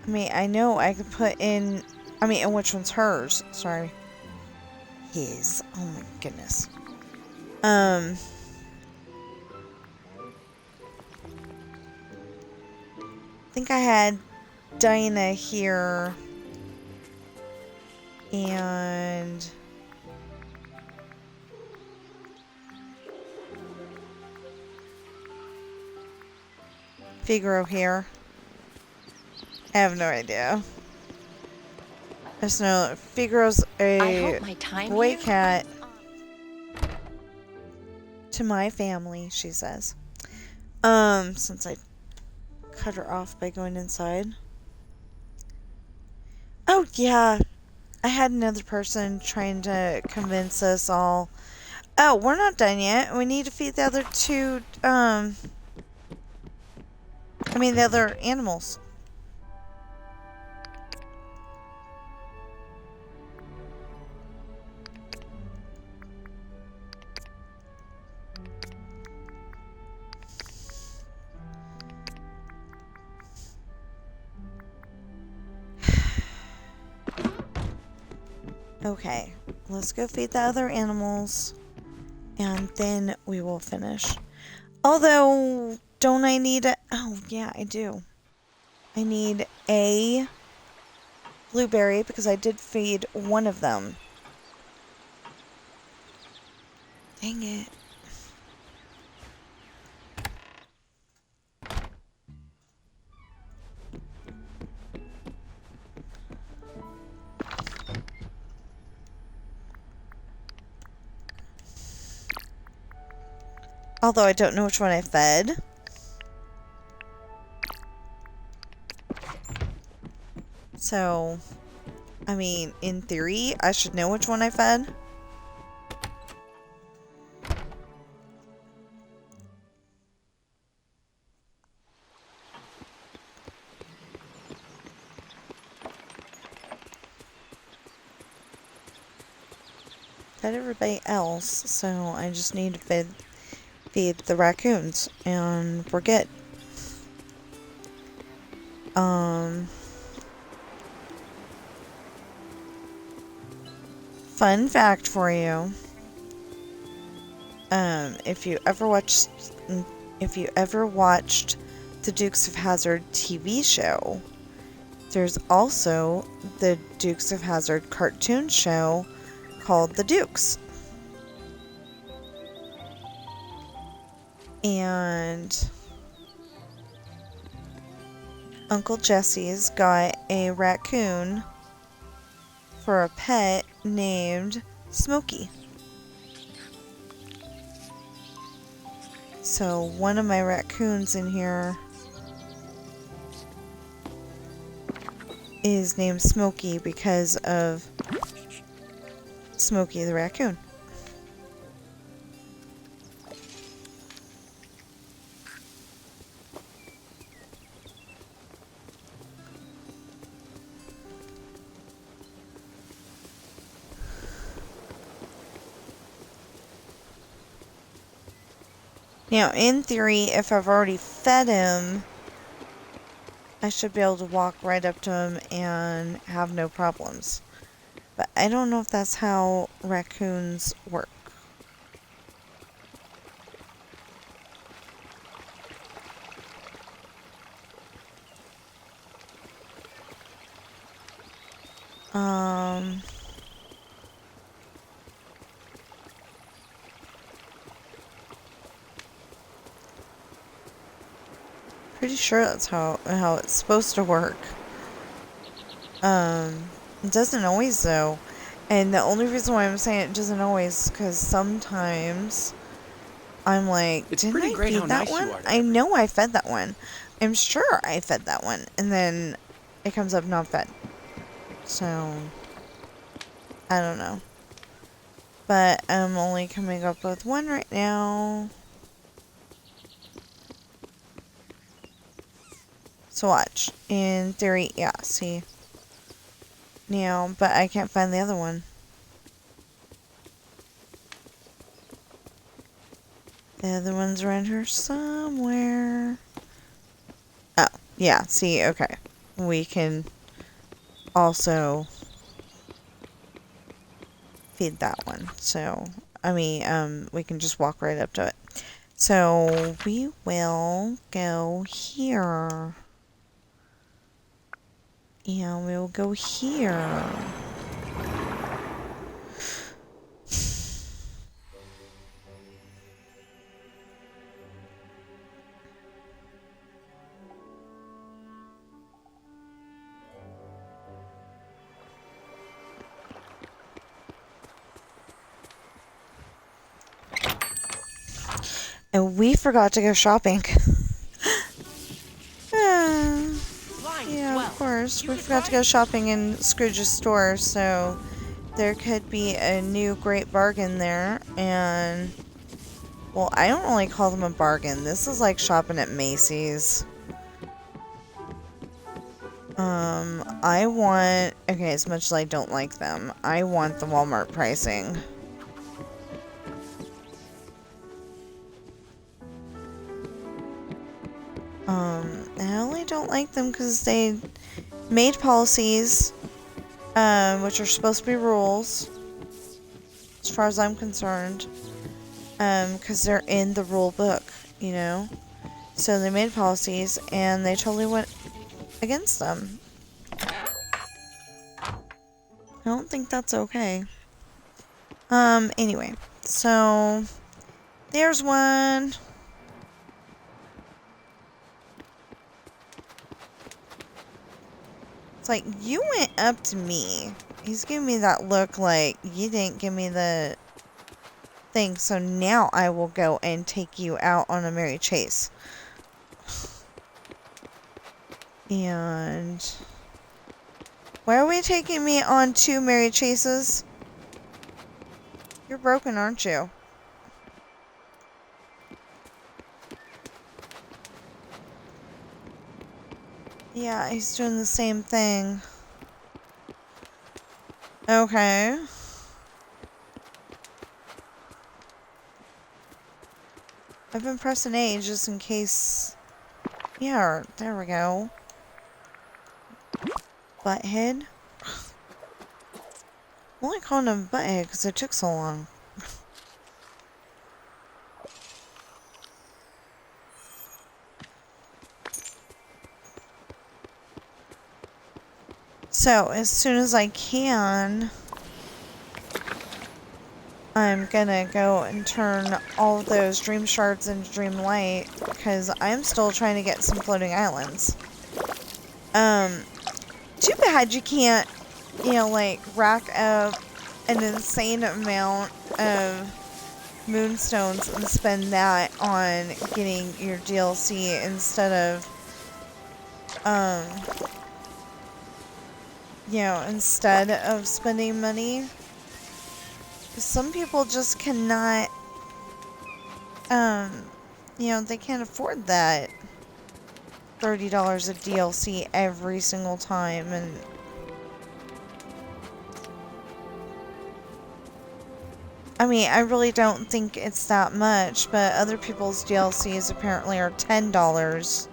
I mean, I know I could put in... I mean, and which one's hers? Sorry. His. Oh my goodness. I think I had Dinah here. And... Figaro here. I have no idea. I just know Figaro's a boy cat to my family, she says. Since I cut her off by going inside. Oh, yeah. I had another person trying to convince us all. Oh, we're not done yet. We need to feed the other two, the other animals. Okay, let's go feed the other animals, and then we will finish. Although, don't I need a... Oh, yeah, I do. I need a blueberry, because I did feed one of them. Dang it. Although I don't know which one I fed. So, I mean, in theory, I should know which one I fed. Fed everybody else, so I just need to feed the raccoons, and we're good. Fun fact for you. If you ever watched the Dukes of Hazzard TV show, there's also the Dukes of Hazzard cartoon show called The Dukes. And Uncle Jesse's got a raccoon for a pet named Smokey. So one of my raccoons in here is named Smokey because of Smokey the raccoon. Now, in theory, if I've already fed him, I should be able to walk right up to him and have no problems. But I don't know if that's how raccoons work. Pretty sure that's how it's supposed to work. It doesn't always though. And the only reason why I'm saying it doesn't always, because sometimes I'm like, didn't I feed that one? I know I fed that one. I'm sure I fed that one. And then it comes up not fed. So, I don't know. But I'm only coming up with one right now. So watch. In theory, yeah, see. Now, but I can't find the other one. The other one's around here somewhere. Oh, yeah, see, okay. We can also feed that one. So, I mean, we can just walk right up to it. So, we will go here. And we'll go here. And we forgot to go shopping. Yeah, of course. We forgot to go shopping in Scrooge's store, so there could be a new great bargain there. And, well, I don't really call them a bargain. This is like shopping at Macy's. I want, okay, as much as I don't like them, I want the Walmart pricing. I only don't like them because they made policies, which are supposed to be rules, as far as I'm concerned, because they're in the rule book, you know? So they made policies, and they totally went against them. I don't think that's okay. Anyway, so there's one. It's like, you went up to me. He's giving me that look like, you didn't give me the thing, so now I will go and take you out on a merry chase. And why are we taking me on 2 merry chases? You're broken, aren't you? Yeah, he's doing the same thing. Okay. I've been pressing A just in case. Yeah, there we go. Butthead. I'm only calling him Butthead because it took so long. So, as soon as I can, I'm gonna go and turn all of those dream shards into Dreamlight, because I'm still trying to get some floating islands. Too bad you can't, you know, like, rack up an insane amount of moonstones and spend that on getting your DLC instead of, you know, instead of spending money. Some people just cannot, you know, they can't afford that $30 of DLC every single time, and I mean, I really don't think it's that much, but other people's DLCs apparently are $10.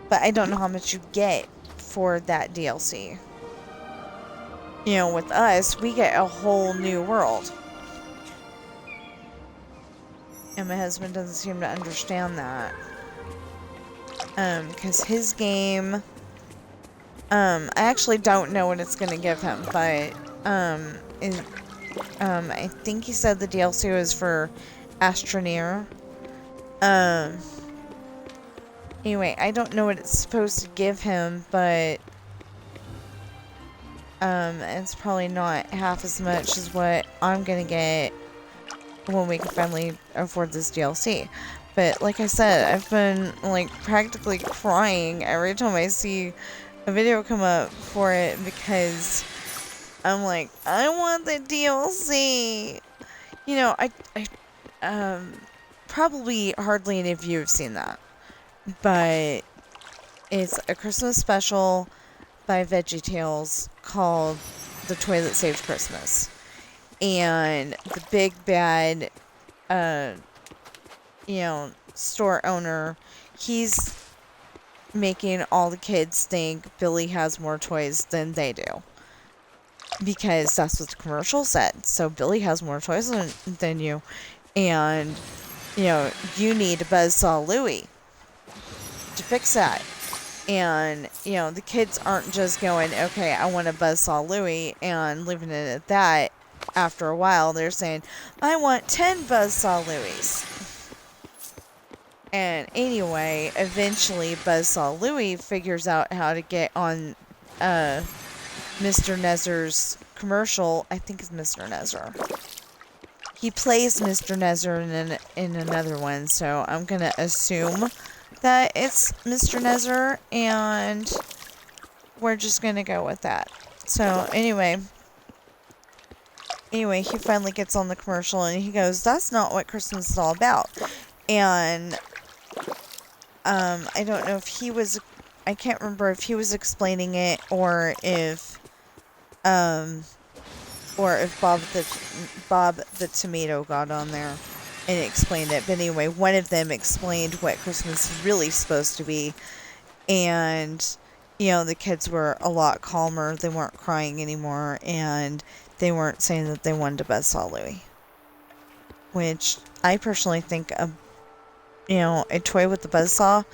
But I don't know how much you get for that DLC. You know, with us, we get a whole new world. And my husband doesn't seem to understand that. Because his game... I actually don't know what it's going to give him, but, I think he said the DLC was for Astroneer. Anyway, I don't know what it's supposed to give him, but, it's probably not half as much as what I'm going to get when we can finally afford this DLC. But, like I said, I've been, like, practically crying every time I see a video come up for it because I'm like, I want the DLC. You know, probably hardly any of you have seen that, but it's a Christmas special by VeggieTales called The Toy That Saved Christmas. And the big bad, you know, store owner, he's making all the kids think Billy has more toys than they do. Because that's what the commercial said. So Billy has more toys than you. And, you know, you need a Buzzsaw Louie to fix that. And, you know, the kids aren't just going, okay, I want a Buzzsaw Louie and leaving it at that. After a while, they're saying, I want 10 Buzzsaw Louies. And anyway, eventually Buzzsaw Louie figures out how to get on Mr. Nezer's commercial. I think it's Mr. Nezer. He plays Mr. Nezer in another one, so I'm going to assume that it's Mr. Nezer, and we're just going to go with that. So anyway, he finally gets on the commercial, and he goes, that's not what Christmas is all about. And I don't know if he was, I can't remember if he was explaining it or if Bob the Tomato got on there and explained it. But anyway, one of them explained what Christmas is really supposed to be. And, you know, the kids were a lot calmer. They weren't crying anymore. And they weren't saying that they wanted a Buzzsaw Louie. Which I personally think a toy with the buzzsaw,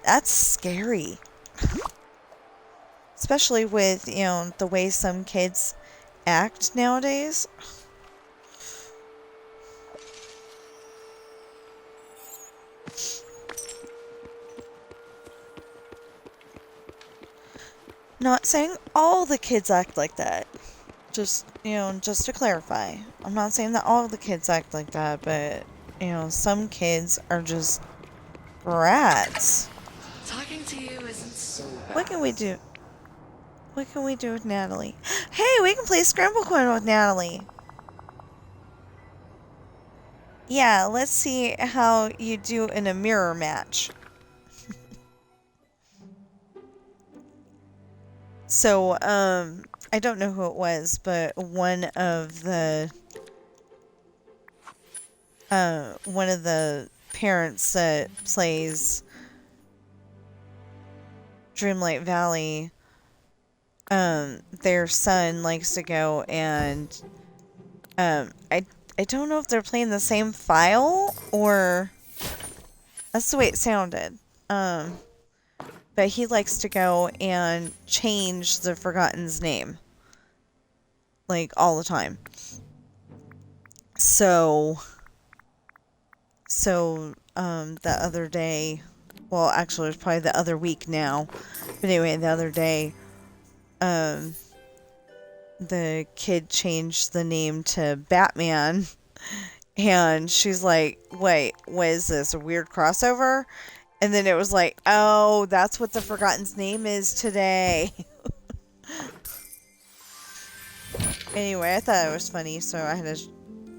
that's scary. Especially with, you know, the way some kids act nowadays. Not saying all the kids act like that. Just, you know, just to clarify. I'm not saying that all the kids act like that, but, you know, some kids are just brats. Talking to you isn't so bad. What can we do? What can we do with Natalie? Hey, we can play Scramble Coin with Natalie. Yeah, let's see how you do in a mirror match. So, I don't know who it was, but one of the parents that plays Dreamlight Valley, their son likes to go and, I don't know if they're playing the same file, or that's the way it sounded. But he likes to go and change the Forgotten's name. Like, all the time. So, the other day, well, actually, it was probably the other week now. But anyway, the other day, the kid changed the name to Batman. And she's like, wait, what is this, a weird crossover? And then it was like, oh, that's what the Forgotten's name is today. Anyway, I thought it was funny, so I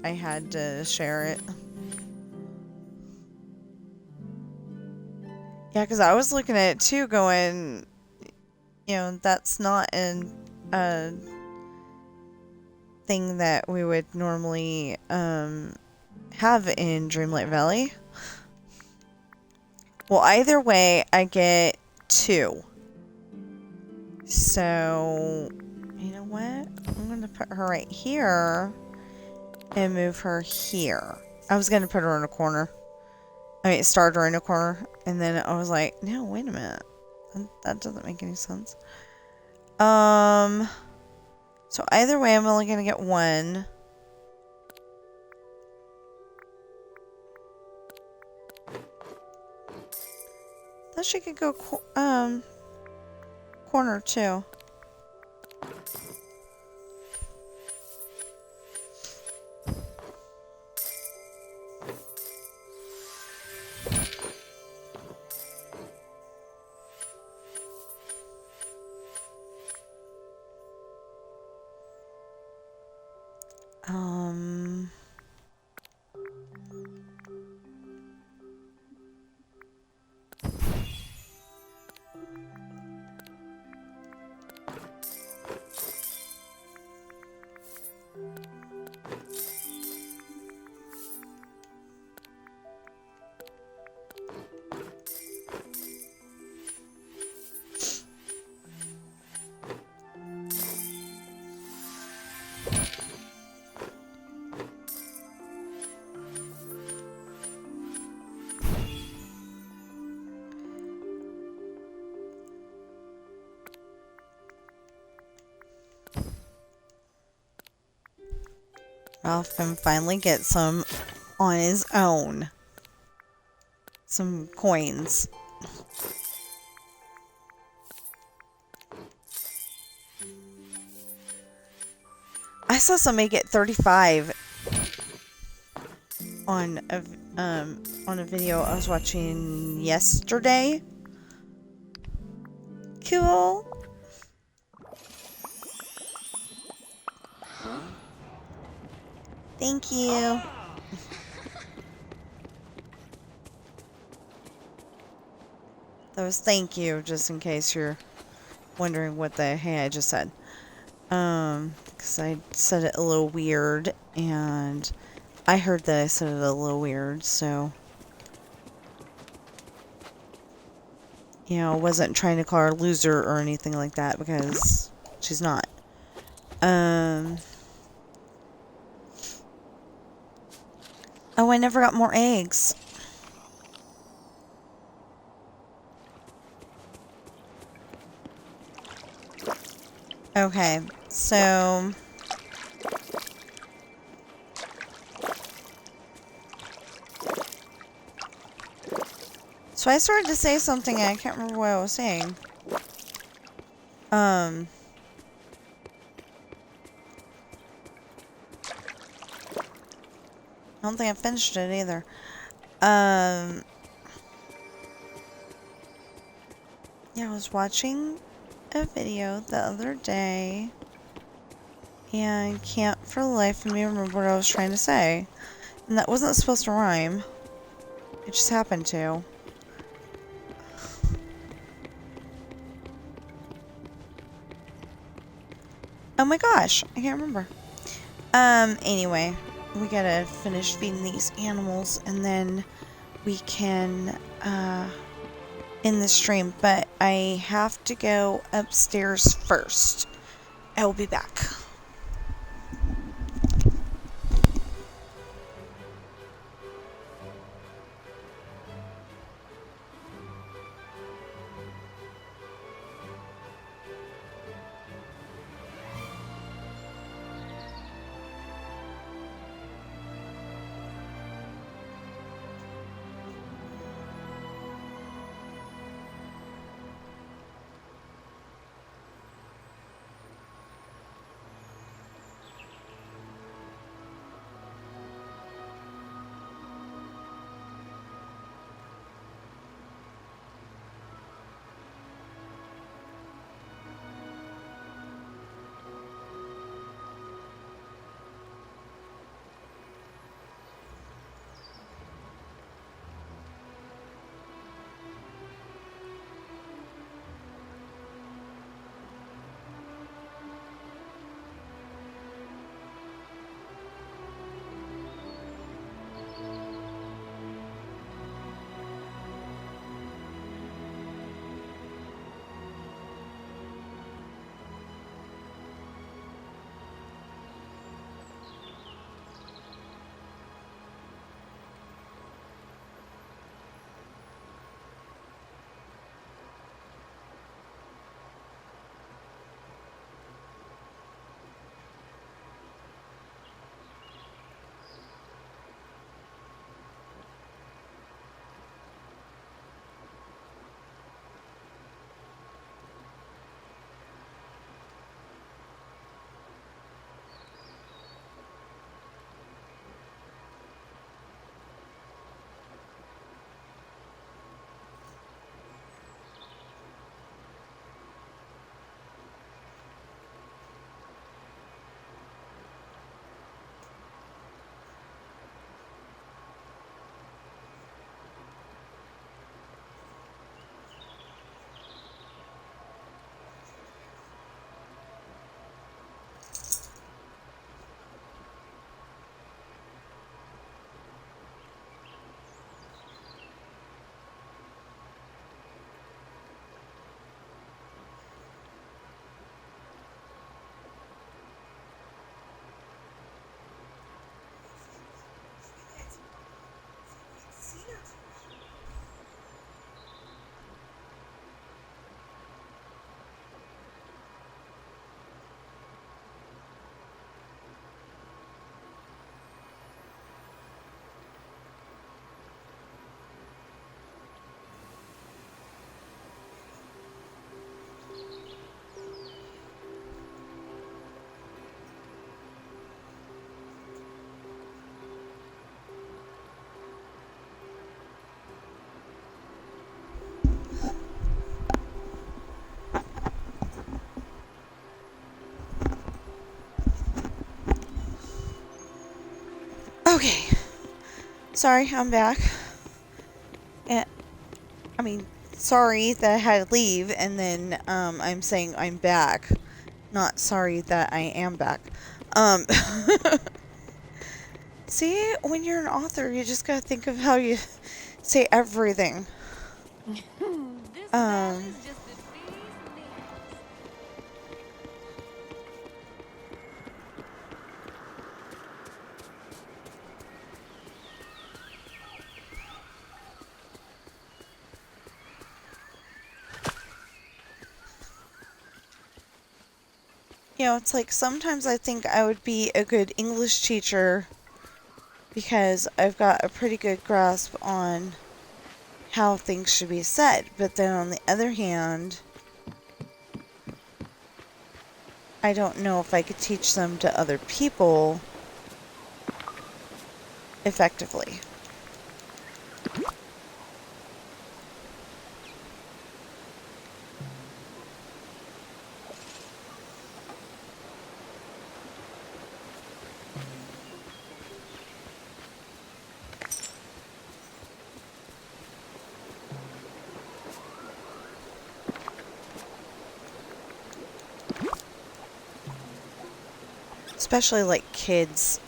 had to share it. Yeah, because I was looking at it too, going, you know, that's not a thing that we would normally have in Dreamlight Valley. Well, either way, I get 2. So, you know what? I'm going to put her right here and move her here. I was going to put her in a corner. I mean, start her in a corner. And then I was like, no, wait a minute. That doesn't make any sense. So either way, I'm only going to get 1. Thought she could go corner too. Ralph can finally get some on his own. Some coins. I saw somebody get 35 on a video I was watching yesterday. Cool. Thank you. That was thank you, just in case you're wondering what the hey I just said. Because I said it a little weird, and I heard that I said it a little weird, so you know, I wasn't trying to call her a loser or anything like that, because she's not. Oh, I never got more eggs. Okay, so I started to say something and I can't remember what I was saying. I don't think I finished it either. Yeah, I was watching a video the other day and can't for the life of me remember what I was trying to say. And that wasn't supposed to rhyme. It just happened to. Oh my gosh, I can't remember. Anyway, we gotta finish feeding these animals and then we can, end the stream. But I have to go upstairs first. I will be back. Sorry, I'm back. I mean, sorry that I had to leave, and then I'm saying I'm back. Not sorry that I am back. See, when you're an author, you just gotta think of how you say everything. This valley's just a bee's knees. You know, it's like sometimes I think I would be a good English teacher because I've got a pretty good grasp on how things should be said. But then on the other hand, I don't know if I could teach them to other people effectively. Especially like kids.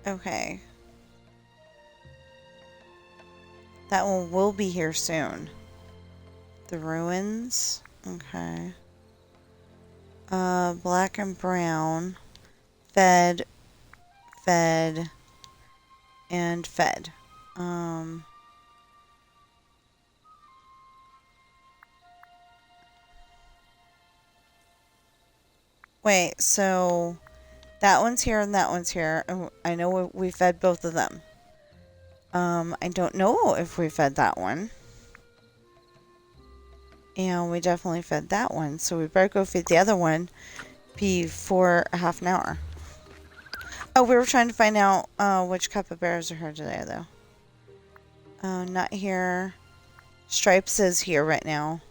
Okay. That one will be here soon. The ruins. Okay. Black and brown. Fed. Fed. And fed. Wait, so that one's here and that one's here. I know we fed both of them. I don't know if we fed that one. And we definitely fed that one. So we better go feed the other one before a half an hour. Oh, we were trying to find out which capybaras are here today, though. Not here. Stripes is here right now.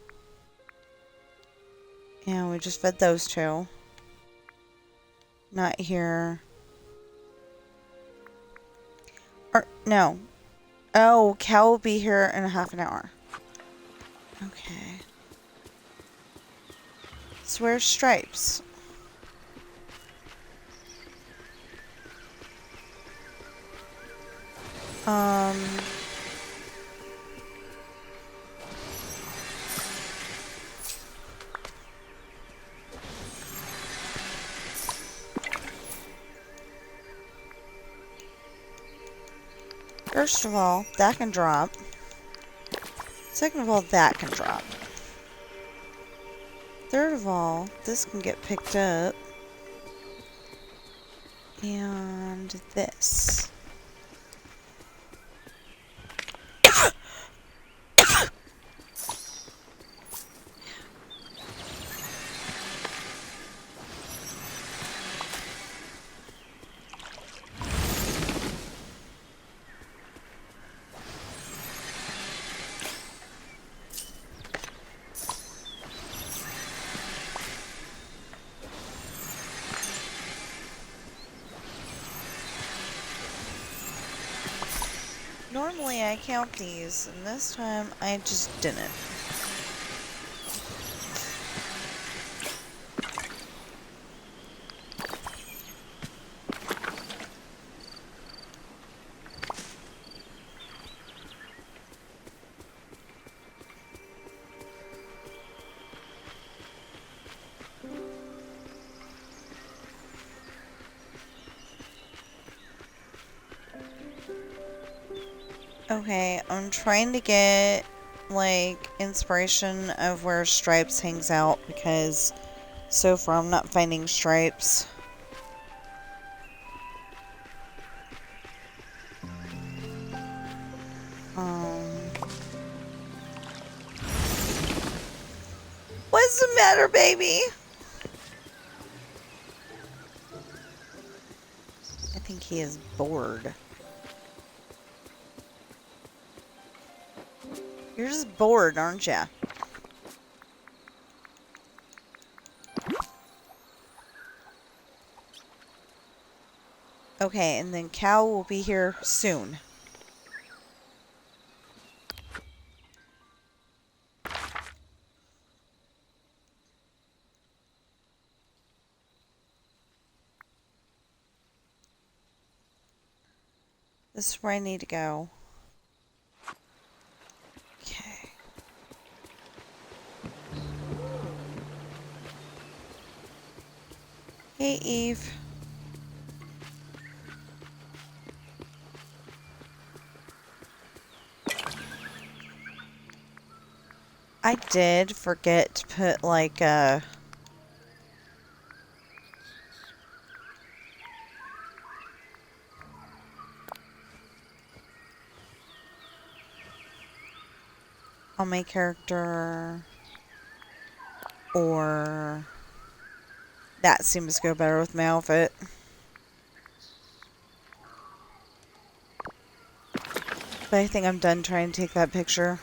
And we just fed those two. Not here. Or, no. Oh, cow will be here in a half an hour. Okay. So where's Stripes? First of all, that can drop. Second of all, that can drop. Third of all, this can get picked up. And this. Normally I count these, and this time I just didn't. Okay, I'm trying to get, like, inspiration of where Stripes hangs out, because so far I'm not finding Stripes. What's the matter, baby? I think he is bored. You're just bored, aren't ya? Okay, and then Cal will be here soon. This is where I need to go. Okay. Hey, Eve. I did forget to put, like, on my character, or that seems to go better with my outfit. But I think I'm done trying to take that picture.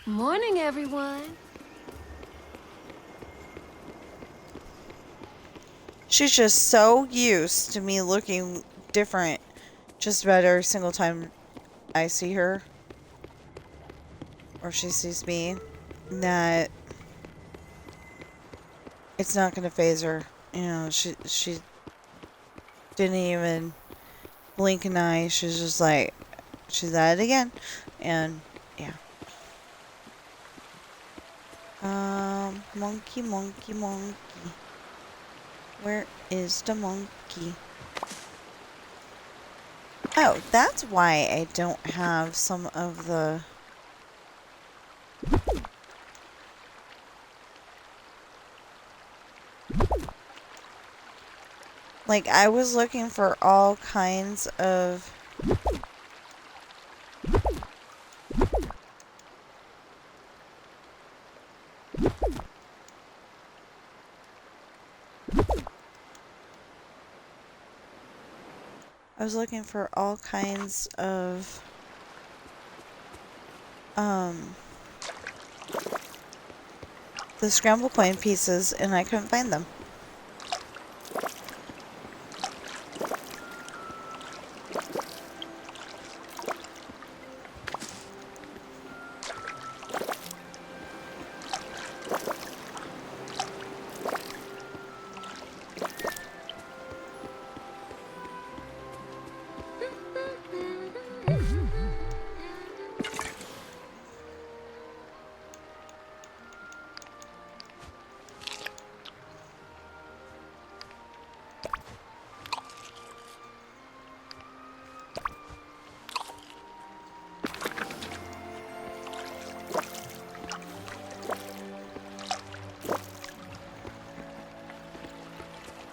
Morning, everyone. She's just so used to me looking different just about every single time I see her, or she sees me, that it's not gonna faze her. You know, she didn't even blink an eye. She's just like, she's at it again. And yeah. Monkey, monkey, monkey. Where is the monkey? Oh, that's why I don't have some of the... Like, I was looking for all kinds of... I was looking for all kinds of... the scramble coin pieces, and I couldn't find them.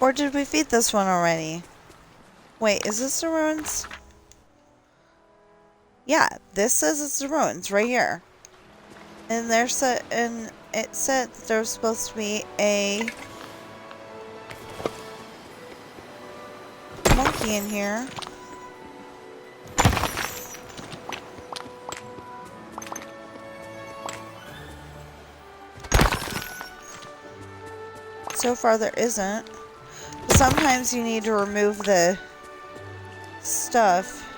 Or did we feed this one already? Wait, is this the ruins? Yeah, this says it's the ruins right here. And it said that there's supposed to be a monkey in here. So far there isn't. Sometimes you need to remove the stuff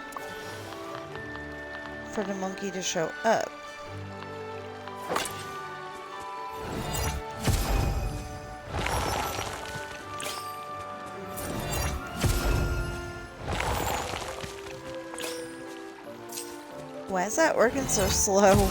for the monkey to show up. Why is that working so slow?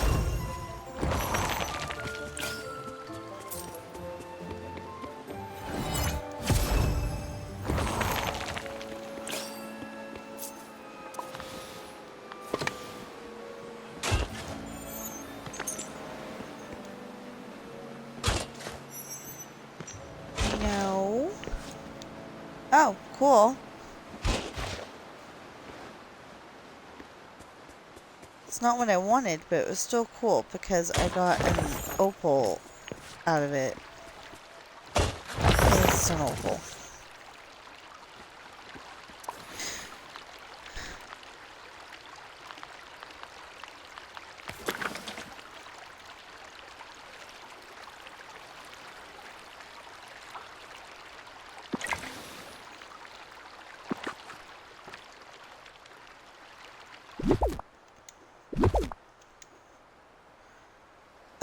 No. Oh, cool. It's not what I wanted, but it was still cool because I got an opal out of it. It's an opal.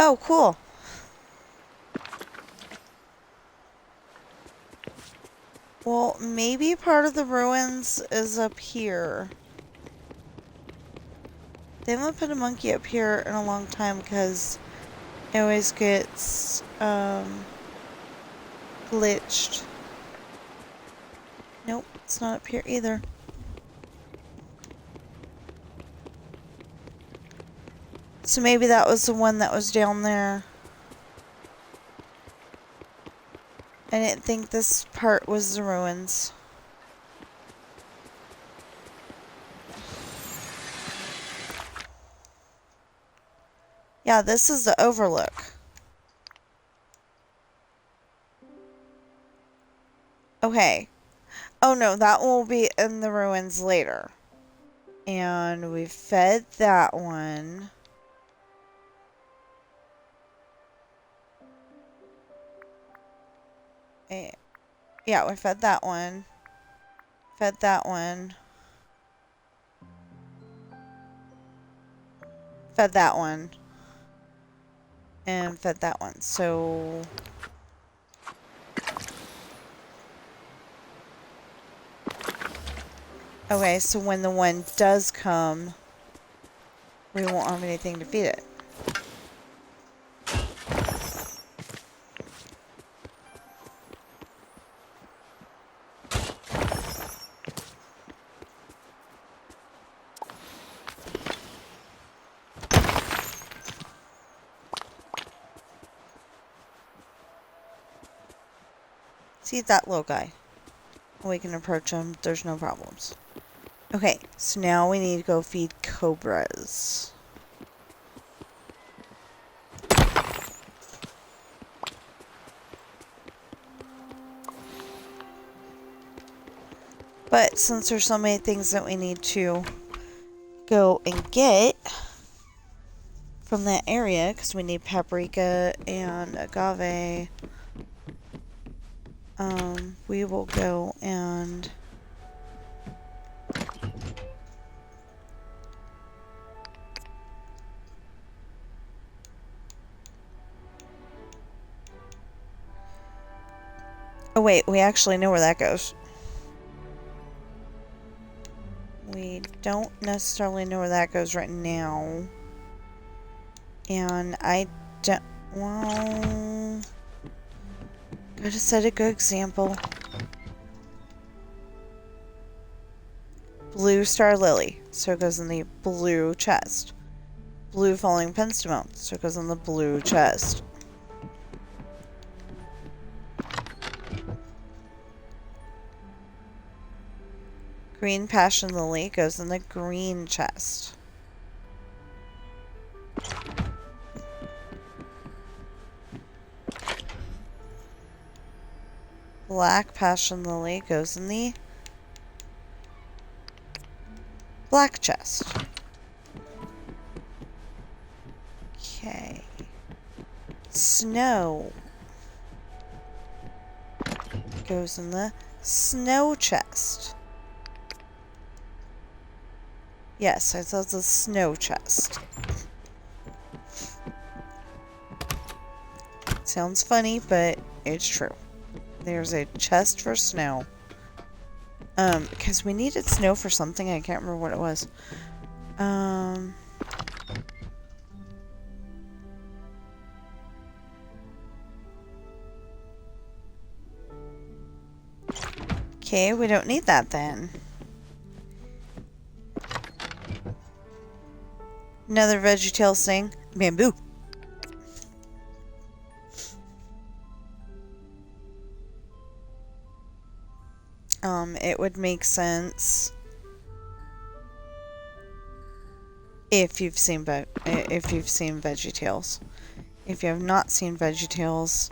Oh, cool. Well, maybe part of the ruins is up here. They haven't put a monkey up here in a long time because it always gets glitched. Nope, it's not up here either. So maybe that was the one that was down there. I didn't think this part was the ruins. Yeah, this is the overlook. Okay. Oh no, that one will be in the ruins later. And we fed that one. Yeah, we fed that one. Fed that one. Fed that one. And fed that one. So... Okay, so when the one does come, we won't have anything to feed it. See that little guy. We can approach him. There's no problems. Okay, so now we need to go feed cobras. But since there's so many things that we need to go and get from that area, because we need paprika and agave, we will go and oh wait, we actually know where that goes. We don't necessarily know where that goes right now. And I don't... Well... Gotta set a good example. Blue star lily. So it goes in the blue chest. Blue falling penstemon. So it goes in the blue chest. Green passion lily goes in the green chest. Black passion lily goes in the black chest. Okay. Snow goes in the snow chest. Yes, I thought the snow chest. Sounds funny, but it's true. There's a chest for snow. Because we needed snow for something. I can't remember what it was. Okay, we don't need that then. Another VeggieTales thing. Bamboo. It would make sense if you've seen VeggieTales. If you have not seen VeggieTales,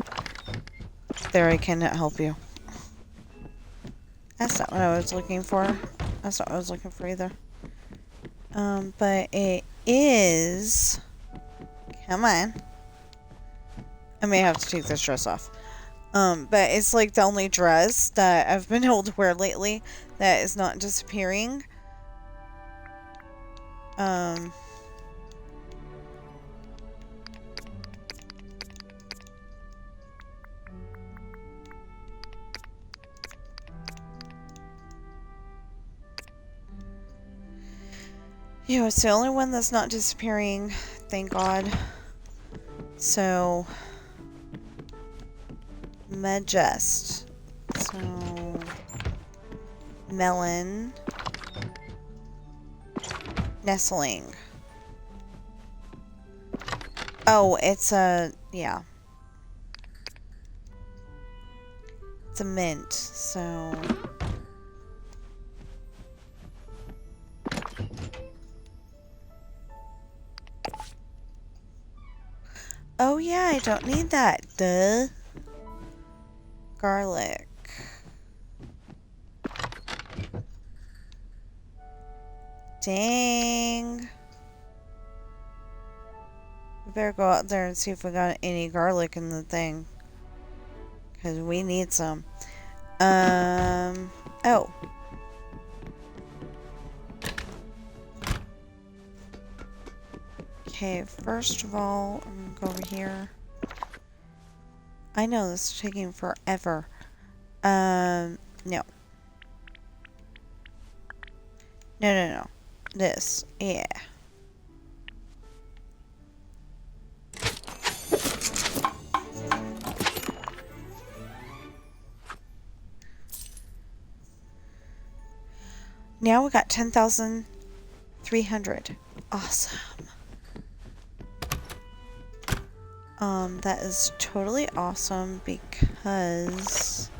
there I cannot help you. That's not what I was looking for. That's not what I was looking for either. But it is... Come on. I may have to take this dress off. But it's like the only dress that I've been able to wear lately that is not disappearing. Yeah, it's the only one that's not disappearing, thank God. So, Majest. So, melon. Nestling. Oh, it's a, yeah. It's a mint, so... Oh yeah, I don't need that. Duh. Garlic. Dang. We better go out there and see if we got any garlic in the thing. Because we need some. Oh. Okay, first of all, I'm gonna go over here. I know this is taking forever. No. No, no, no. This. Yeah. Now we got 10,300. Awesome. That is totally awesome because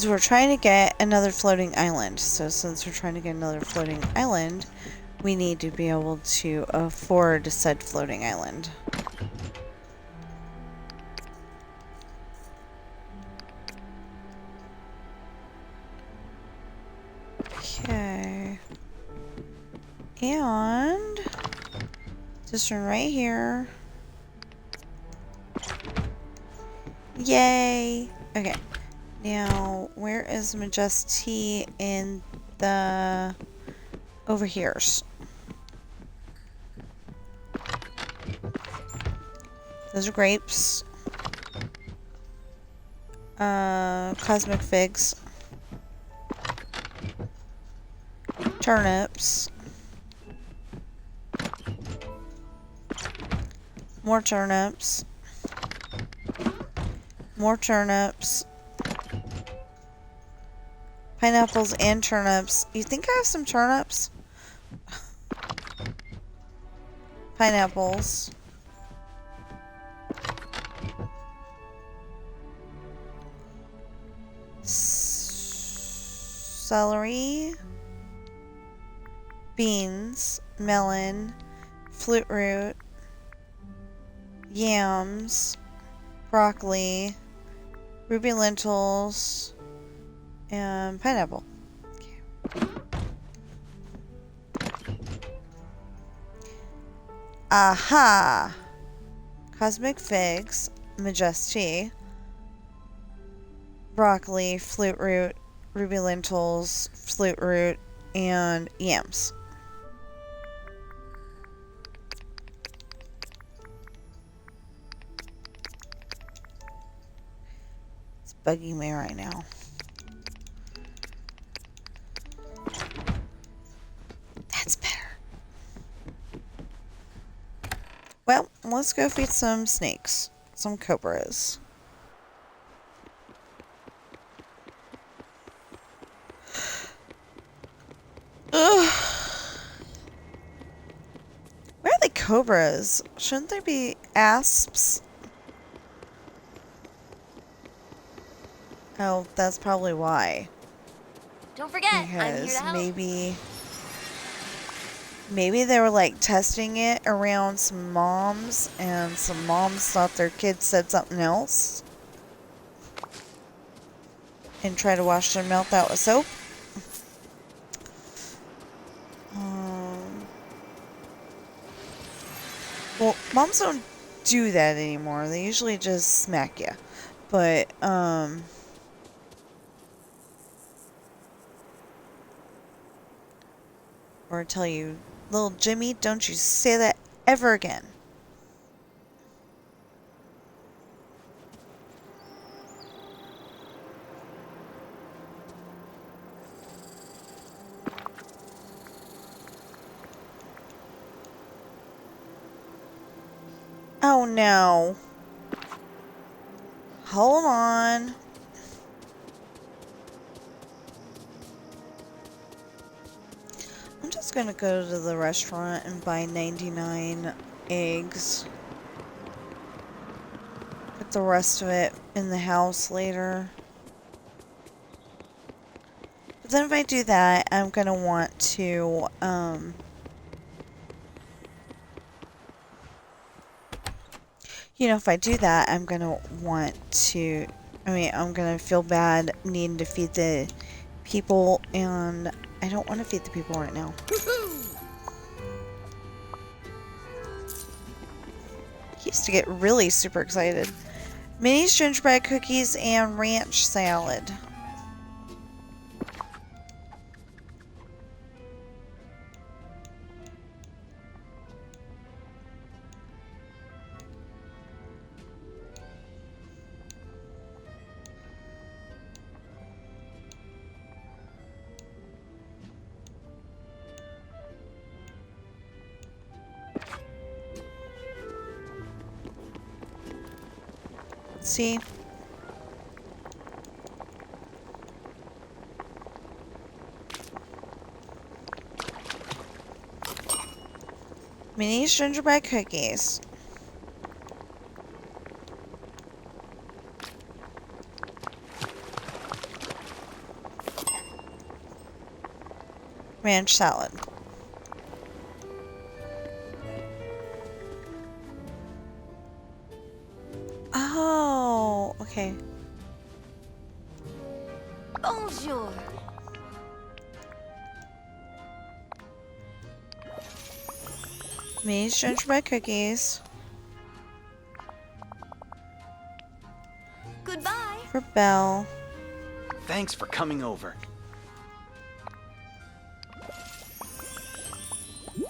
we're trying to get another floating island. So since we're trying to get another floating island, we need to be able to afford said floating island. Okay. And this one right here. Yay! Okay. Now, where is Majesty in the over here's? Those are grapes. Cosmic figs. Turnips. More turnips. More turnips. Pineapples and turnips. You think I have some turnips? Pineapples. Celery. Beans. Melon. Flute root. Yams. Broccoli. Ruby lentils. And pineapple. Okay. Aha! Cosmic figs, Majesty, broccoli, flute root, ruby lentils, flute root, and yams. It's bugging me right now. That's better. Well, let's go feed some snakes. Some cobras. Ugh. Where are the cobras? Shouldn't there be asps? Oh, that's probably why. Don't forget, I'm here to Because help. maybe they were like testing it around some moms, and some moms thought their kids said something else and tried to wash their mouth out with soap. Well, moms don't do that anymore. They usually just smack you. But, or tell you, little Jimmy, don't you say that ever again. Oh no. Hold on. I'm just gonna go to the restaurant and buy 99 eggs. Put the rest of it in the house later. But then if I do that, I'm gonna want to, you know, if I do that, I'm gonna want to, I'm gonna feel bad needing to feed the people, and I don't want to feed the people right now. He used to get really super excited. Mini gingerbread cookies and ranch salad. See? Mini gingerbread cookies. Ranch salad. Oh, okay. Bonjour. Mini gingerbread cookies. Goodbye. For Belle. Thanks for coming over.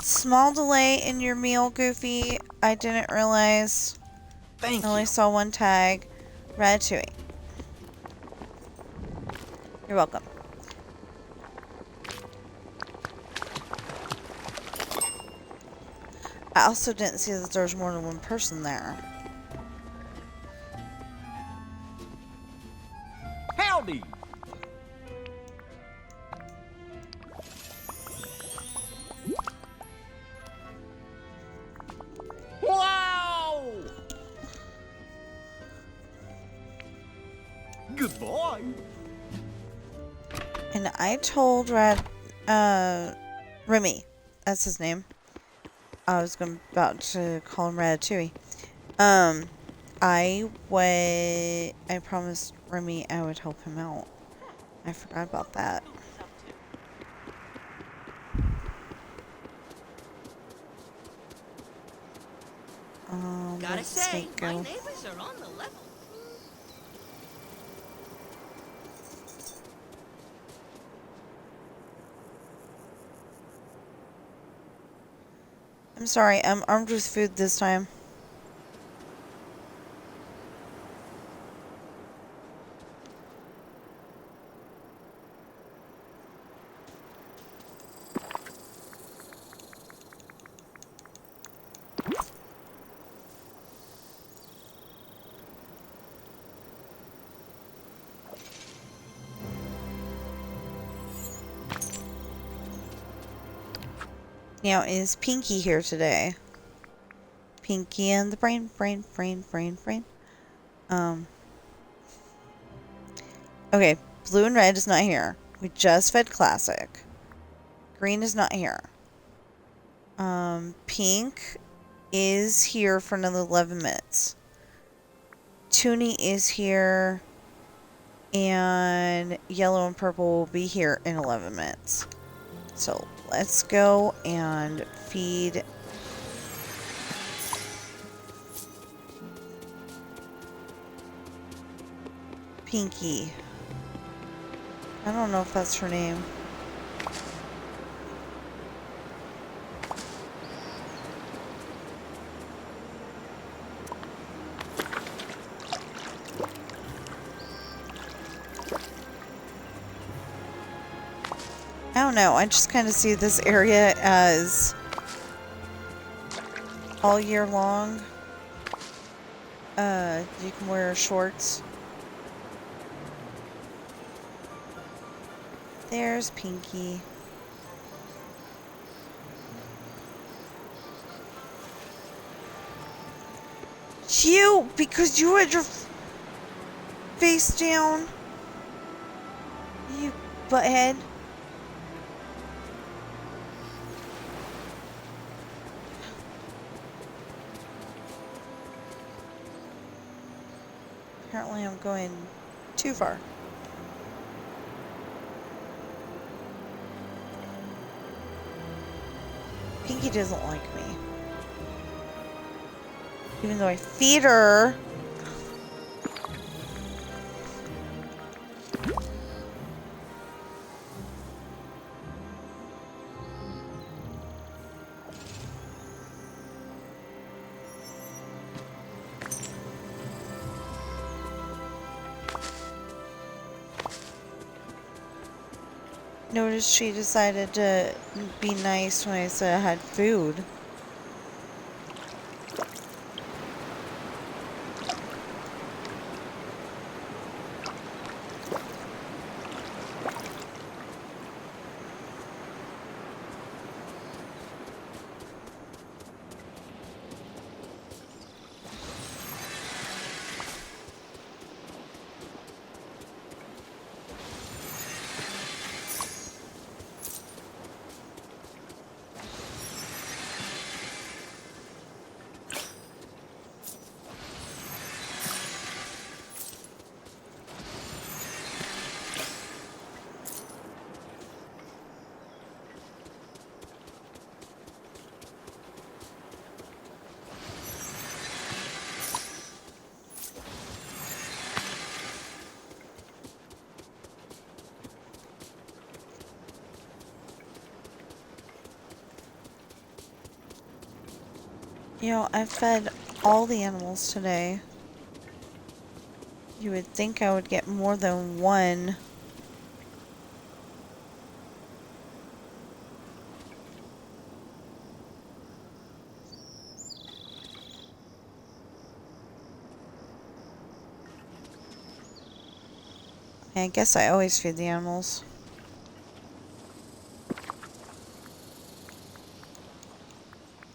Small delay in your meal, Goofy. I didn't realize. Thank I only you. saw one tag. Ratatouille. You're welcome. I also didn't see that there was more than one person there. Howdy. Wow! Goodbye. And I told Remy, that's his name. I was about to call him Ratatouille. I promised Remy I would help him out. I forgot about that. Gotta say, Snake my go. neighbors are on the level. I'm sorry, I'm armed with food this time. Now, is Pinky here today? Pinky and the brain. Okay, blue and red is not here. We just fed classic. Green is not here. Pink is here for another 11 minutes. Toonie is here. And yellow and purple will be here in 11 minutes. So let's go and feed Pinky. I don't know if that's her name. I don't know. I just kind of see this area as all year long. You can wear shorts. There's Pinky. You, because you had your face down. You butthead. Apparently I'm going too far. Pinky doesn't like me. Even though I feed her. Notice she decided to be nice when I said I had food. You know, I fed all the animals today. You would think I would get more than one. I guess I always feed the animals.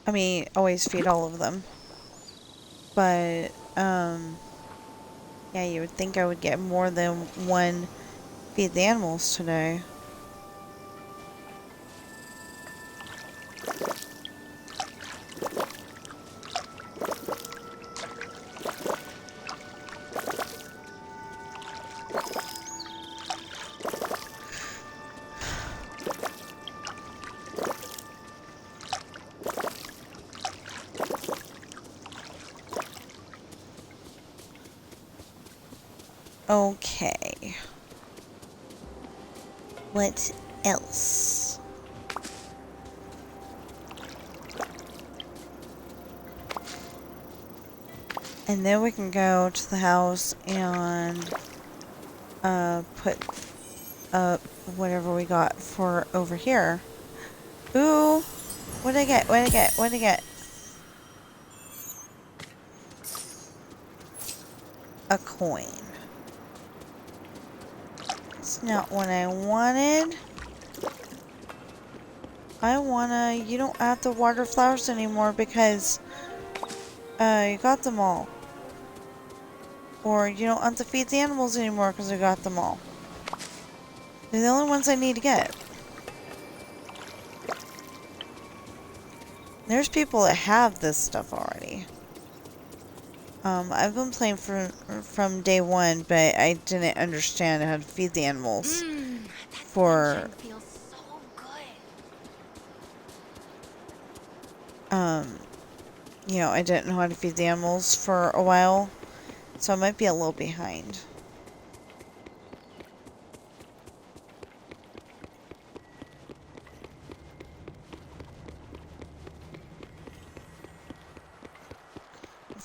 I mean, always feed all of them. But, yeah, you would think I would get more than one feed the animals today. Okay. What else? And then we can go to the house and put up whatever we got for over here. Ooh! What did I get? What did I get? What did I get? A coin. It's not what I wanted. You don't have to water flowers anymore because you got them all. Or you don't have to feed the animals anymore because I got them all. They're the only ones I need to get. There's people that have this stuff already. I've been playing from day one, but I didn't understand how to feed the animals. For Feels so good. you know, I didn't know how to feed the animals for a while, so I might be a little behind.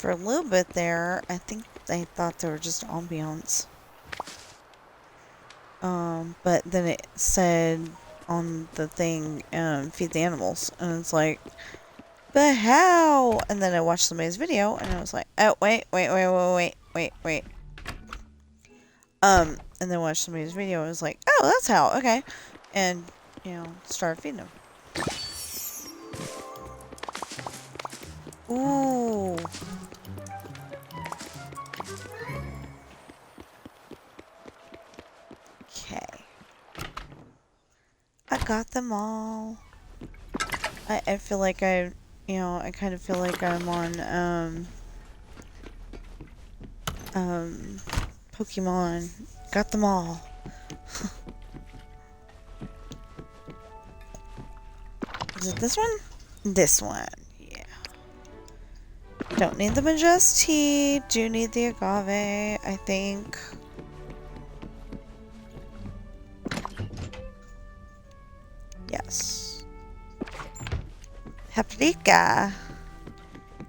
for a little bit there, I think they thought they were just ambiance. But then it said on the thing, feed the animals, and it's like, but how? And then I watched somebody's video, and I was like, oh, wait. And then watched somebody's video, and I was like, oh, that's how, okay. And, you know, started feeding them. Ooh. Okay. I got them all. I feel like I kind of feel like I'm on, Pokemon. Got them all. Is it this one? This one. Yeah. Don't need the Majesty. Do need the Agave, I think. Yes. Paprika.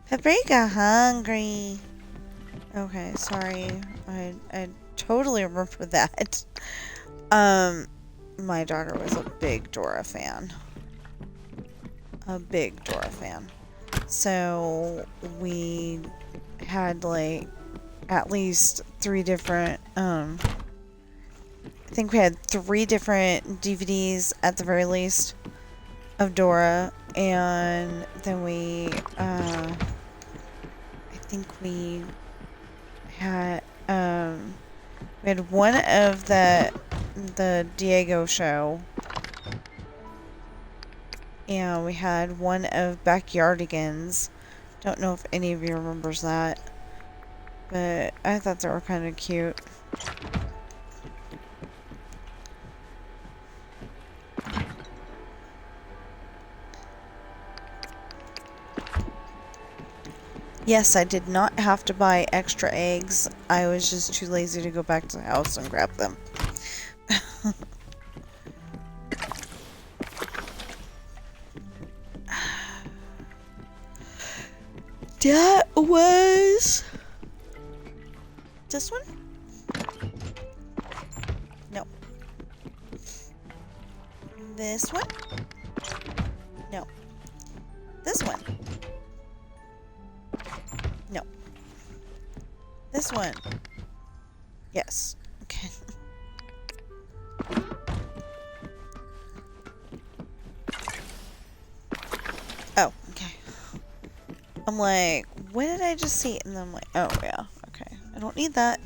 Paprika hungry. Okay, sorry. I totally remember that. My daughter was a big Dora fan. A big Dora fan. So we had like at least 3 different I think we had 3 different DVDs at the very least of Dora, and then we I think we had one of the Diego show, and we had one of Backyardigans. Don't know if any of you remembers that, but I thought they were kind of cute. Yes, I did not have to buy extra eggs. I was just too lazy to go back to the house and grab them. That was this one? No. This one? No. This one? No. This one? Yes. Okay. Oh, okay. I'm like, what did I just see? And then I'm like, oh yeah, okay. I don't need that.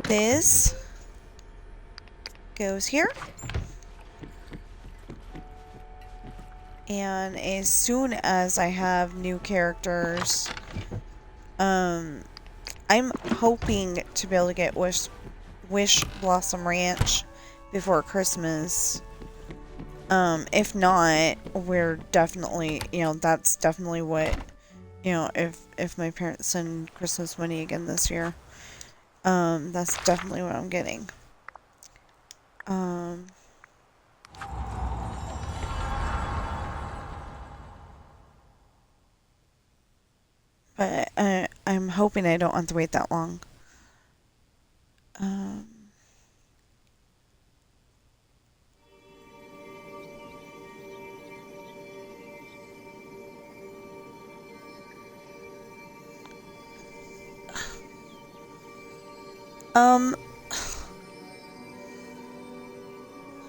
This goes here. And as soon as I have new characters, I'm hoping to be able to get Wish Blossom Ranch before Christmas. If not, we're definitely, that's definitely what, if my parents send Christmas money again this year, that's definitely what I'm getting. But I'm hoping I don't have to wait that long.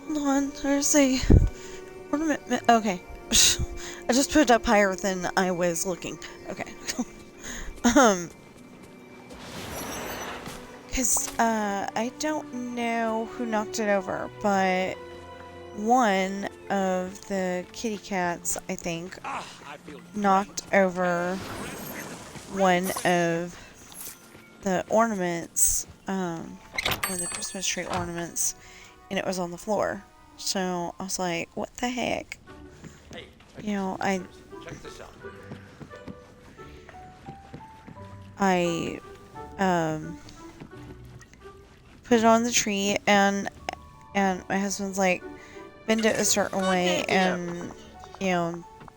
Hold on, there's a ornament. Okay. I just put it up higher than I was looking. Okay. Because, I don't know who knocked it over, but one of the kitty cats, I think, knocked over one of the ornaments, the Christmas tree ornaments, and it was on the floor. So I was like, what the heck? I put it on the tree, and my husband's like, bend it a certain way, and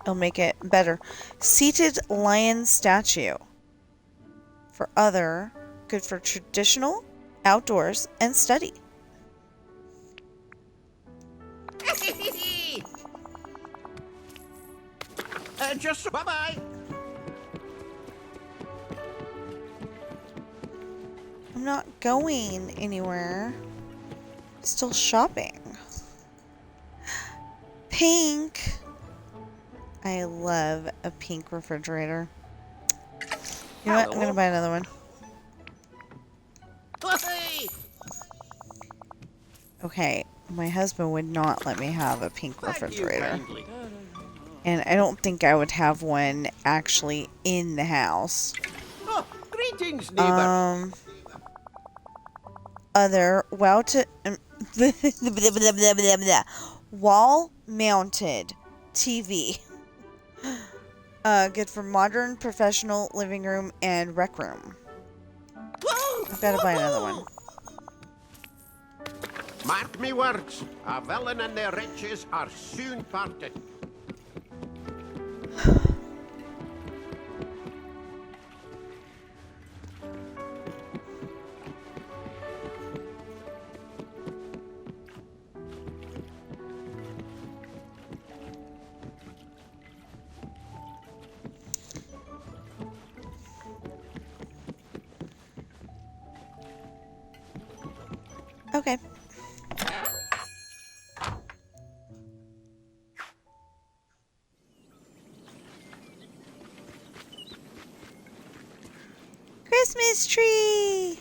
It'll make it better. Seated lion statue. For other, good for traditional, outdoors, and study. Just bye-bye. I'm not going anywhere. Still shopping. Pink. I love a pink refrigerator. You know what? I'm gonna buy another one. Okay, my husband would not let me have a pink refrigerator. And I don't think I would have one actually in the house. Oh, greetings, neighbor. Other wall-mounted TV. Good for modern, professional living room and rec room. I've got to buy another one. Mark me words, a villain and their riches are soon parted. Okay. Christmas tree!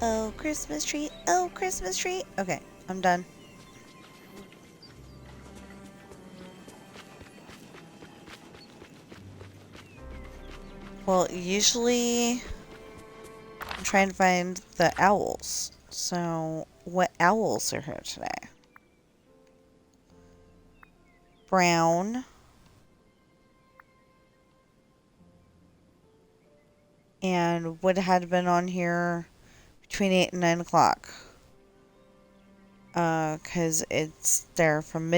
Oh, Christmas tree. Oh, Christmas tree. Okay, I'm done. Well, usually I'm trying to find the owls. So, what owls are here today? Brown. And would have been on here between 8 and 9 o'clock. Because it's there from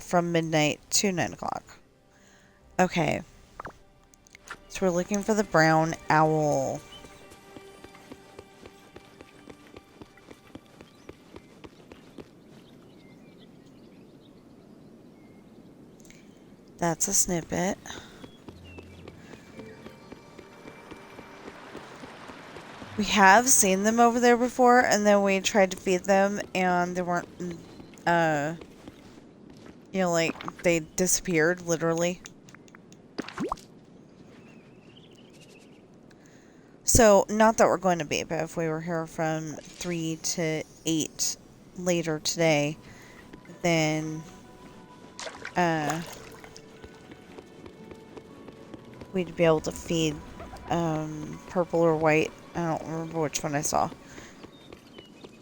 from midnight to 9 o'clock. Okay. So we're looking for the brown owl. That's a snippet. We have seen them over there before, and then we tried to feed them, and they weren't, like, they disappeared, literally. So, not that we're going to be, but if we were here from 3 to 8 later today, then, we'd be able to feed, purple or white. I don't remember which one I saw.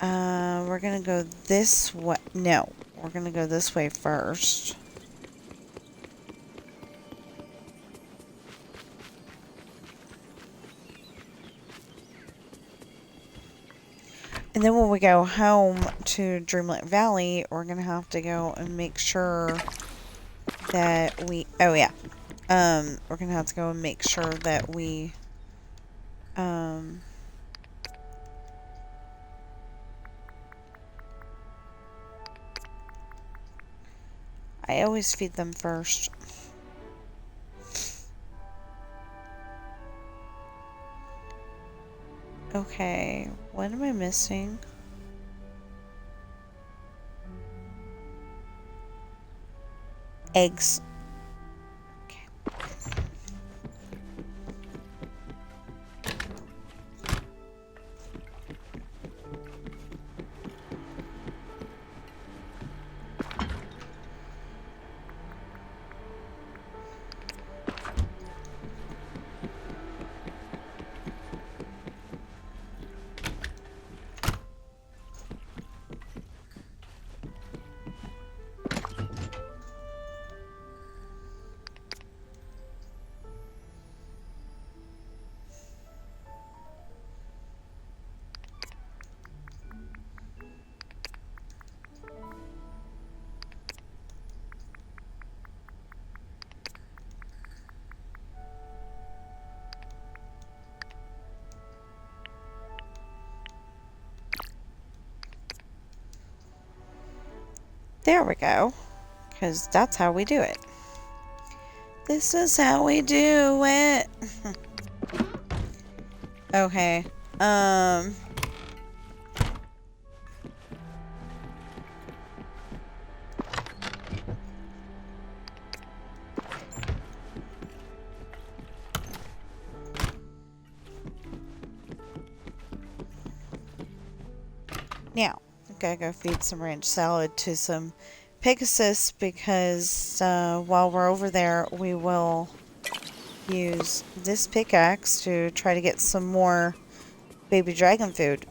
We're gonna go this way. No, we're gonna go this way first. And then when we go home to Dreamlight Valley, we're gonna have to go and make sure that we... Oh, yeah. We're gonna have to go and make sure that we... I always feed them first. Okay, what am I missing? Eggs. There we go. Because that's how we do it. This is how we do it. Okay. Now, I gotta go feed some ranch salad to some Pegasus because while we're over there, we will use this pickaxe to try to get some more baby dragon food.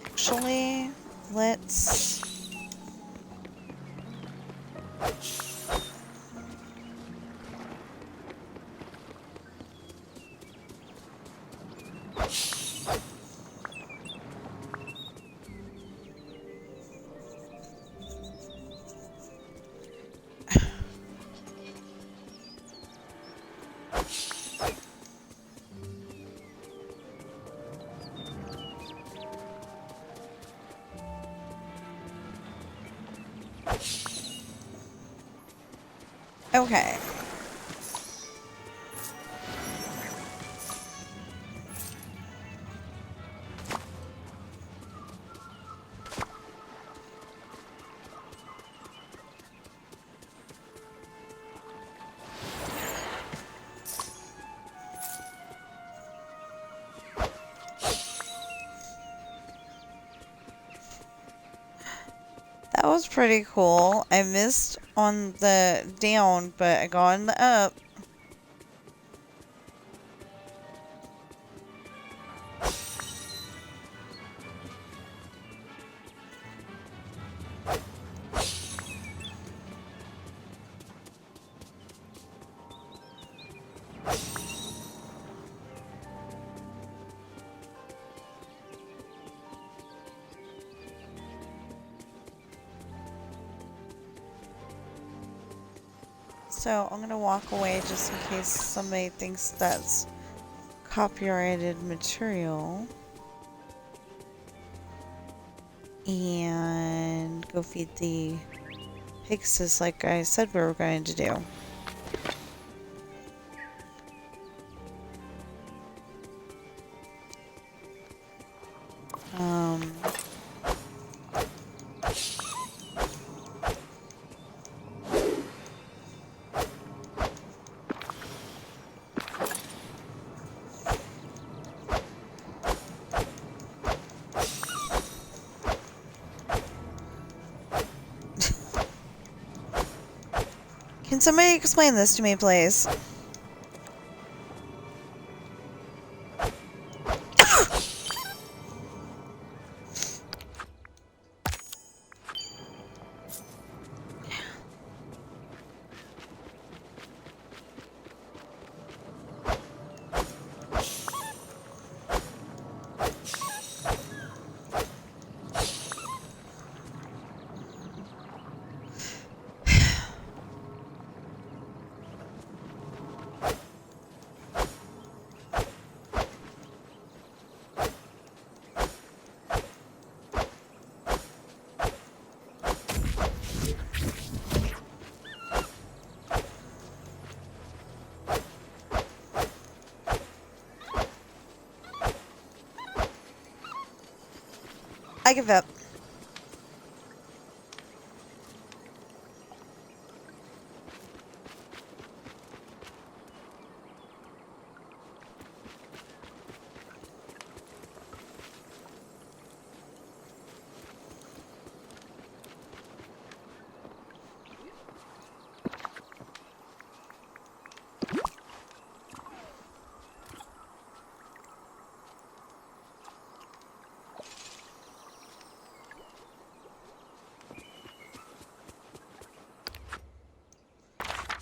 Actually, let's... Okay. That was pretty cool. I missed on the down, but I got on the up. So I'm gonna walk away just in case somebody thinks that's copyrighted material. And go feed the Pegasus like I said we were going to do. Can somebody explain this to me, please? I give up.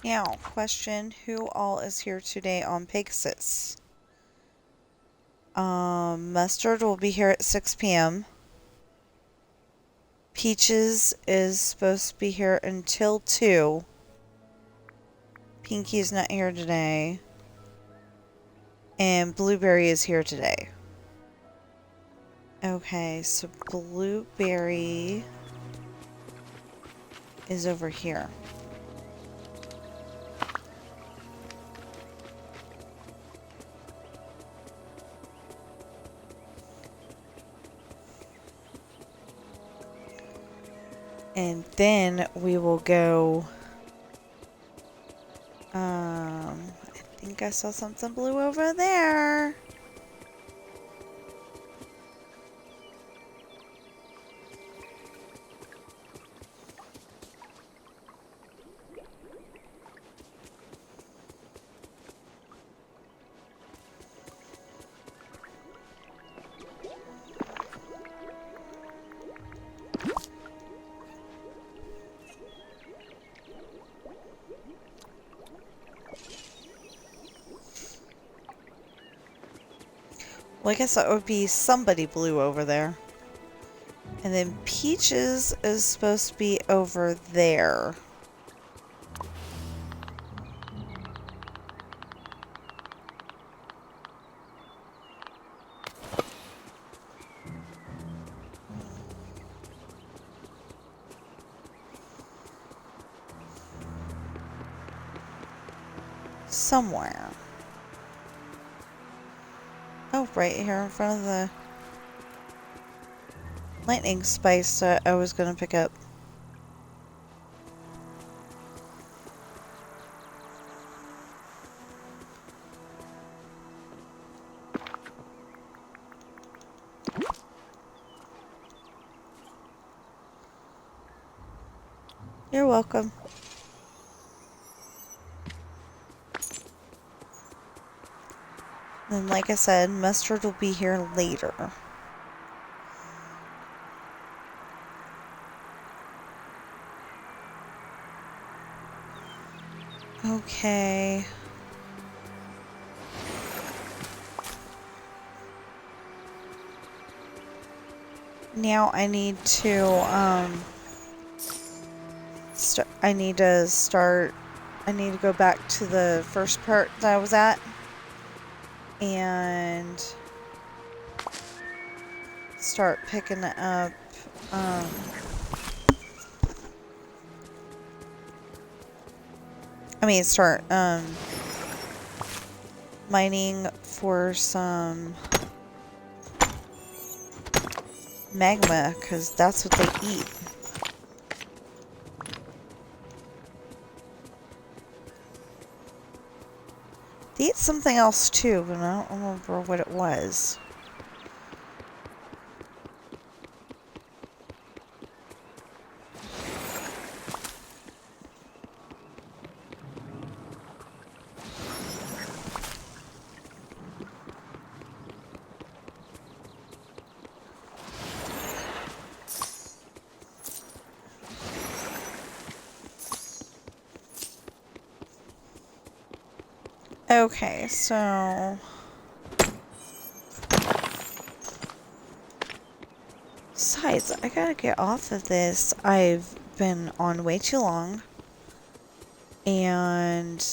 Now, question, who all is here today on Pegasus? Mustard will be here at 6 p.m. Peaches is supposed to be here until 2. Pinky is not here today. And blueberry is here today. Okay, so blueberry is over here. And then we will go, I think I saw something blue over there. Well, I guess that would be somebody blue over there. And then Peaches is supposed to be over there. Somewhere. Oh, right here in front of the lightning spice that I was going to pick up. You're welcome. And like I said, mustard will be here later. Okay. Now I need to, I need to go back to the first part that I was at. And start picking up, start, mining for some magma, because that's what they eat. They eat something else too, but I don't remember what it was. Okay, so besides, I gotta get off of this. I've been on way too long. And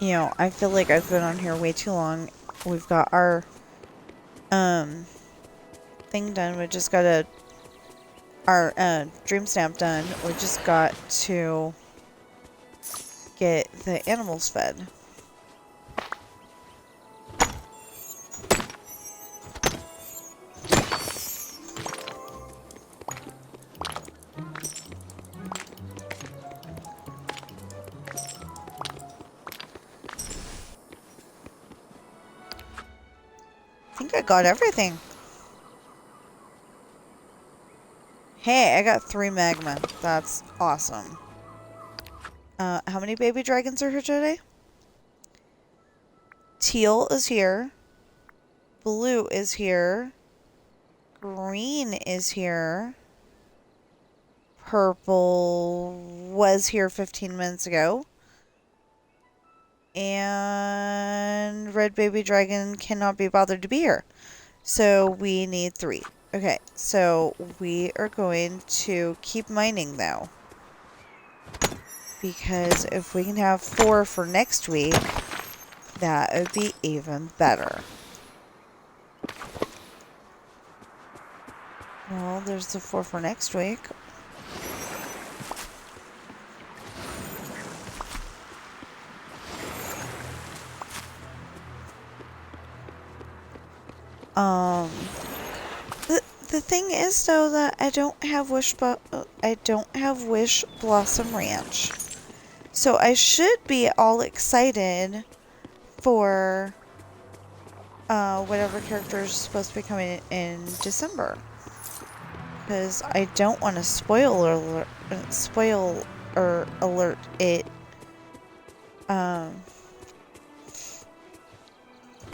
you know, I feel like I've been on here way too long. We've got our thing done. We just got our Dreamsnap done. We just got to get the animals fed. I think I got everything. Hey, I got 3 magma. That's awesome. How many baby dragons are here today? Teal is here. Blue is here. Green is here. Purple was here 15 minutes ago. And red baby dragon cannot be bothered to be here. So we need 3. Okay, so we are going to keep mining though. because if we can have 4 for next week, that would be even better. Well, there's the 4 for next week. The thing is though that I don't have Wish Blossom Ranch. So I should be all excited for whatever character is supposed to be coming in December. Because I don't want to spoil or alert it.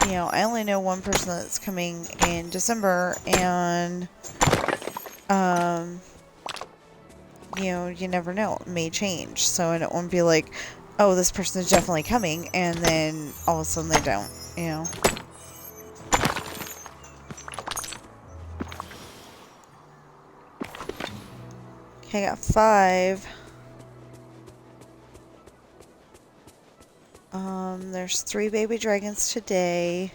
You know, I only know one person that's coming in December, and, you know, you never know. It may change. So I don't want to be like, oh, this person is definitely coming, and then all of a sudden they don't, you know. Okay, I got 5. There's 3 baby dragons today.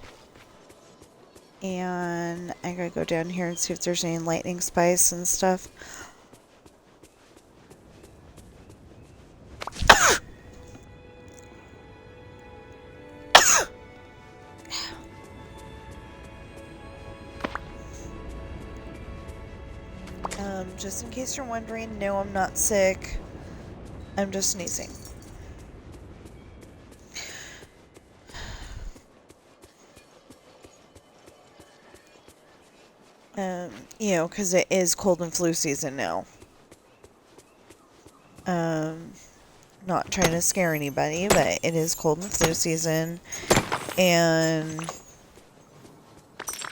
And I gotta go down here and see if there's any lightning spice and stuff. Just in case you're wondering, no, I'm not sick. I'm just sneezing. You know, because it is cold and flu season now. Not trying to scare anybody, but it is cold and flu season. And,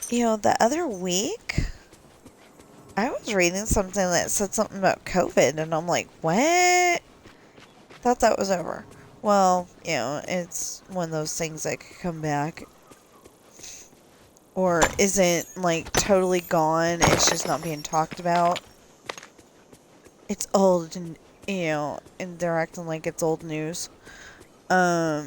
you know, the other week, I was reading something that said something about COVID, and I'm like, what? Thought that was over. Well, you know, it's one of those things that could come back. Or isn't, like, totally gone. It's just not being talked about. It's old, and, you know, and they're acting like it's old news. Yeah,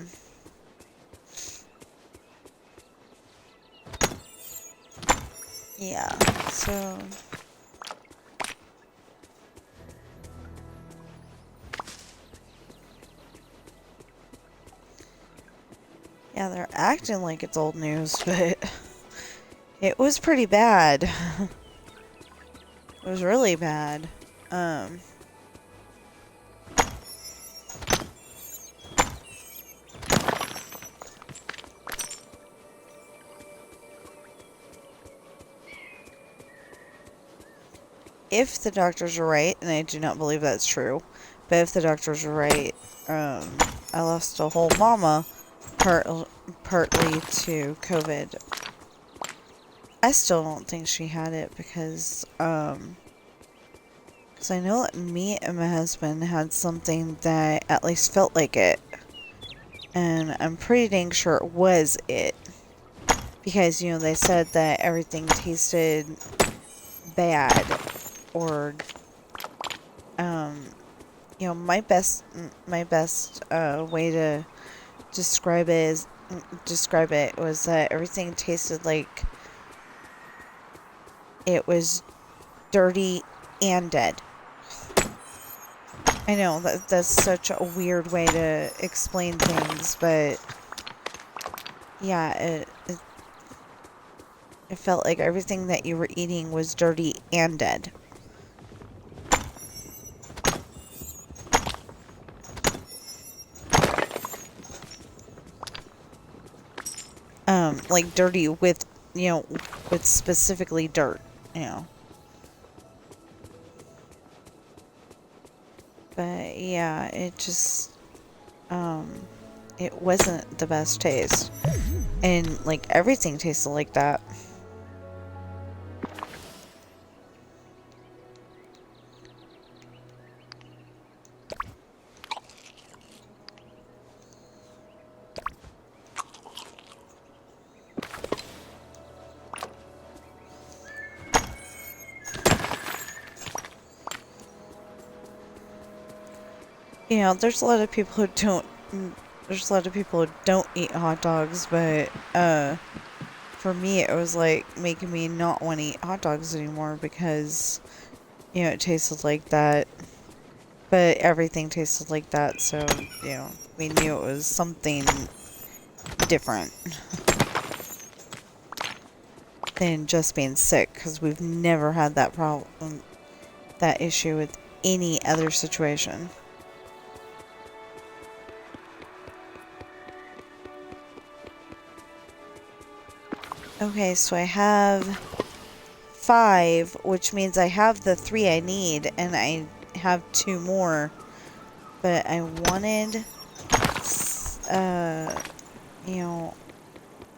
so... Yeah, they're acting like it's old news, but it was pretty bad. It was really bad. If the doctors are right, and I do not believe that's true, but if the doctors are right, I lost a whole mama partly to COVID. I still don't think she had it because I know that me and my husband had something that at least felt like it. And I'm pretty dang sure it was it. Because, you know, they said that everything tasted bad. Or, you know, my best way to describe it was that everything tasted like it was dirty and dead. I know that's such a weird way to explain things, but yeah, it felt like everything that you were eating was dirty and dead. Like dirty with, you know, with specifically dirt, you know. But yeah, it just, it wasn't the best taste. And like everything tasted like that. You you know, there's a lot of people who don't. There's a lot of people who don't eat hot dogs, but for me, it was like making me not want to eat hot dogs anymore because, you know, it tasted like that. But everything tasted like that, so, you know, we knew it was something different than just being sick, because we've never had that problem, that issue with any other situation. Okay, so I have 5, which means I have the 3 I need, and I have 2 more. But I wanted, you know,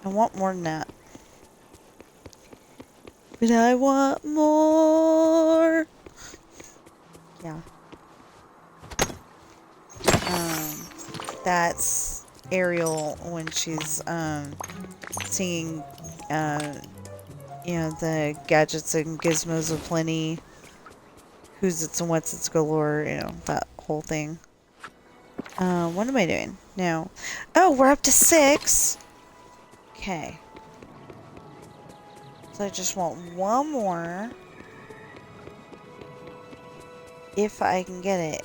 I want more than that. But I want more! Yeah. That's Ariel when she's, singing, you know, the gadgets and gizmos of plenty, who's its and what's its galore, you know, that whole thing. What am I doing? No. Oh, we're up to 6! Okay. So I just want one more. If I can get it.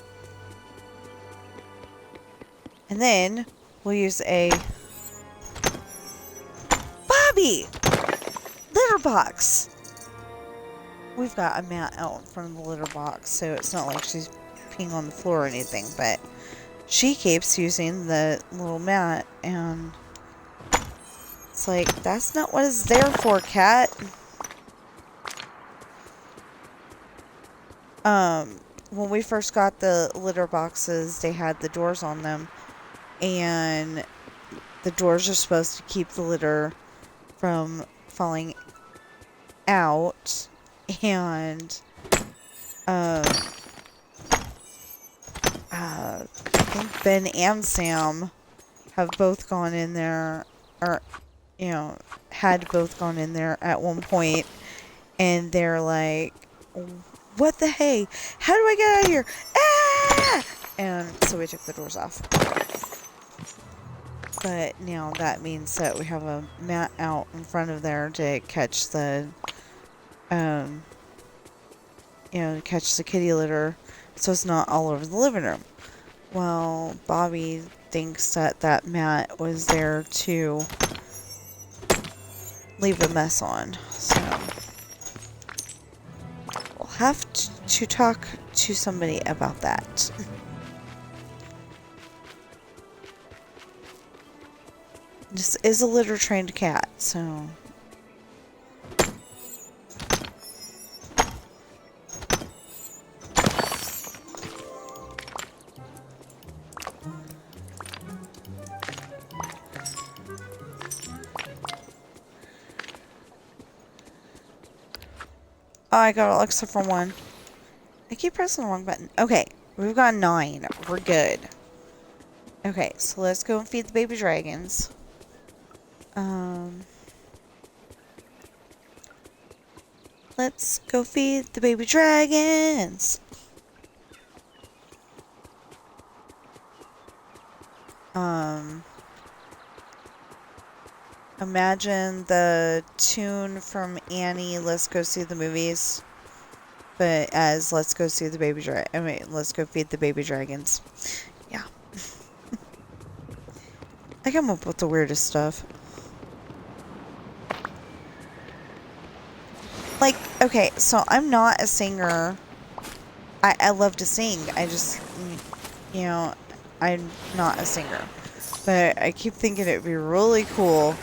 And then we'll use a Bobby! Litter box! We've got a mat out in front of the litter box, so it's not like she's peeing on the floor or anything, but she keeps using the little mat, and it's like, that's not what it's there for, cat. When we first got the litter boxes, they had the doors on them, and the doors are supposed to keep the litter from falling out, and I think Ben and Sam have both gone in there, or, you know, had both gone in there at one point, and they're like, what the hey? How do I get out of here? Ah! And so we took the doors off. But now that means that we have a mat out in front of there to catch the, you know, to catch the kitty litter, so it's not all over the living room. Well, Bobby thinks that that mat was there to leave a mess on, so we'll have to talk to somebody about that. This is a litter trained cat, so oh, I got all except for 1. I keep pressing the wrong button. Okay, we've got 9. We're good. Okay, so let's go and feed the baby dragons. Let's go feed the baby dragons. Imagine the tune from Annie, Let's Go See the Movies, but as Let's Go See the Baby Let's Go Feed the Baby Dragons. Yeah. I come up with the weirdest stuff. Like, okay, so I'm not a singer. I love to sing. I just, you know, I'm not a singer. But I keep thinking it'd be really cool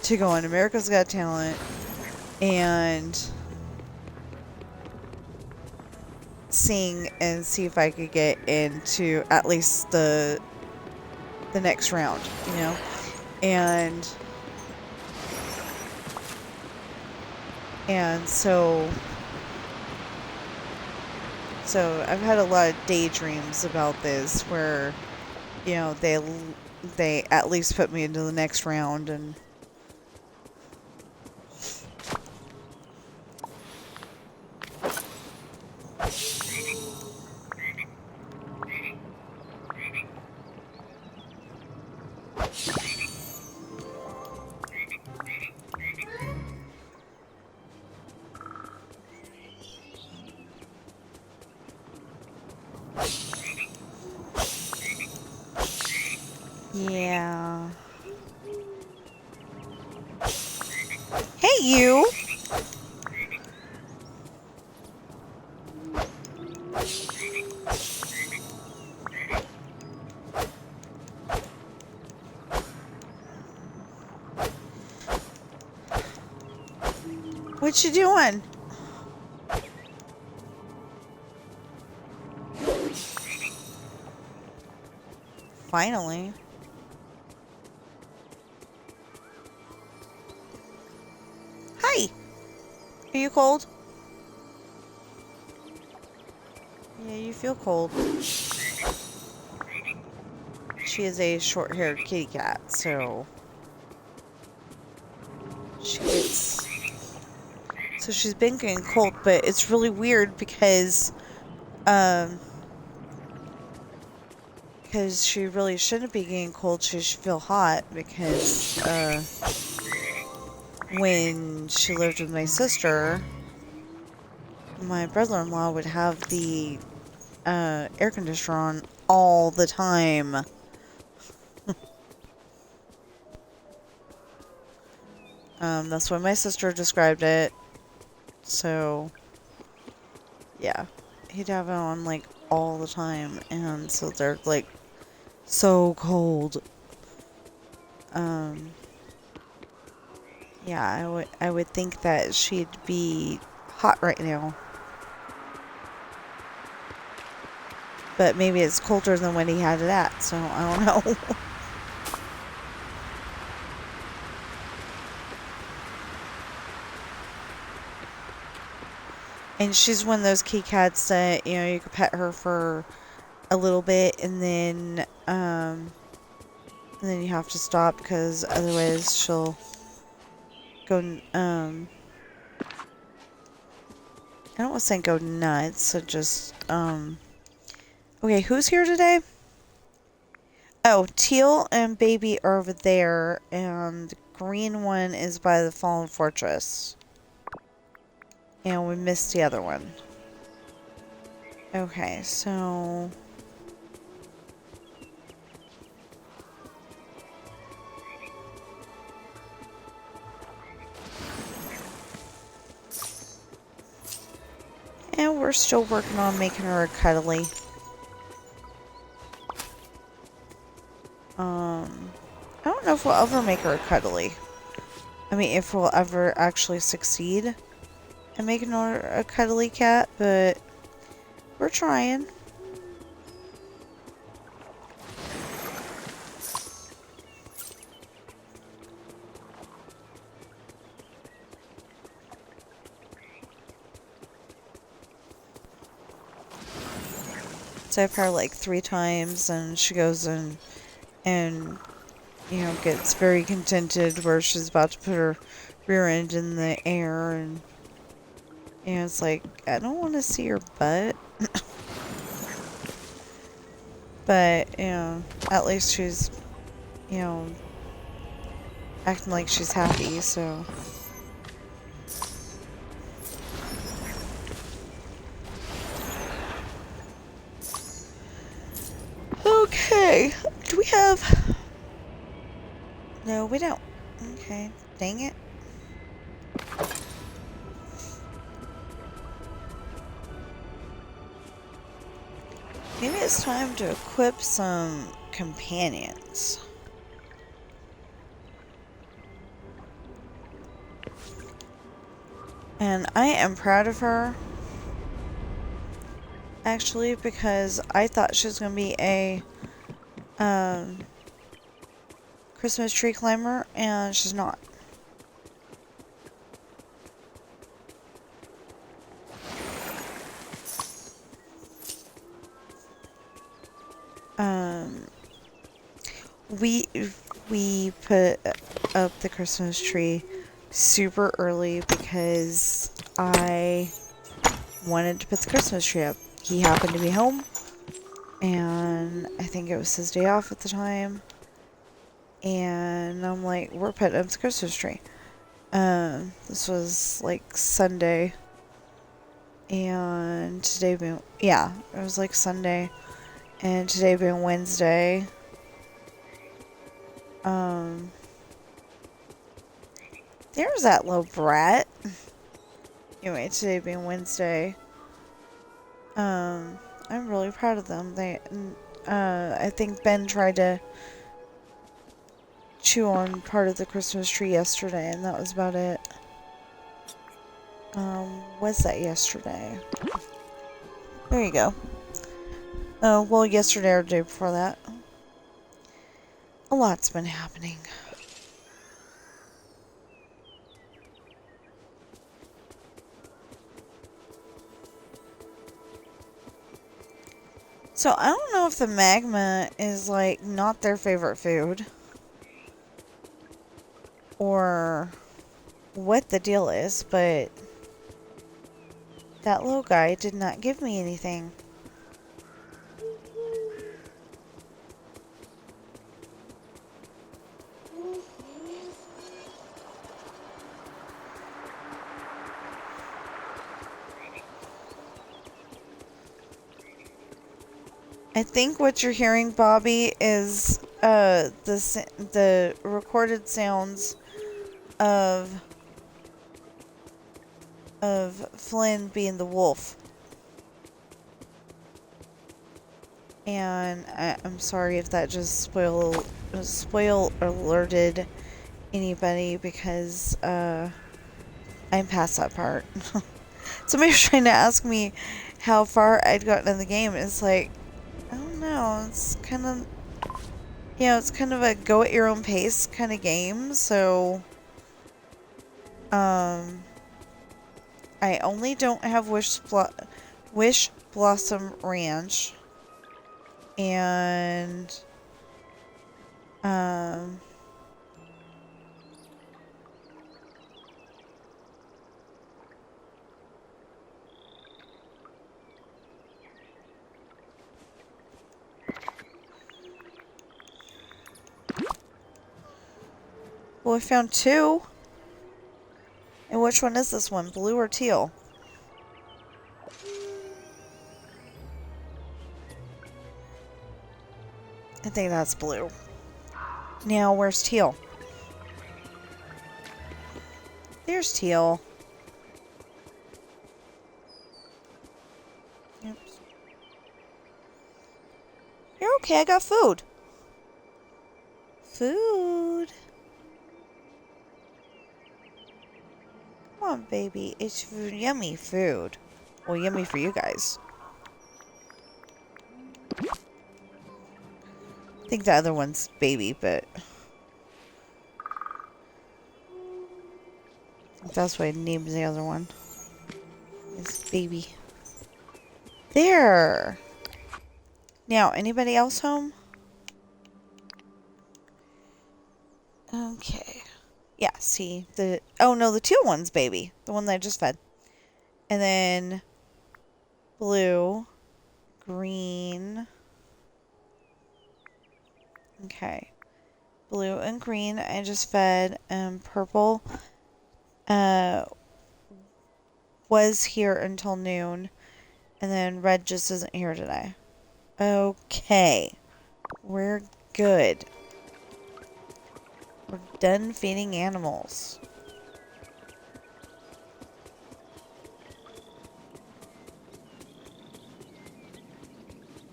to go on America's Got Talent and sing and see if I could get into at least the next round, you know? And so I've had a lot of daydreams about this where, you know, they at least put me into the next round, and you! What you doing? Finally. Hi! Are you cold? Yeah, you feel cold. She is a short-haired kitty cat, so she's been getting cold, but it's really weird because she really shouldn't be getting cold. She should feel hot because when she lived with my sister, my brother-in-law would have the air conditioner on all the time. That's why my sister described it. So, yeah. He'd have it on, like, all the time. And so they're, like, so cold. Yeah, I would think that she'd be hot right now. But maybe it's colder than when he had it at, so I don't know. And she's one of those kitty cats that, you know, you could pet her for a little bit and then you have to stop because otherwise she'll go, I don't want to say go nuts, so just, okay, who's here today? Oh, Teal and Baby are over there, and the green one is by the Fallen Fortress. And we missed the other one. Okay, so... and we're still working on making her a cuddly. I don't know if we'll ever make her a cuddly. I mean, if we'll ever actually succeed in making her a cuddly cat, but we're trying. So I've her like 3 times, and she goes and you know, gets very contented where she's about to put her rear end in the air, and you know, it's like, I don't want to see your butt. But, you know, at least she's, you know, acting like she's happy, so... Okay, do we have... No, we don't. Okay, dang it. Maybe it's time to equip some companions. And I am proud of her. Actually, because I thought she was going to be a Christmas tree climber, and she's not. We put up the Christmas tree super early because I wanted to put the Christmas tree up. He happened to be home, and I think it was his day off at the time, and I'm like, we're putting up the Christmas tree. This was like Sunday, and today being, yeah, it was like Sunday, and today being Wednesday, There's that little brat. Anyway, today being Wednesday, I'm really proud of them. I think Ben tried to chew on part of the Christmas tree yesterday, and that was about it. Was that yesterday? There you go. Oh, well, yesterday or the day before that. A lot's been happening. So, I don't know if the magma is, like, not their favorite food. Or what the deal is, but that little guy did not give me anything. I think what you're hearing, Bobby, is the recorded sounds of Flynn being the wolf. And I'm sorry if that just spoil alerted anybody, because I'm past that part. Somebody was trying to ask me how far I'd gotten in the game. It's like, I don't know. It's kind of, it's kind of a go at your own pace kind of game. So, I only don't have Wish Blossom Ranch, and well, I found 2. And which one is this one? Blue or teal? I think that's blue. Now, where's teal? There's teal. Oops. You're okay, I got food. Food. Come on, baby. It's yummy food. Well, yummy for you guys. I think the other one's baby, but I think that's what I named the other one. It's baby. There! Now, anybody else home? Okay. Yeah, see, oh no, the teal one's baby. The one that I just fed. And then blue, green. Okay. Blue and green I just fed. Purple was here until noon. And then red just isn't here today. Okay. We're good. We're done feeding animals.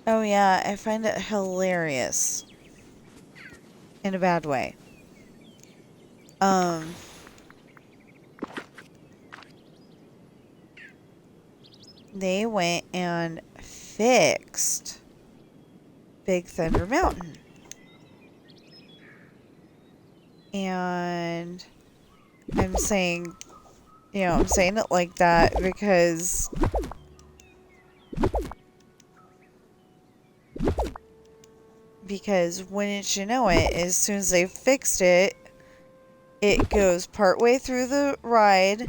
Oh yeah, I find it hilarious. In a bad way. They went and fixed Big Thunder Mountain. And I'm saying, I'm saying it like that because wouldn't you know it, as soon as they fixed it, it goes partway through the ride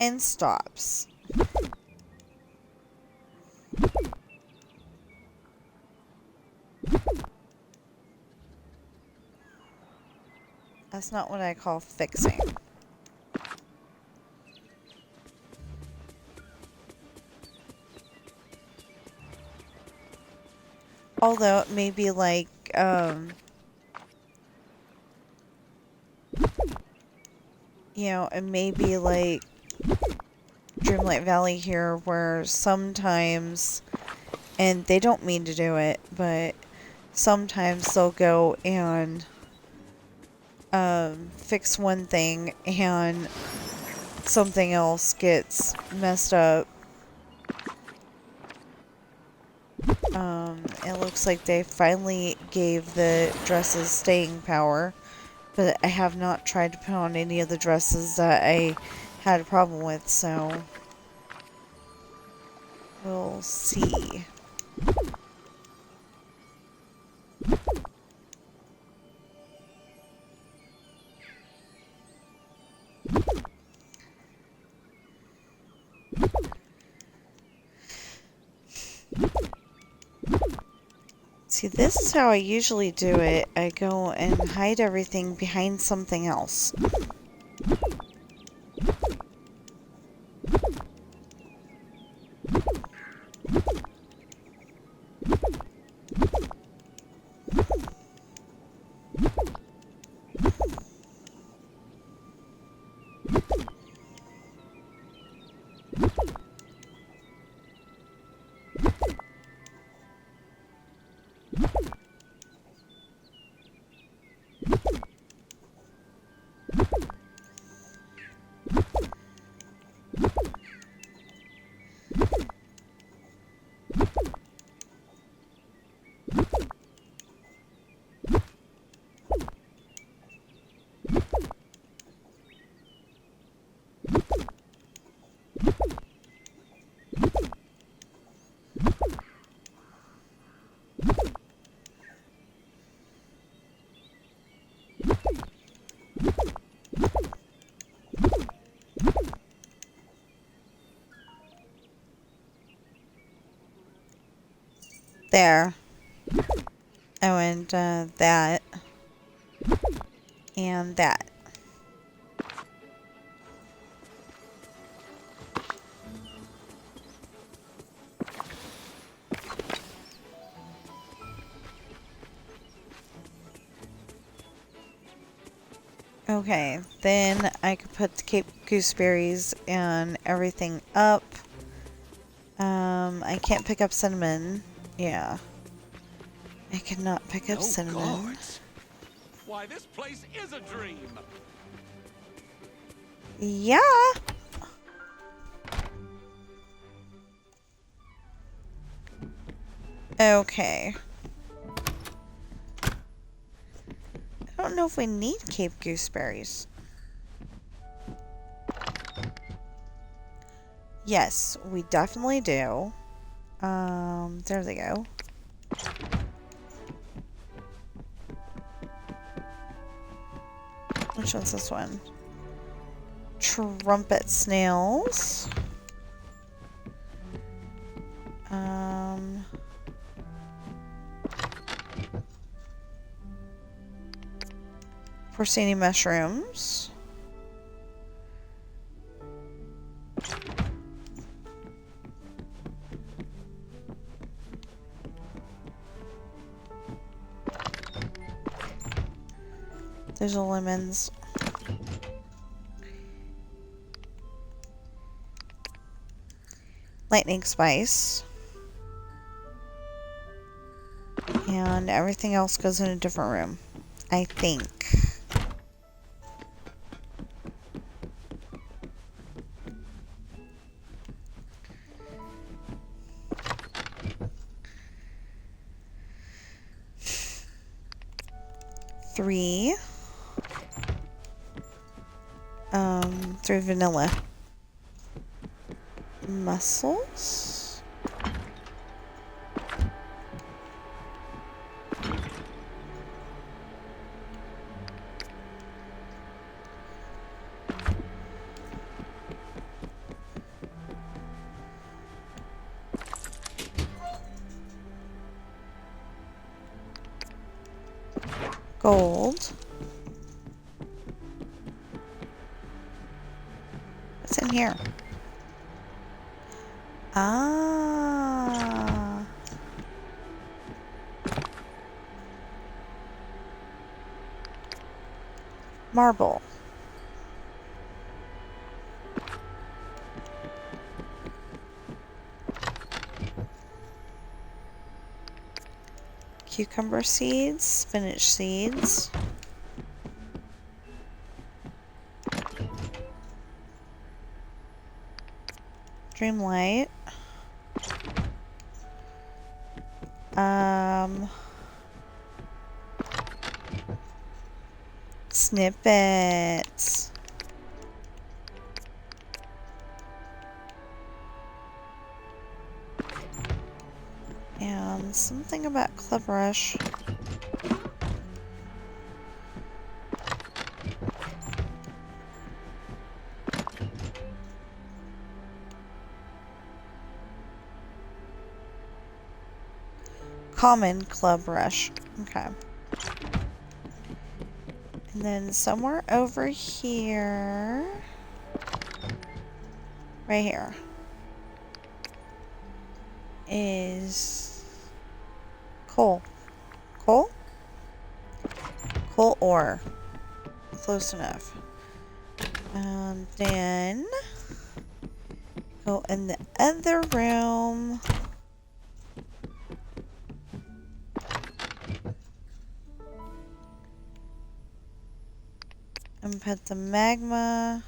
and stops. That's not what I call fixing. Although it may be like, you know, it may be like Dreamlight Valley here where sometimes, and they don't mean to do it, but sometimes they'll go and fix one thing and something else gets messed up. It looks like they finally gave the dresses staying power, but I have not tried to put on any of the dresses that I had a problem with, so we'll see. See, this is how I usually do it. I go and hide everything behind something else. There. Oh, and that. And that. Okay, then I could put the Cape Gooseberries and everything up. I can't pick up cinnamon. Yeah. I cannot pick up cinnamon. Gods. Why, this place is a dream. Yeah. Okay. I don't know if we need Cape Gooseberries. Yes, we definitely do. There they go. Which one's this one? Trumpet snails. Porcini mushrooms. There's the lemons. Lightning spice. And everything else goes in a different room, I think. Three. Three vanilla. Mussels. Gold. What's in here? Ah. Marble. Cucumber seeds, spinach seeds. Dreamlight. Snippets. And something about Club Rush. Common Club Rush. Okay. And then somewhere over here. Right here. Is coal. Coal? Coal ore. Close enough. And then go in the other room. And put the magma.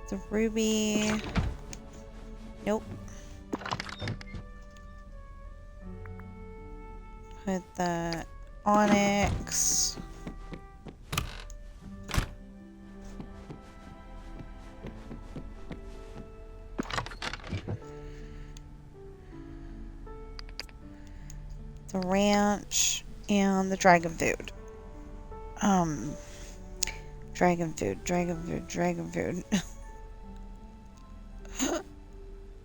The ruby. Nope. Put the onyx. The ranch and the dragon food. Dragon food.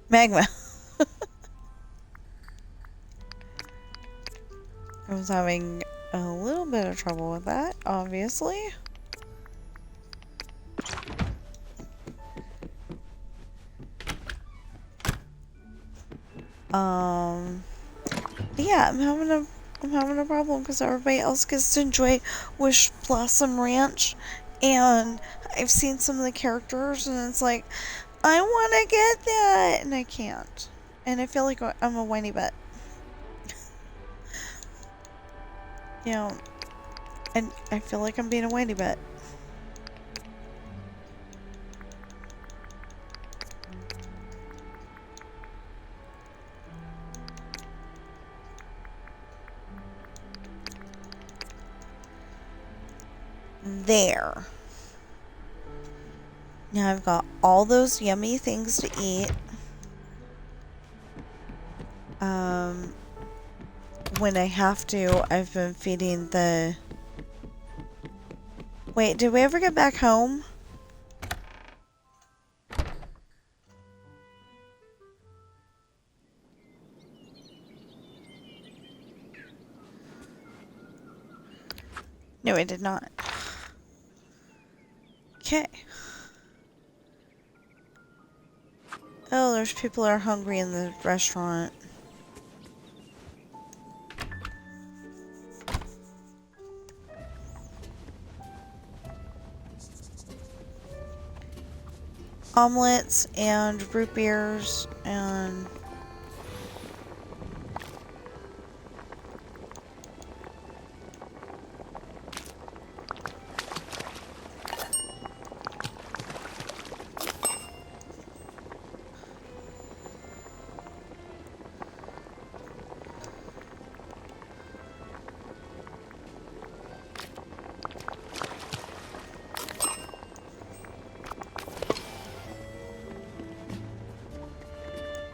Magma. I was having a little bit of trouble with that, obviously. Yeah, I'm having a problem because everybody else gets to enjoy Wish Blossom Ranch, and I've seen some of the characters, and it's like, I want to get that, and I can't, and I feel like I'm a whiny butt. You know, and I feel like I'm being a whiny butt. There. Now I've got all those yummy things to eat. When I have to, I've been feeding the... Wait, did we ever get back home? No, I did not. Okay. Oh, there's people that are hungry in the restaurant. Omelets and root beers and...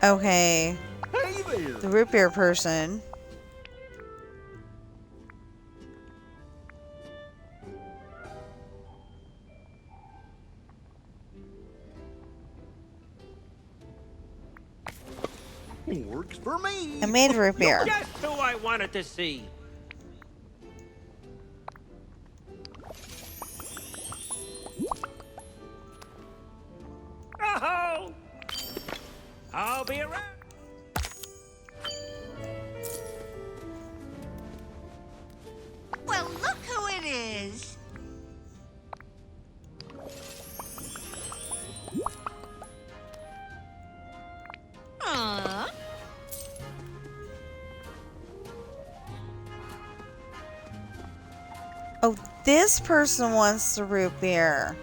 Okay. Hey there. The root beer person. Works for me. I made root beer. Just who I wanted to see. Oh! I'll be around. Oh, this person wants the root beer.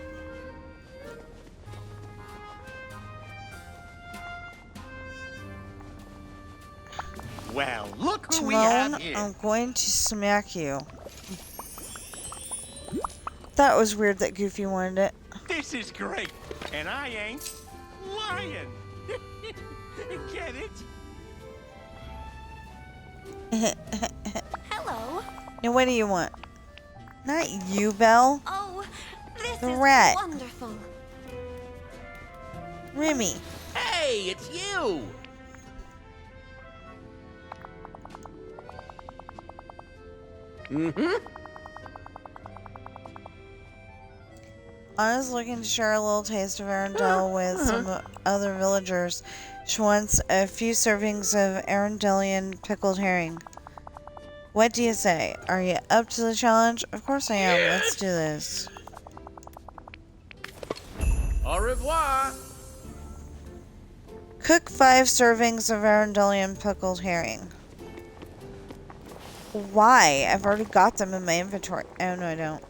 Well, look who we Timon, have here. I'm going to smack you. That was weird that Goofy wanted it. This is great, and I ain't lying. Get it? Hello. Now, what do you want? Not you, Belle. Oh, this The is rat. wonderful. Remy. Hey, it's you. Mm-hmm. Anna's looking to share a little taste of Arendelle with some other villagers. She wants a few servings of Arendellian pickled herring. What do you say? Are you up to the challenge? Of course I am. Let's do this. Au revoir. Cook 5 servings of Arendellian pickled herring. Why? I've already got them in my inventory. Oh, no, I don't.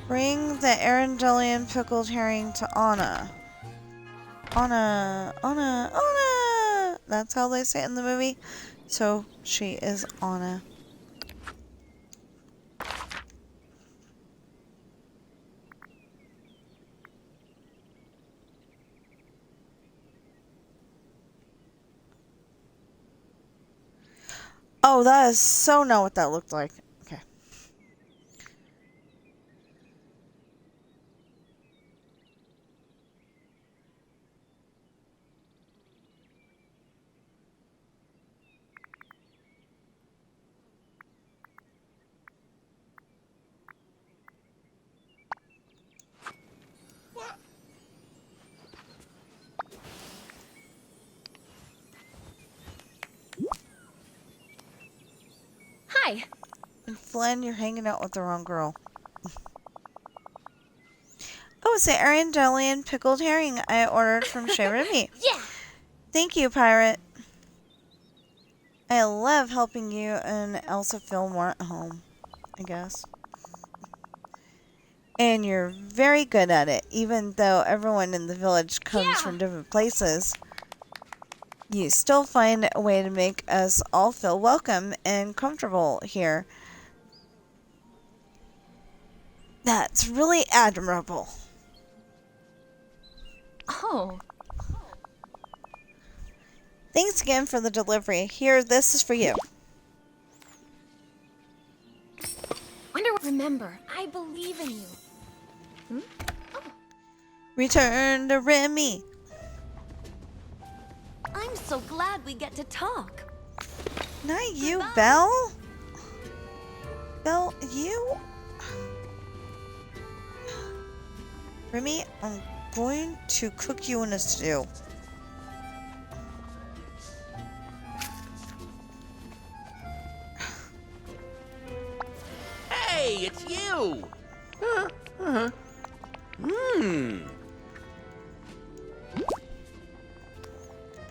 Bring the Arendellian pickled herring to Anna. Anna, Anna, Anna! That's how they say it in the movie. So, she is Anna. Oh, that is so not what that looked like. Okay. Hi. And Flynn, you're hanging out with the wrong girl. Oh, it's the Arendellian pickled herring I ordered from Chez Remy. Yeah. Thank you, pirate. I love helping you and Elsa feel more at home, I guess. And you're very good at it, even though everyone in the village comes from different places. You still find a way to make us all feel welcome and comfortable here. That's really admirable. Oh. Thanks again for the delivery. Here, this is for you. Remember, I believe in you. Oh. Return to Remy. I'm so glad we get to talk. Not you, Goodbye. Belle. Belle, you? Remy, I'm going to cook you in a stew. Hey, it's you.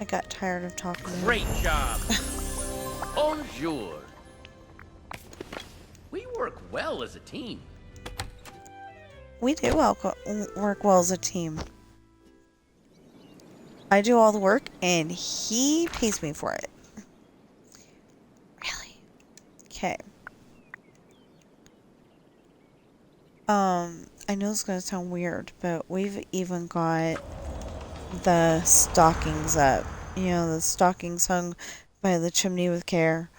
I got tired of talking to him. Great job. Bonjour. We work well as a team. We do work well as a team. I do all the work, and he pays me for it. Really? Okay. I know it's gonna sound weird, but we've even got the stockings up. You know, the stockings hung by the chimney with care.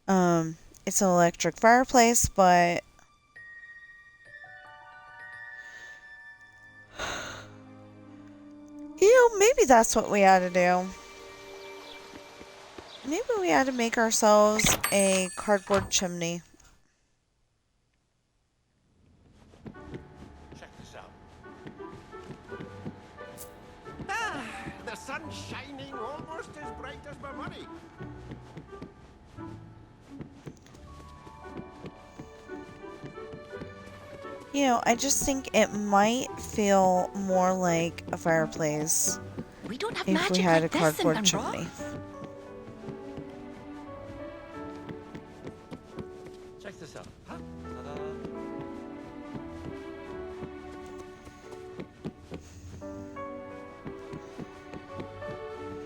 It's an electric fireplace, but you know, maybe that's what we ought to do. Maybe we ought to make ourselves a cardboard chimney. Check this out. Ah, the sun's shining almost as bright as my money. You know, I just think it might feel more like a fireplace We don't have if magic we had like a this in cardboard Pembroke. chimney. Check this out. Huh?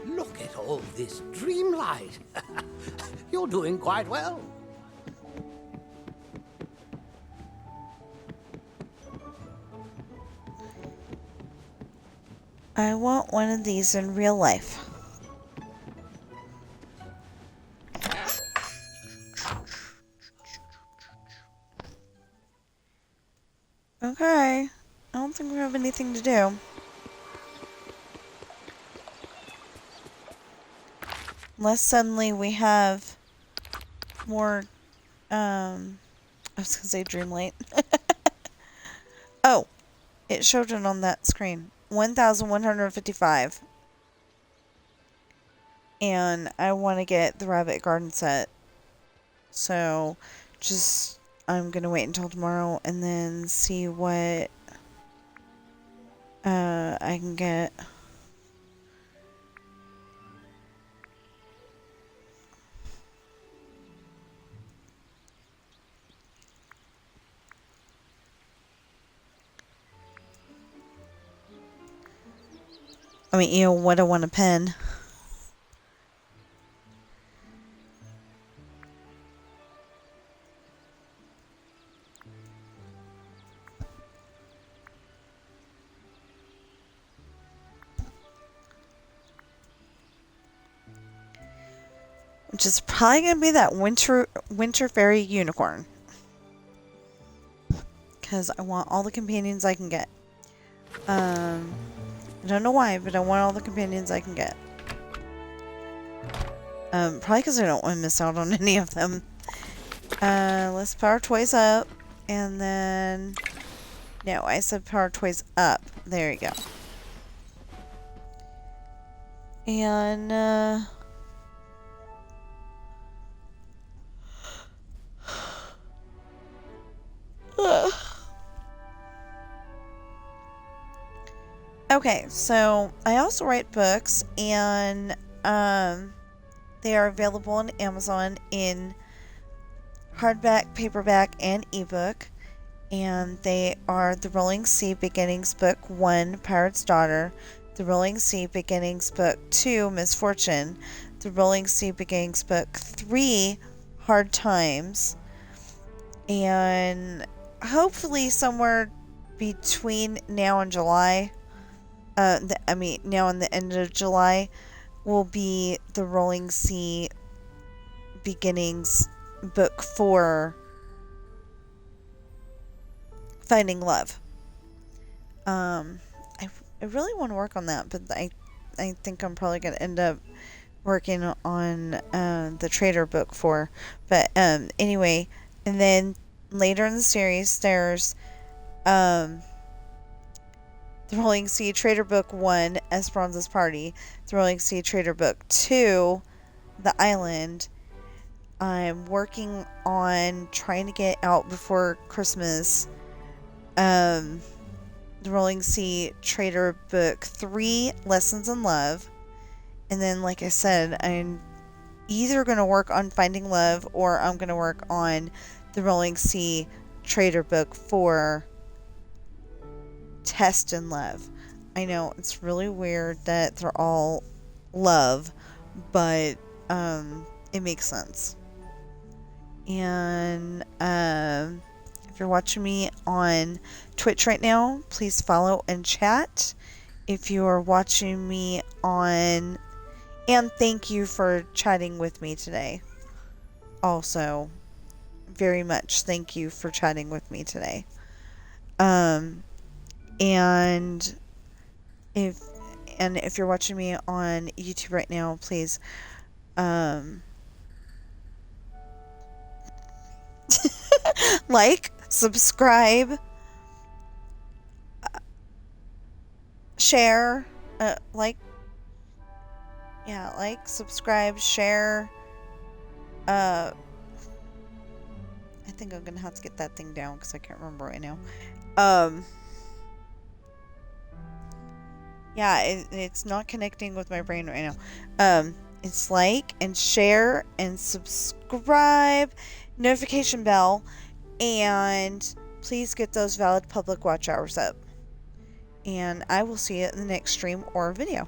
Look at all this Dreamlight. You're doing quite well. I want one of these in real life. Okay. I don't think we have anything to do. Unless suddenly we have more, I was gonna say Dreamlight. Oh, it showed it on that screen. 1,155. And I want to get the Rabbit Garden set. So, I'm gonna wait until tomorrow and then see what, I can get. I mean, you know what I want to pen. Which is probably going to be that winter fairy unicorn. Because I want all the companions I can get. I don't know why, but I want all the companions I can get. Probably because I don't want to miss out on any of them. Let's power toys up. And then... No, I said power toys up. There you go. And, okay, so I also write books, and they are available on Amazon in hardback, paperback, and ebook. And they are The Rolling Sea Beginnings Book 1, Pirate's Daughter, The Rolling Sea Beginnings Book 2, Misfortune, The Rolling Sea Beginnings Book 3, Hard Times, and hopefully somewhere between now and July, now and the end of July, will be The Rolling Sea Beginnings Book 4, Finding Love. I really want to work on that, but I think I'm probably going to end up working on the Traitor book 4. But anyway, and then later in the series, there's The Rolling Sea Traitor Book 1, Esperanza's Party, The Rolling Sea Traitor Book 2, The Island. I'm working on trying to get out before Christmas The Rolling Sea Traitor Book 3, Lessons in Love. And then, like I said, I'm either going to work on Finding Love or I'm going to work on The Rolling Sea Traitor Book 4, Test in Love. I know it's really weird that they're all love, but it makes sense. And if you're watching me on Twitch right now, please follow and chat. If you are watching me on... And thank you for chatting with me today. Also, very much thank you for chatting with me today. And if you're watching me on YouTube right now, please like, subscribe, share, like, Yeah, like, subscribe, share. I think I'm gonna have to get that thing down because I can't remember right now. Yeah, it's not connecting with my brain right now. It's like and share and subscribe, notification bell, and please get those valid public watch hours up. And I will see you in the next stream or video.